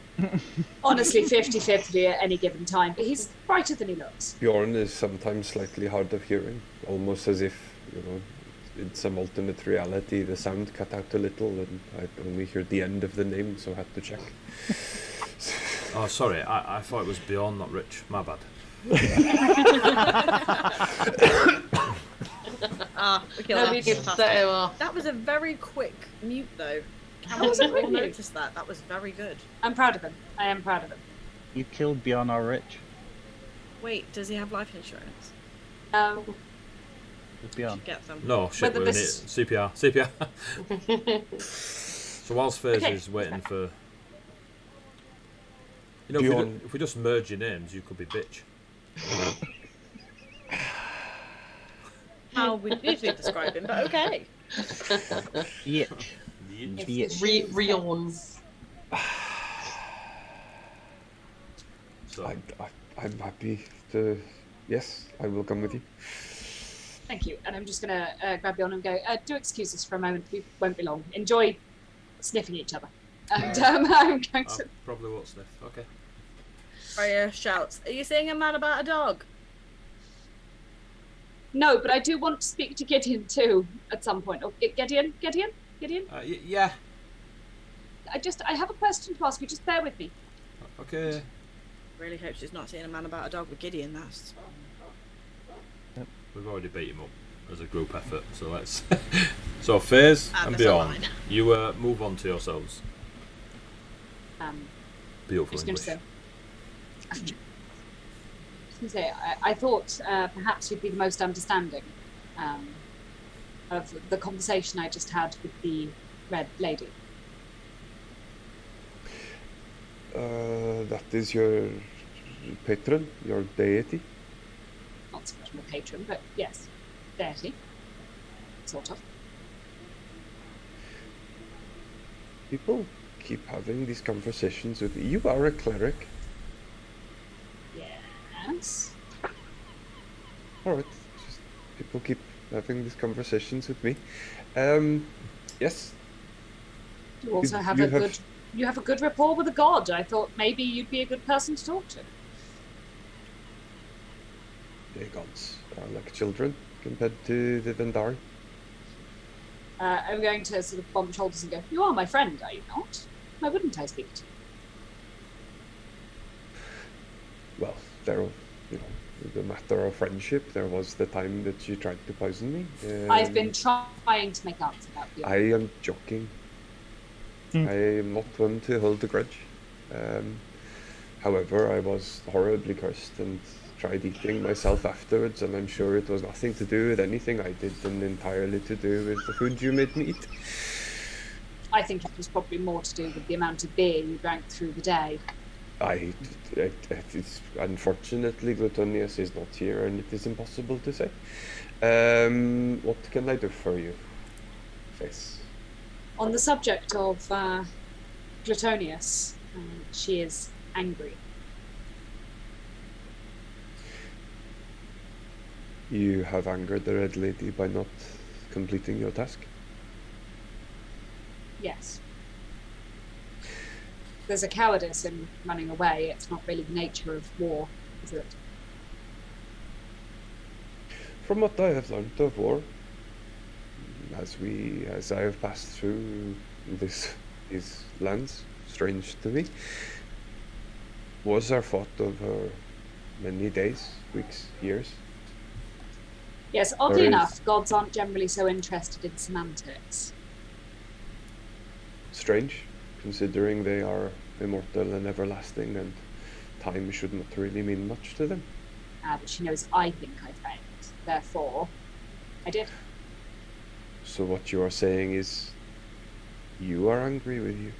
Honestly, 50-50 at any given time, but he's brighter than he looks. Bjorn is sometimes slightly hard of hearing, almost as if, in some alternate reality, the sound cut out a little and I'd only hear the end of the name, so I had to check. Oh, sorry. I thought it was Bjorn, not Rich. My bad. We kill No, that. we did set him off. That was a very quick mute, though. That was a quick all mute. noticed that. That was very good. I'm proud of him. I am proud of him. You killed Beyond our Rich. Wait, does he have life insurance? Beyond. Get some. No, shit, Whether we're in it. this- CPR. So whilst FaZe Okay. is waiting for... Bjorn. if we just merge your names, you could be bitch. How would you describe him? But okay. Yitch. Yitch. Riorn. So, I'm happy to... Yes, I will come with you. Thank you. And I'm just going to grab Bjorn and go, do excuse us for a moment. We won't be long. Enjoy sniffing each other. And I'm going I to... probably won't sniff. Okay. Freya shouts, "Are you saying a man about a dog?" No, but I do want to speak to Gideon too at some point. Oh, Gideon? Yeah. I have a question to ask you. Just bear with me. Okay. Really hope she's not seeing a man about a dog with Gideon. That's We've already beat him up as a group effort, so let's... So, FaZe and that's a beyond, line. you move on to yourselves. Beautiful Just going to English. say, I thought perhaps you'd be the most understanding of the conversation I just had with the Red Lady. That is your patron, your deity? Not so much my patron, but yes, deity. Sort of. People keep having these conversations with you. You are a cleric. Yes. Alright, just people keep having these conversations with me. Yes, You also have you a good. You have a good rapport with a god. I thought maybe you'd be a good person to talk to. the gods are like children compared to the Vendari. I'm going to sort of bump shoulders and go, "You are my friend, are you not? Why wouldn't I speak to you?" Well, the matter of friendship, there was the time that you tried to poison me. I've been trying to make up for that. I am joking. I am not one to hold a grudge. However, I was horribly cursed and tried eating myself afterwards, and I'm sure it was nothing to do with anything I did and entirely to do with the food you made me eat. I think it was probably more to do with the amount of beer you drank through the day. It's, unfortunately, Glutonius is not here, and it is impossible to say. What can I do for you, Face? On the subject of Glutonius, she is angry. You have angered the Red Lady by not completing your task? Yes. There's a cowardice in running away. It's not really the nature of war, is it? From what I have learned of war, as I have passed through these lands, strange to me, wars are fought over many days, weeks, years. Yes, oddly enough, gods aren't generally so interested in semantics. Strange, considering they are immortal and everlasting, and time should not really mean much to them. But she knows I think I failed. Therefore, I did. So what you are saying is, you are angry with you?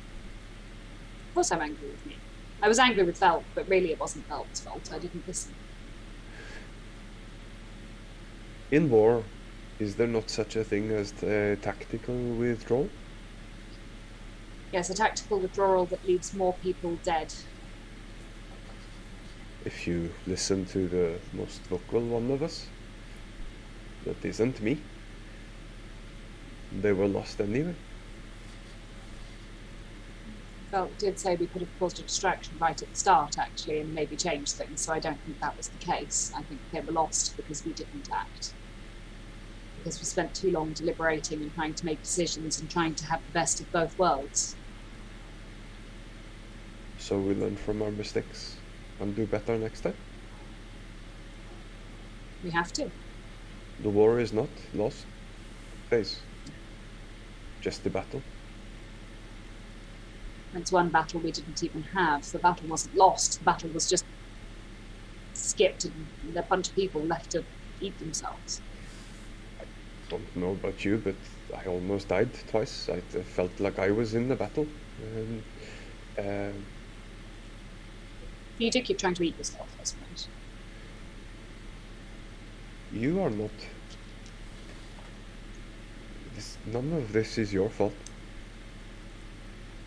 Of course I'm angry with me. I was angry with Velt, but really it wasn't Velt's fault. I didn't listen. In war, is there not such a thing as tactical withdrawal? Yes, a tactical withdrawal that leaves more people dead. If you listen to the most vocal one of us, that isn't me, they were lost anyway. Velt did say we could have caused a distraction right at the start, actually, and maybe changed things, so I don't think that was the case. I think they were lost because we didn't act. Because we spent too long deliberating and trying to make decisions and trying to have the best of both worlds. So we learn from our mistakes and do better next time? We have to. The war is not lost. Phase. Just the battle. It's one battle we didn't even have. The battle wasn't lost. The battle was just skipped and a bunch of people left to eat themselves. I don't know about you, but I almost died twice. I felt like I was in the battle. You did keep trying to eat yourself, I suppose. You are not. None of this is your fault.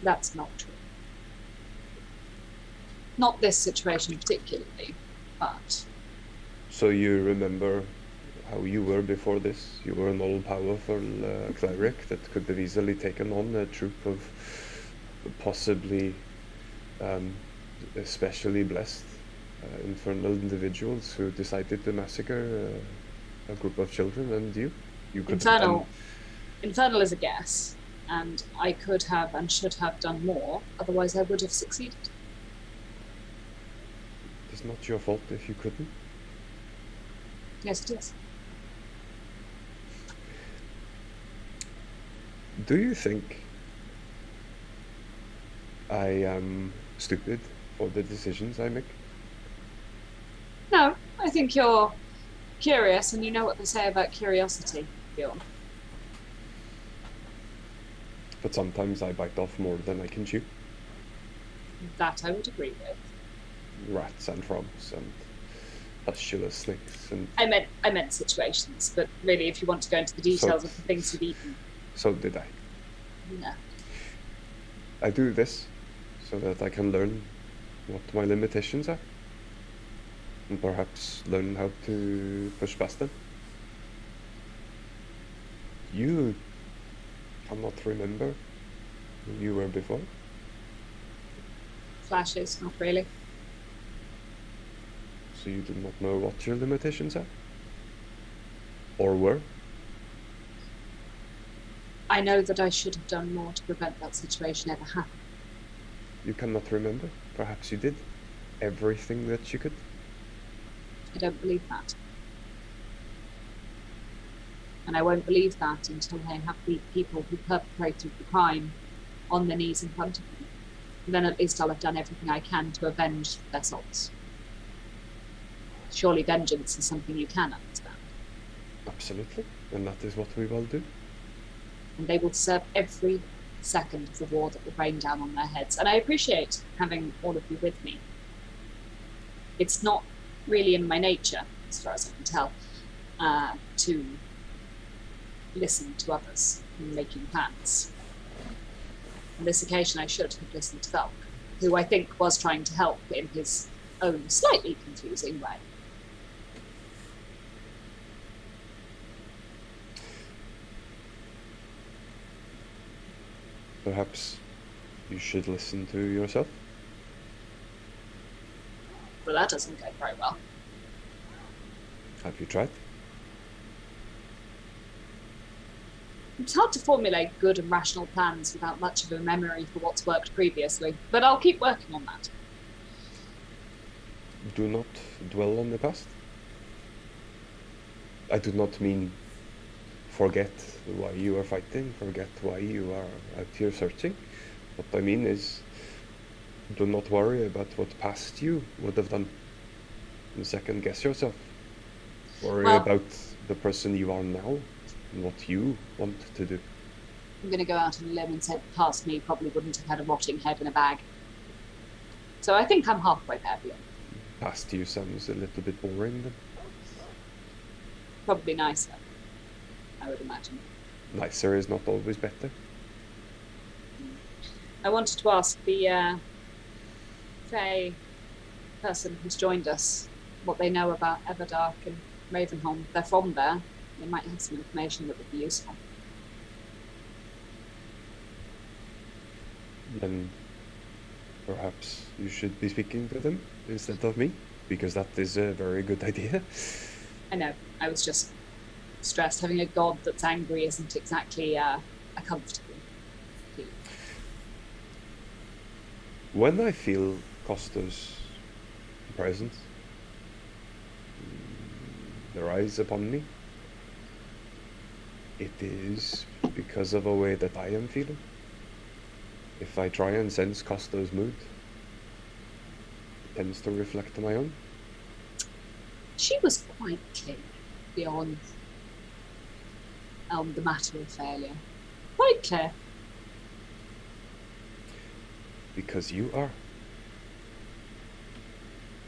That's not true. Not this situation particularly, but... So you remember how you were before this? You were an all-powerful cleric that could have easily taken on a troop of possibly especially blessed infernal individuals who decided to massacre a group of children, and you could Infernal is a guess, and I could have and should have done more, otherwise I would have succeeded. It's not your fault if you couldn't. Yes, it is. Do you think I am stupid for the decisions I make? No, I think you're curious, and you know what they say about curiosity, Bjorn. But sometimes I bite off more than I can chew. That I would agree with. Rats and frogs and pustulous snakes and... I meant situations, but really if you want to go into the details of the things you've eaten. So did I. No. I do this so that I can learn what my limitations are. and perhaps learn how to push past them. You cannot remember who you were before. Flashes, not really. So you do not know what your limitations are? Or were? I know that I should have done more to prevent that situation ever happening. You cannot remember? Perhaps you did everything that you could? I don't believe that. And I won't believe that until I have the people who perpetrated the crime on their knees in front of me. And then at least I'll have done everything I can to avenge their souls. Surely vengeance is something you can understand. Absolutely. And that is what we will do. And they will deserve every second of the war that will rain down on their heads. And I appreciate having all of you with me. It's not really in my nature, as far as I can tell, to listen to others in making plans. On this occasion, I should have listened to Thulk, who I think was trying to help in his own slightly confusing way. Perhaps you should listen to yourself? But that doesn't go very well. Have you tried? It's hard to formulate good and rational plans without much of a memory for what's worked previously, but I'll keep working on that. Do not dwell on the past. I do not mean forget why you are fighting, forget why you are out here searching. What I mean is, do not worry about what past you would have done. And second guess yourself. Worry about the person you are now and what you want to do. I'm going to go out on a limb and say that past me probably wouldn't have had a rotting head in a bag. So I think I'm halfway there, Bjorn. Past you sounds a little bit boring then. Probably nicer, I would imagine. Nicer is not always better. I wanted to ask the Fae person who's joined us what they know about Everdark and Ravenholm. They're from there. They might have some information that would be useful. Then perhaps you should be speaking to them instead of me, because that is a very good idea. I know. I was just stressed. Having a god that's angry isn't exactly a comfortable feeling. When I feel Costa's presence, their eyes upon me, it is because of a way that I am feeling. If I try and sense Costa's mood, it tends to reflect my own. She was quite clear beyond the matter of failure. Quite clear. Because you are.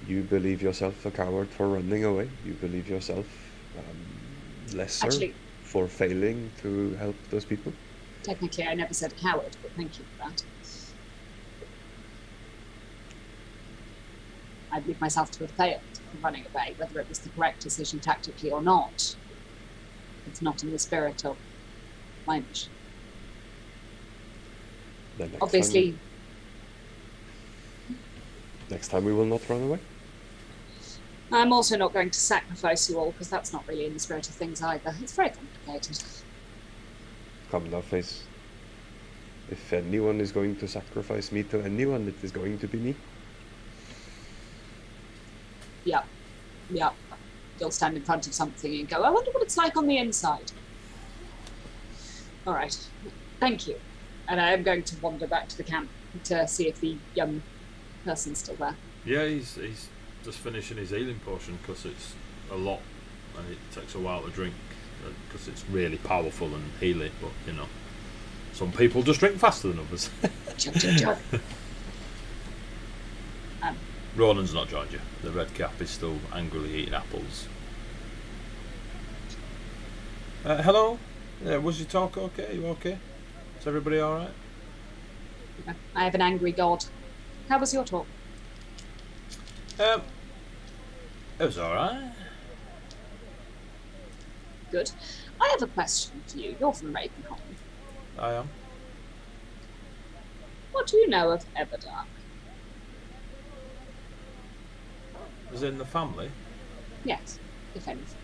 You believe yourself a coward for running away. You believe yourself lesser for failing to help those people. Technically, I never said coward, but thank you for that. I believe myself to have failed in running away, whether it was the correct decision tactically or not. It's not in the spirit of my mission. Obviously. Next time we will not run away. I'm also not going to sacrifice you all, because that's not really in the spirit of things either. It's very complicated. Come now, Face. If anyone is going to sacrifice me to anyone, it is going to be me. Yeah. You'll stand in front of something and go, I wonder what it's like on the inside. All right. Thank you. And I am going to wander back to the camp to see if the young person's still there. Yeah, he's just finishing his healing potion because it's a lot and it takes a while to drink because it's really powerful and healing, but you know, some people just drink faster than others. Chug. Ronan's not joined you. The Redcap is still angrily eating apples. Hello? Was your talk okay? You okay? Is everybody alright? Yeah, I have an angry god. How was your talk? It was alright. Good. I have a question for you. You're from Ravenholm. I am. What do you know of Everdark? Was in the family. Yes, if anything.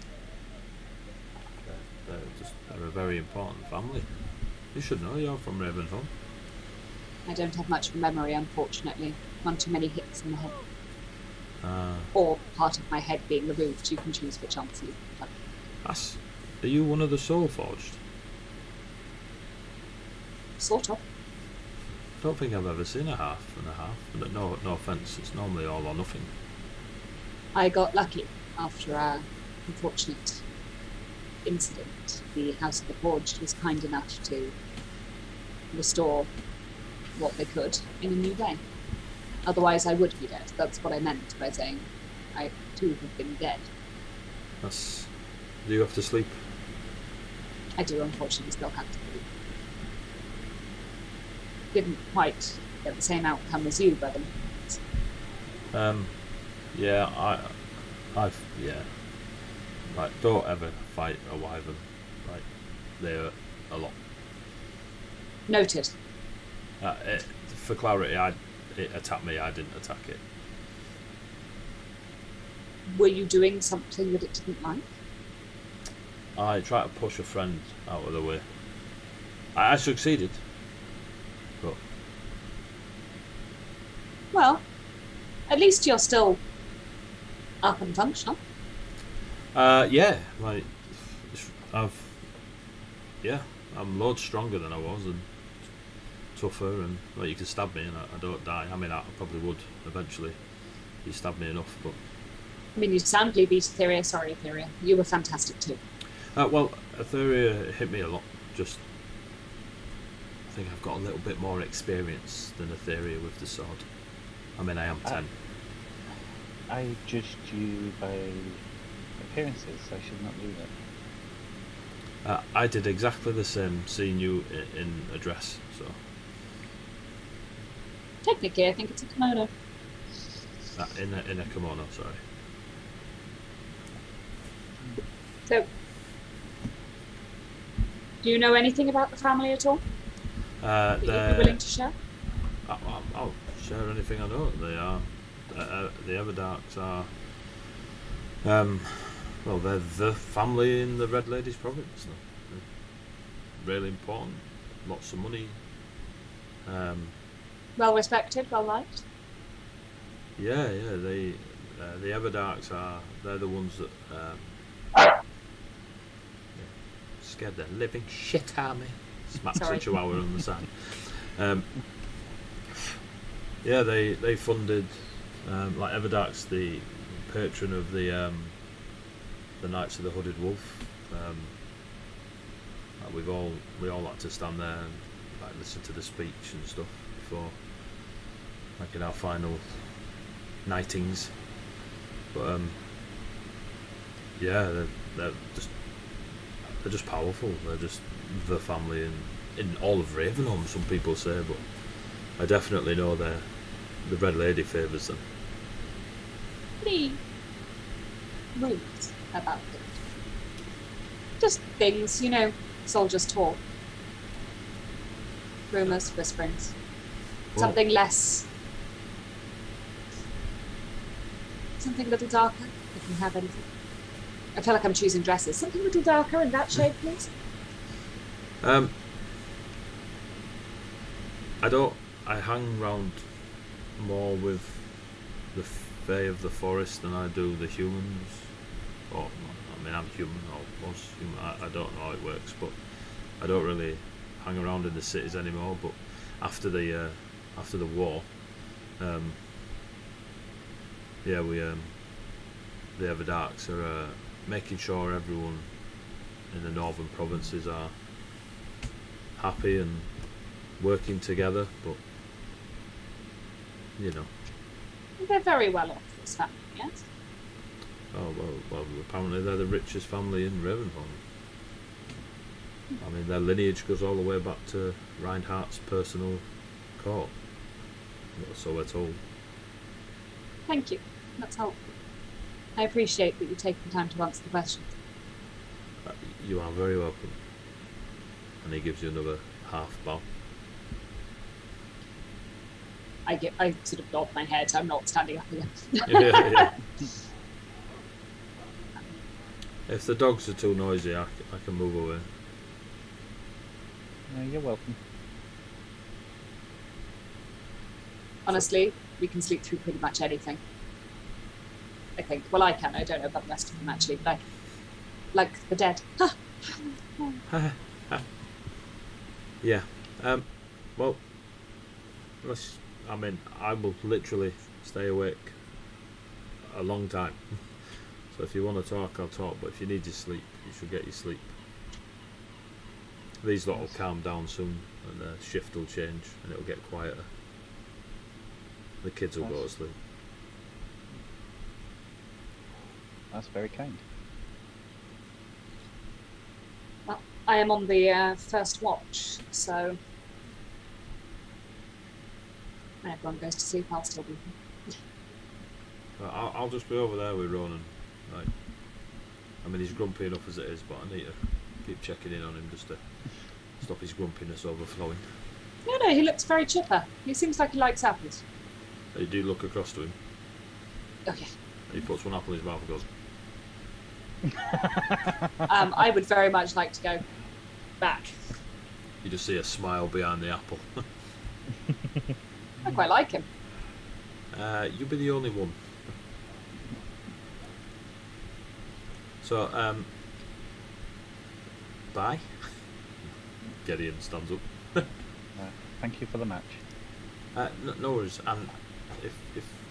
They're a very important family. You should know. You're from Ravenholm. I don't have much of a memory, unfortunately. One too many hits in the head. Ah. Or part of my head being removed. You can choose which answer you prefer. Are you one of the Soul Forged? Sort of. I don't think I've ever seen a half and a half. But no offence, it's normally all or nothing. I got lucky after our unfortunate incident. The House of the Forged was kind enough to restore what they could in a new way. Otherwise I would be dead. That's what I meant by saying I too have been dead. Do you have to sleep? I do unfortunately still have to sleep. Didn't quite get the same outcome as you, brother. Yeah, yeah. Like, don't ever fight a wyvern. Like, they're a lot. Noted. For clarity, it attacked me. I didn't attack it. Were you doing something that it didn't like? I tried to push a friend out of the way. I succeeded, but Well, at least you're still up and functional. yeah, like I'm loads stronger than I was and tougher, and like you can stab me and I don't die. I mean, I probably would eventually. You stabbed me enough, but I mean, you soundly beat Etheria. Sorry, Etheria. You were fantastic too. well, Etheria hit me a lot. Just, I think I've got a little bit more experience than Etheria with the sword. I mean, I am 10. I judged you by appearances. I should not do that. I did exactly the same, seeing you in a dress. So Technically, I think it's a kimono. in a kimono, sorry. So, do you know anything about the family at all? That you'd be willing to share? I'll share anything I know. They are the Everdarks are. Well, they're the family in the Red Lady's province. They're really important. Lots of money. Well respected, well liked. Yeah. The Everdarks are. They're the ones that scared the living shit out of me. Smacks a chihuahua on the side. Yeah, they funded like Everdark's the patron of the Knights of the Hooded Wolf. Like we all like to stand there and like listen to the speech and stuff before, like in our final nightings. But yeah, they're just powerful. They're just the family in all of Ravenholm, some people say, but I definitely know the Red Lady favours them. Any rules about it? Just things, you know, soldiers talk. Rumours, whisperings. Well, Something less. Something a little darker, if you have anything. I feel like I'm choosing dresses. Something a little darker in that shade, please. I hang round more with the Fae of the Forest than I do the humans. Or, I mean, I'm human, or was human. I don't know how it works, but I don't really hang around in the cities anymore. But after the war, yeah, the Everdarks are making sure everyone in the northern provinces are happy and working together, but you know. They're very well off, this family, yes? Oh, well, apparently they're the richest family in Ravenholm. I mean, their lineage goes all the way back to Reinhardt's personal court. So we're told. Thank you. That's helpful. I appreciate that you take the time to answer the questions. You are very welcome. And he gives you another half bow. I sort of nod my head. I'm not standing up again. Yeah. If the dogs are too noisy, I can move away. You're welcome. Honestly, we can sleep through pretty much anything. I think. Well, I can. I don't know about the rest of them actually, but I like the dead. Yeah. Well, I will literally stay awake a long time. So if you want to talk, I'll talk. But if you need your sleep, you should get your sleep. These lot will calm down soon, and the shift will change, and it'll get quieter. The kids will go to sleep. That's very kind. Well, I am on the first watch, so when everyone goes to sleep, I'll still be here. I'll just be over there with Ronan. Right. I mean, he's grumpy enough as it is, but I need to keep checking in on him just to stop his grumpiness overflowing. No, he looks very chipper. He seems like he likes apples. You do look across to him. Okay. He puts one apple in his mouth and goes. I would very much like to go back. You just see a smile behind the apple. I quite like him. You'll be the only one. So, bye. Gideon stands up. Thank you for the match. No worries. And if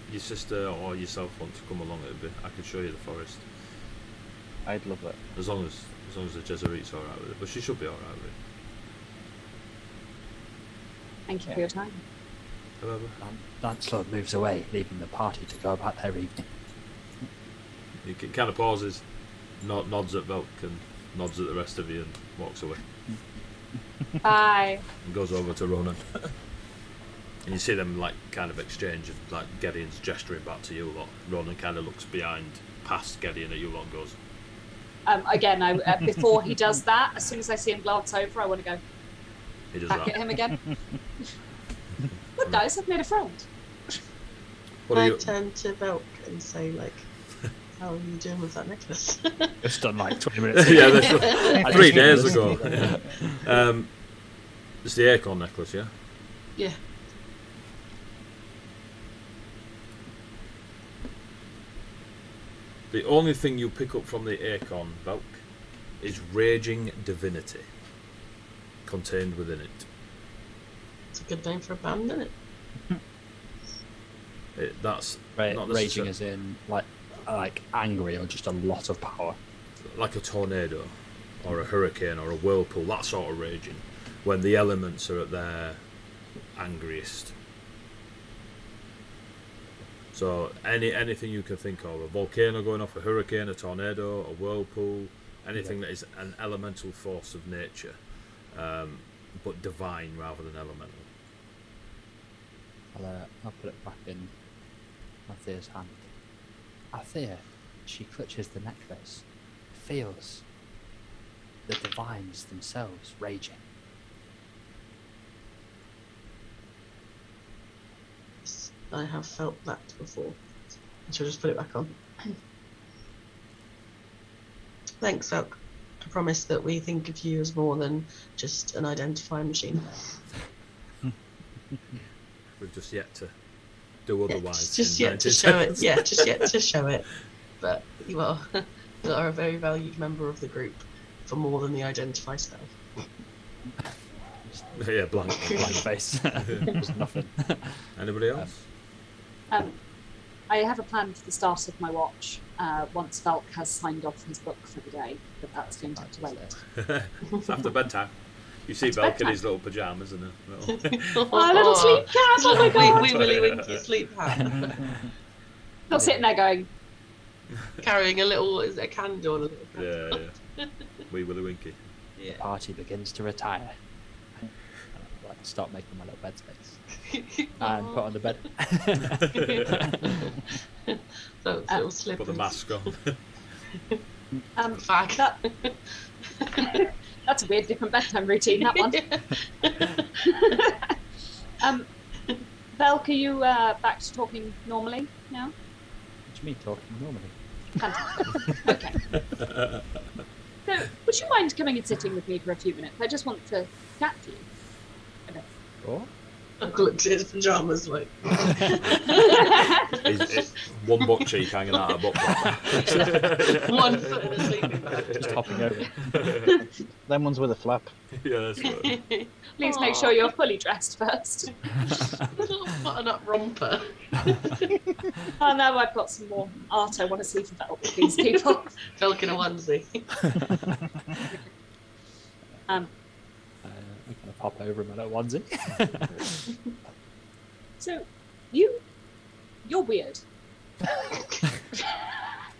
your sister or yourself want to come along, I could show you the forest. I'd love that. As long as the Jesuit's all right with it, but she should be all right with it. Thank you for your time. However, Lancelot moves away, leaving the party to go about their evening. he kind of pauses, nods at Velk and nods at the rest of you, and walks away. Bye. And goes over to Ronan. And you see them like kind of exchange, and like Gideon's gesturing back to you lot. Ronan kind of looks past Gideon at you lot and goes. Again, before he does that, as soon as I see him glance over, I want to go He does back that. at him again. Look, guys, I've made a friend. What are I you? turn to Velk and say, like, how are you doing with that necklace? It's done like 20 minutes. Yeah, that's 3 days ago. Yeah. It's the acorn necklace, yeah. Yeah. The only thing you pick up from the acorn, Velk, is raging divinity contained within it. It's a good name for a band, isn't it? That's Right, not raging necessar- as in like angry or just a lot of power. like a tornado or a hurricane or a whirlpool, that sort of raging, when the elements are at their angriest. So anything you can think of, a volcano going off, a hurricane, a tornado, a whirlpool, anything that is an elemental force of nature, but divine rather than elemental. I'll put it back in Althea's hand. Althea, she clutches the necklace, feels the divines themselves raging. Yes, I have felt that before. I shall just put it back on. Thanks, Velk. I promise that we think of you as more than just an identifying machine. We've just yet to do otherwise. Just in yet to 19 show it. seconds. Yeah, just yet to show it. But you are a very valued member of the group for more than the identify spell. Yeah, blank. Blank face. Just nothing. Anybody else? I have a plan for the start of my watch once Velk has signed off his book for the day, but that's going to have to wait. It's after bedtime. You see It's Velk in bedtime. his little pyjamas and a little... Oh, a little sleep cat! Oh my god! Wee willy winky sleep hat. Not sitting there going, Carrying a candle and a little candle. Yeah. Wee Willy Winky. Yeah. The party begins to retire. like start making my little bed space and put on the bed. So it'll slip. Put the mask on. Fag. That's a weird different bedtime routine, that one. Belk, are you back to talking normally now? What do you mean talking normally? Fantastic. Okay. So, would you mind coming and sitting with me for a few minutes? I just want to chat to you. Or? Uncle looked at his pajamas like. He's one butt cheek hanging out of a butt. One foot in a sleeping bag. Just hopping over. Them ones with a flap. Yeah, that's right. Please make sure you're fully dressed first. Little button-up romper. Oh no, I've got some more art I want to see for Belk with these people. Belk in a onesie. I'm going to pop over in my little onesie. So, you're weird.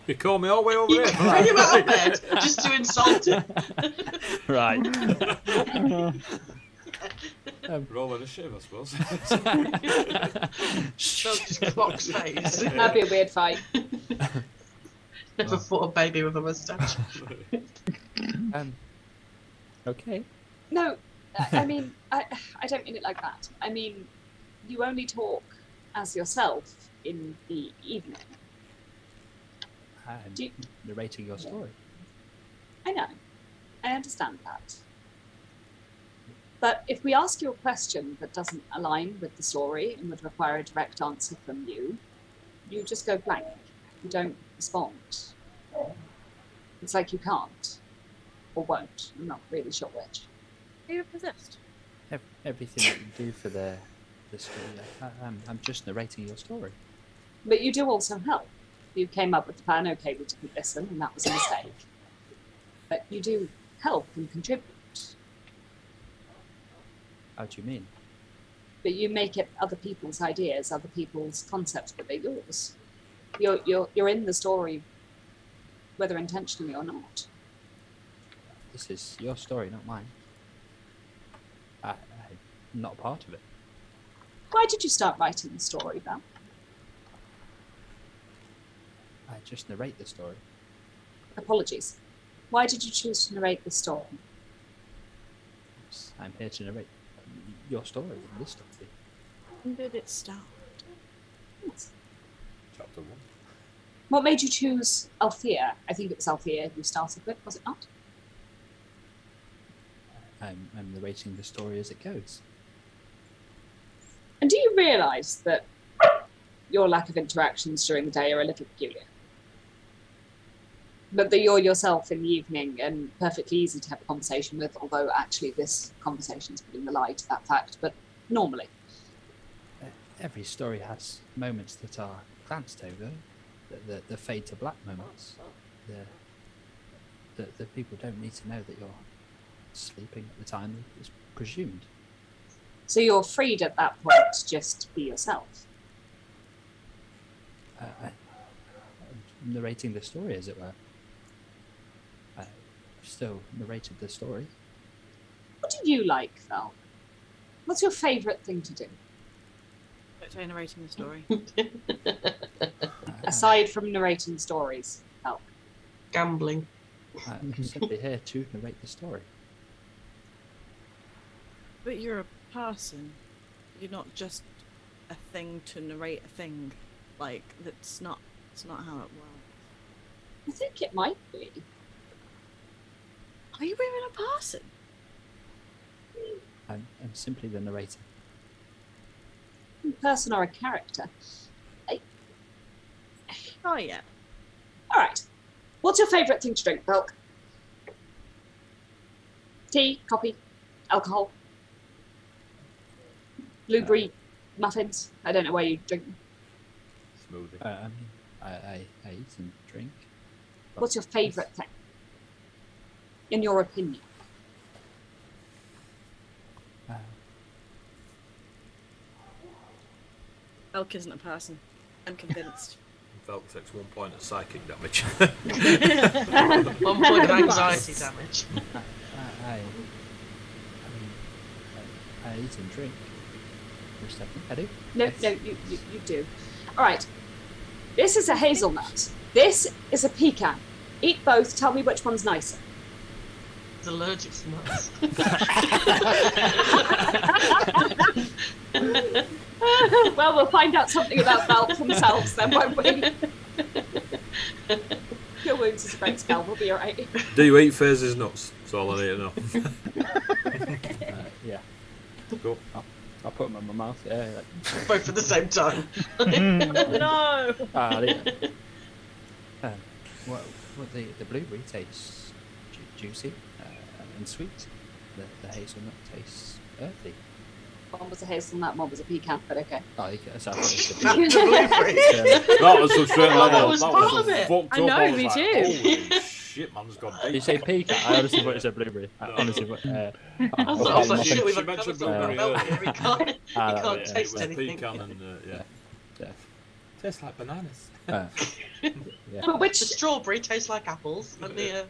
You call me all the way over You here. bring him out of bed just to insult him. Right. Rolling a shiv, I suppose. Belk just clocks face. That'd be a weird fight. Never fought a baby with a moustache. Okay. No, I mean, I don't mean it like that. I mean, you only talk as yourself in the evening. I'm Do you- narrating your story. I know. I understand that. But if we ask you a question that doesn't align with the story and would require a direct answer from you, you just go blank. You don't respond. It's like you can't. Or won't. I'm not really sure which. Are you possessed? Everything that you do for the story, I'm just narrating your story. But you do also help. You came up with the plan, okay, we didn't listen, and that was a mistake. But you do help and contribute. How do you mean? But you make it other people's ideas, other people's concepts, but they're yours. You're in the story, whether intentionally or not. This is your story, not mine. I'm not a part of it. Why did you start writing the story, Val? I just narrate the story. Apologies. Why did you choose to narrate the story? I'm here to narrate your story, this story. When did it start? Yes. Chapter 1. What made you choose Althea? I think it was Althea you started with, was it not? I'm narrating the story as it goes. And do you realise that your lack of interactions during the day are a little peculiar? But that you're yourself in the evening and perfectly easy to have a conversation with, although actually this conversation is putting the lie to that fact, but normally. Every story has moments that are glanced over, the fade to black moments. The people don't need to know that you're sleeping at the time it's presumed. So you're freed at that point to just be yourself. I'm narrating the story, as it were. I've still narrated the story. What do you like, Val? What's your favourite thing to do? Don't narrating the story. Aside from narrating stories, Val. Gambling. I'm simply here to narrate the story. But you're a person. You're not just a thing to narrate a thing. Like, it's not how it works. I think it might be. Are you even a person? I'm simply the narrator. A person or a character. Oh, yeah. All right. What's your favourite thing to drink, Belk? Tea, coffee, alcohol, blueberry muffins. I don't know where you drink them. Smoothie. I eat and drink. What's your favourite thing? In your opinion. Elk isn't a person. I'm convinced. Velk takes 1 point of psychic damage. 1 point of anxiety damage. I eat and drink. For a second, I do. No, you do. All right. This is a hazelnut. This is a pecan. Eat both. Tell me which one's nicer. He's allergic to nuts. Well, we'll find out something about Valk themselves then, won't we? Your wounds is a great spell. We'll be all right. Do you eat Faze's nuts? That's all I need to know. Yeah. Cool. I'll put them in my mouth. Yeah. Like... Both at the same time. No! What the blueberry tastes juicy and sweet. The hazelnut tastes earthy. One was a hazelnut, one was a pecan, but okay. Oh, so I thought it was Back to blueberry. That was some straight level. That was part of it. Fucked I up. know, was me like, too. Holy shit, man's got deep. You say pecan? I honestly thought it said blueberry. I honestly thought. I was like, shit, we've She uncovered mentioned something blueberry about here. He can't Yeah, taste it was anything. pecan and Yeah. tastes like bananas. But The which, strawberry tastes like apples, and the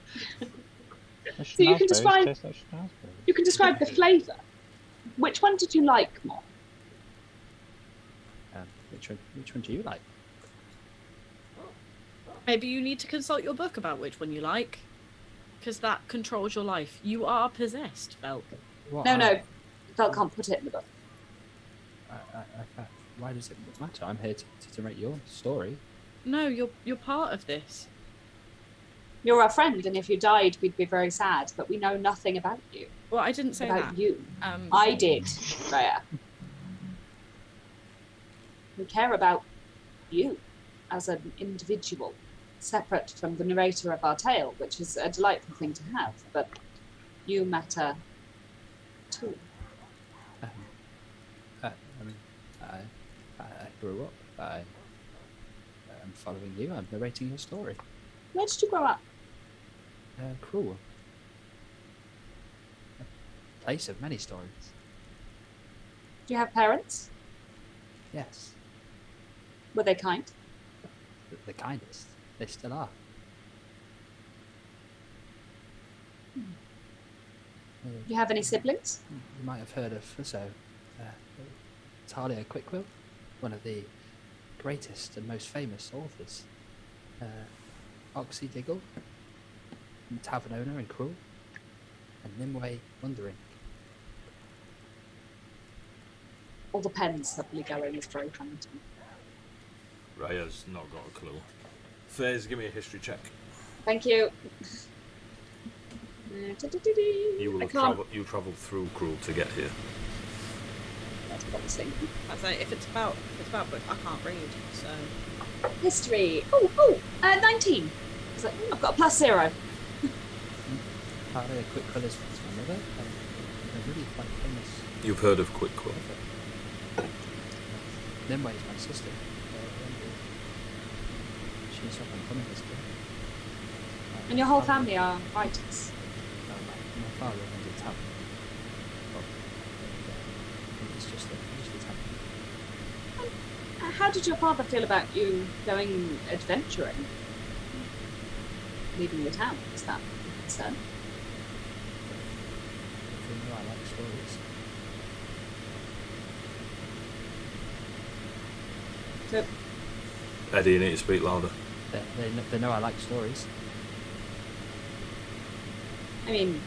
so you can describe the flavour. Which one did you like more? Which one do you like? Maybe you need to consult your book about which one you like. Because that controls your life. You are possessed, Velk. No, Val can't put it in the book. Why does it matter? I'm here to write your story. No, you're part of this. You're our friend, and if you died, we'd be very sad. But we know nothing about you. Well, I didn't say About that. you. I did, Rhea. We care about you as an individual, separate from the narrator of our tale, which is a delightful thing to have. But you matter too. I mean, I grew up. I'm following you. I'm narrating your story. Where did you grow up? Cruel. A place of many stories. Do you have parents? Yes. Were they kind? The kindest. They still are. Do you have any siblings? You might have heard of Fusso. Talia Quickquill, one of the greatest and most famous authors. Oxy Diggle, Tavern Owner and Cruel, and Nimue Wondering. All the pens suddenly going is very funny to me. Raya's not got a clue. Faze, give me a history check. Thank you. You will I have can't. you travelled through Cruel to get here. That's what I'm saying. I say if it's about book, I can't read, so History. 19. It's like, I've got a +0. Talia Quickquill is my mother. They're really quite famous. You've heard of Quickquill. Nimue is my sister. She's up and coming this year. And your whole family are writers. My father owns a tavern. It's just a tavern. How did your father feel about you going adventuring? Leaving the town? Is that a concern? They know I like stories. So, Eddie, you need to speak louder. They know I like stories. I mean,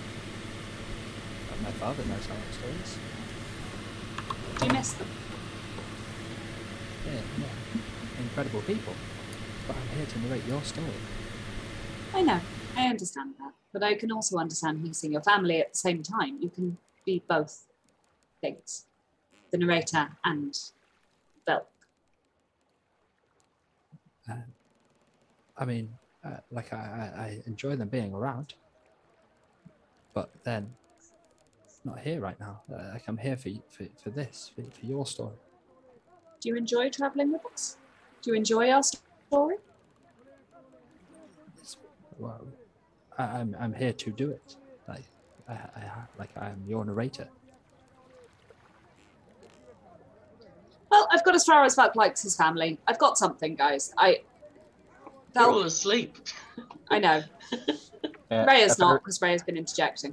My father knows I like stories. do you miss them? Yeah. Incredible people. But I'm here to narrate your story. I know. I understand that. But I can also understand missing your family at the same time. You can be both things. The narrator and Velk. I mean, I enjoy them being around. But then, not here right now. Like I'm here for this, for your story. Do you enjoy travelling with us? Do you enjoy our story? Well, I'm here to do it. Like I'm your narrator. Well, I've got as far as Velk likes his family. I've got something, guys. They're all asleep. I know. Yeah, Raya's not, because Raya's been interjecting.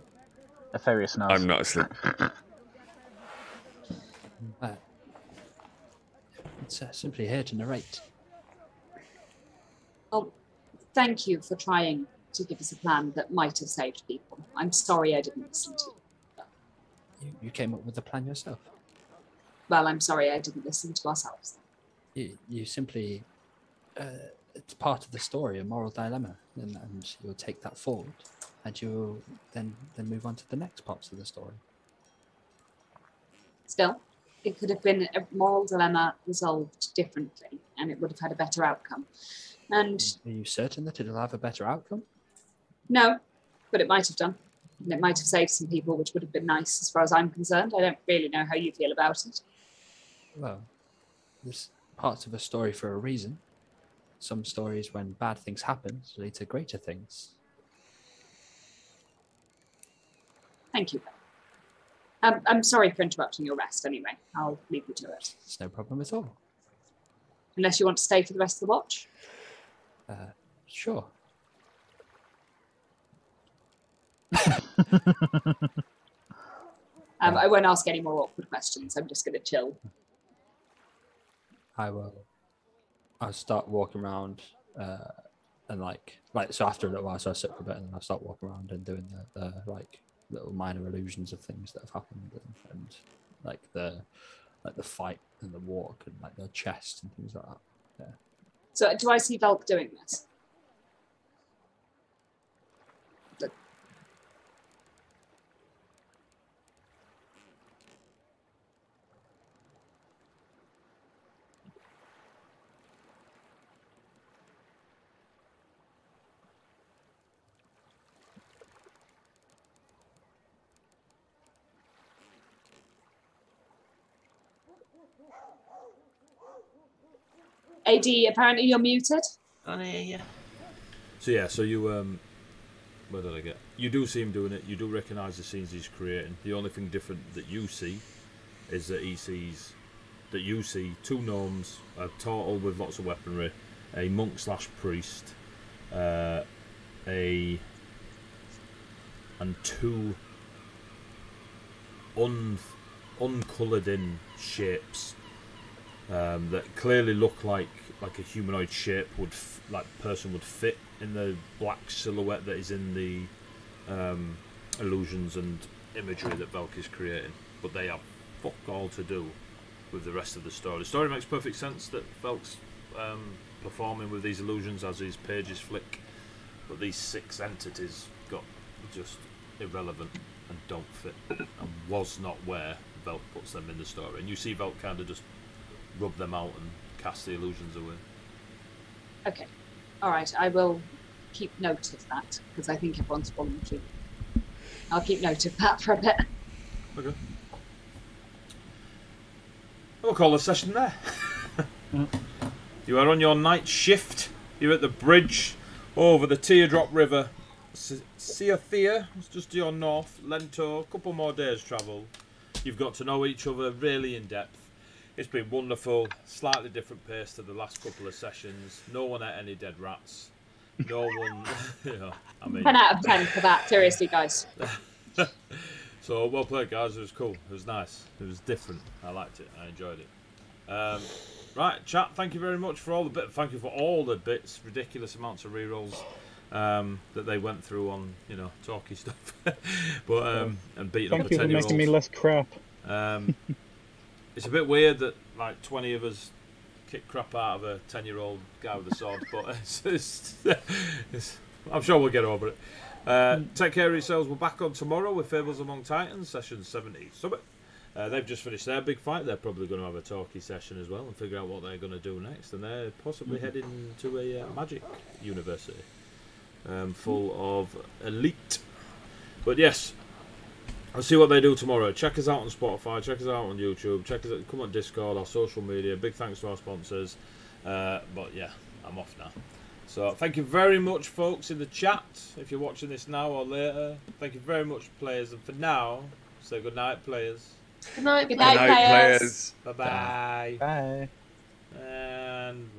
A fairy snows. I'm not asleep. It's simply here to narrate. Oh, thank you for trying to give us a plan that might have saved people. I'm sorry I didn't listen to you. You came up with the plan yourself. Well, I'm sorry I didn't listen to ourselves. You simply, it's part of the story, a moral dilemma, and you'll take that forward, and you'll then move on to the next parts of the story. Still, it could have been a moral dilemma resolved differently, and it would have had a better outcome. And Are you certain that it'll have a better outcome? no, but it might have done. And it might have saved some people, which would have been nice as far as I'm concerned. I don't really know how you feel about it. Well, there's parts of a story for a reason. Some stories, when bad things happen, lead to greater things. Thank you. I'm sorry for interrupting your rest anyway. I'll leave you to it. It's no problem at all. Unless you want to stay for the rest of the watch? Sure. I won't ask any more awkward questions. I'm just going to chill. I'll start walking around and like so after a little while, so I sit for a bit and then I'll start walking around and doing the like little minor illusions of things that have happened and like the fight and the walk and like the chest and things like that. Yeah. So do I see Velk doing this? AD, apparently you're muted. I hear you. So yeah, so you where did I get? You do see him doing it. You do recognise the scenes he's creating. The only thing different that you see is that you see two gnomes, a turtle with lots of weaponry, a monk slash priest, and two uncoloured in shapes that clearly look like a humanoid shape person would fit in the black silhouette that is in the illusions and imagery that Velk is creating, but they have fuck all to do with the rest of the story. The story makes perfect sense that Velk's performing with these illusions as his pages flick, but these 6 entities got just irrelevant and don't fit, and was not where Velk puts them in the story. And you see Velk kind of just rub them out and cast the illusions away. Okay. All right. I will keep note of that because I think everyone's falling asleep. I'll keep note of that for a bit. Okay. We'll call the session there. You are on your night shift. You're at the bridge over the Teardrop River. Seathea, it's just to your north. Lento, a couple more days travel. You've got to know each other really in depth. It's been wonderful. Slightly different pace to the last couple of sessions. No one ate any dead rats. No one, I mean. 10 out of 10 for that. Seriously, guys. So well played, guys. It was cool. It was nice. It was different. I liked it. I enjoyed it. Right, chat. Thank you very much for all the bits. Thank you for all the bits. Ridiculous amounts of rerolls that they went through on talky stuff, but and beating up the 10-year-olds. Thank you for making me less crap. It's a bit weird that like 20 of us kick crap out of a 10-year-old guy with a sword, but I'm sure we'll get over it. Take care of yourselves. We're back on tomorrow with Fables Among Titans, session 70 Summit. They've just finished their big fight. They're probably going to have a talky session as well and figure out what they're going to do next. And they're possibly heading to a magic university full of elite. But yes, I'll see what they do tomorrow. Check us out on Spotify. Check us out on YouTube. Check us out. Come on Discord, our social media. Big thanks to our sponsors. But yeah, I'm off now. So thank you very much, folks, in the chat. If you're watching this now or later, thank you very much, players. And for now, say good night, players. Good night, Good night, players. Bye bye. Bye. And.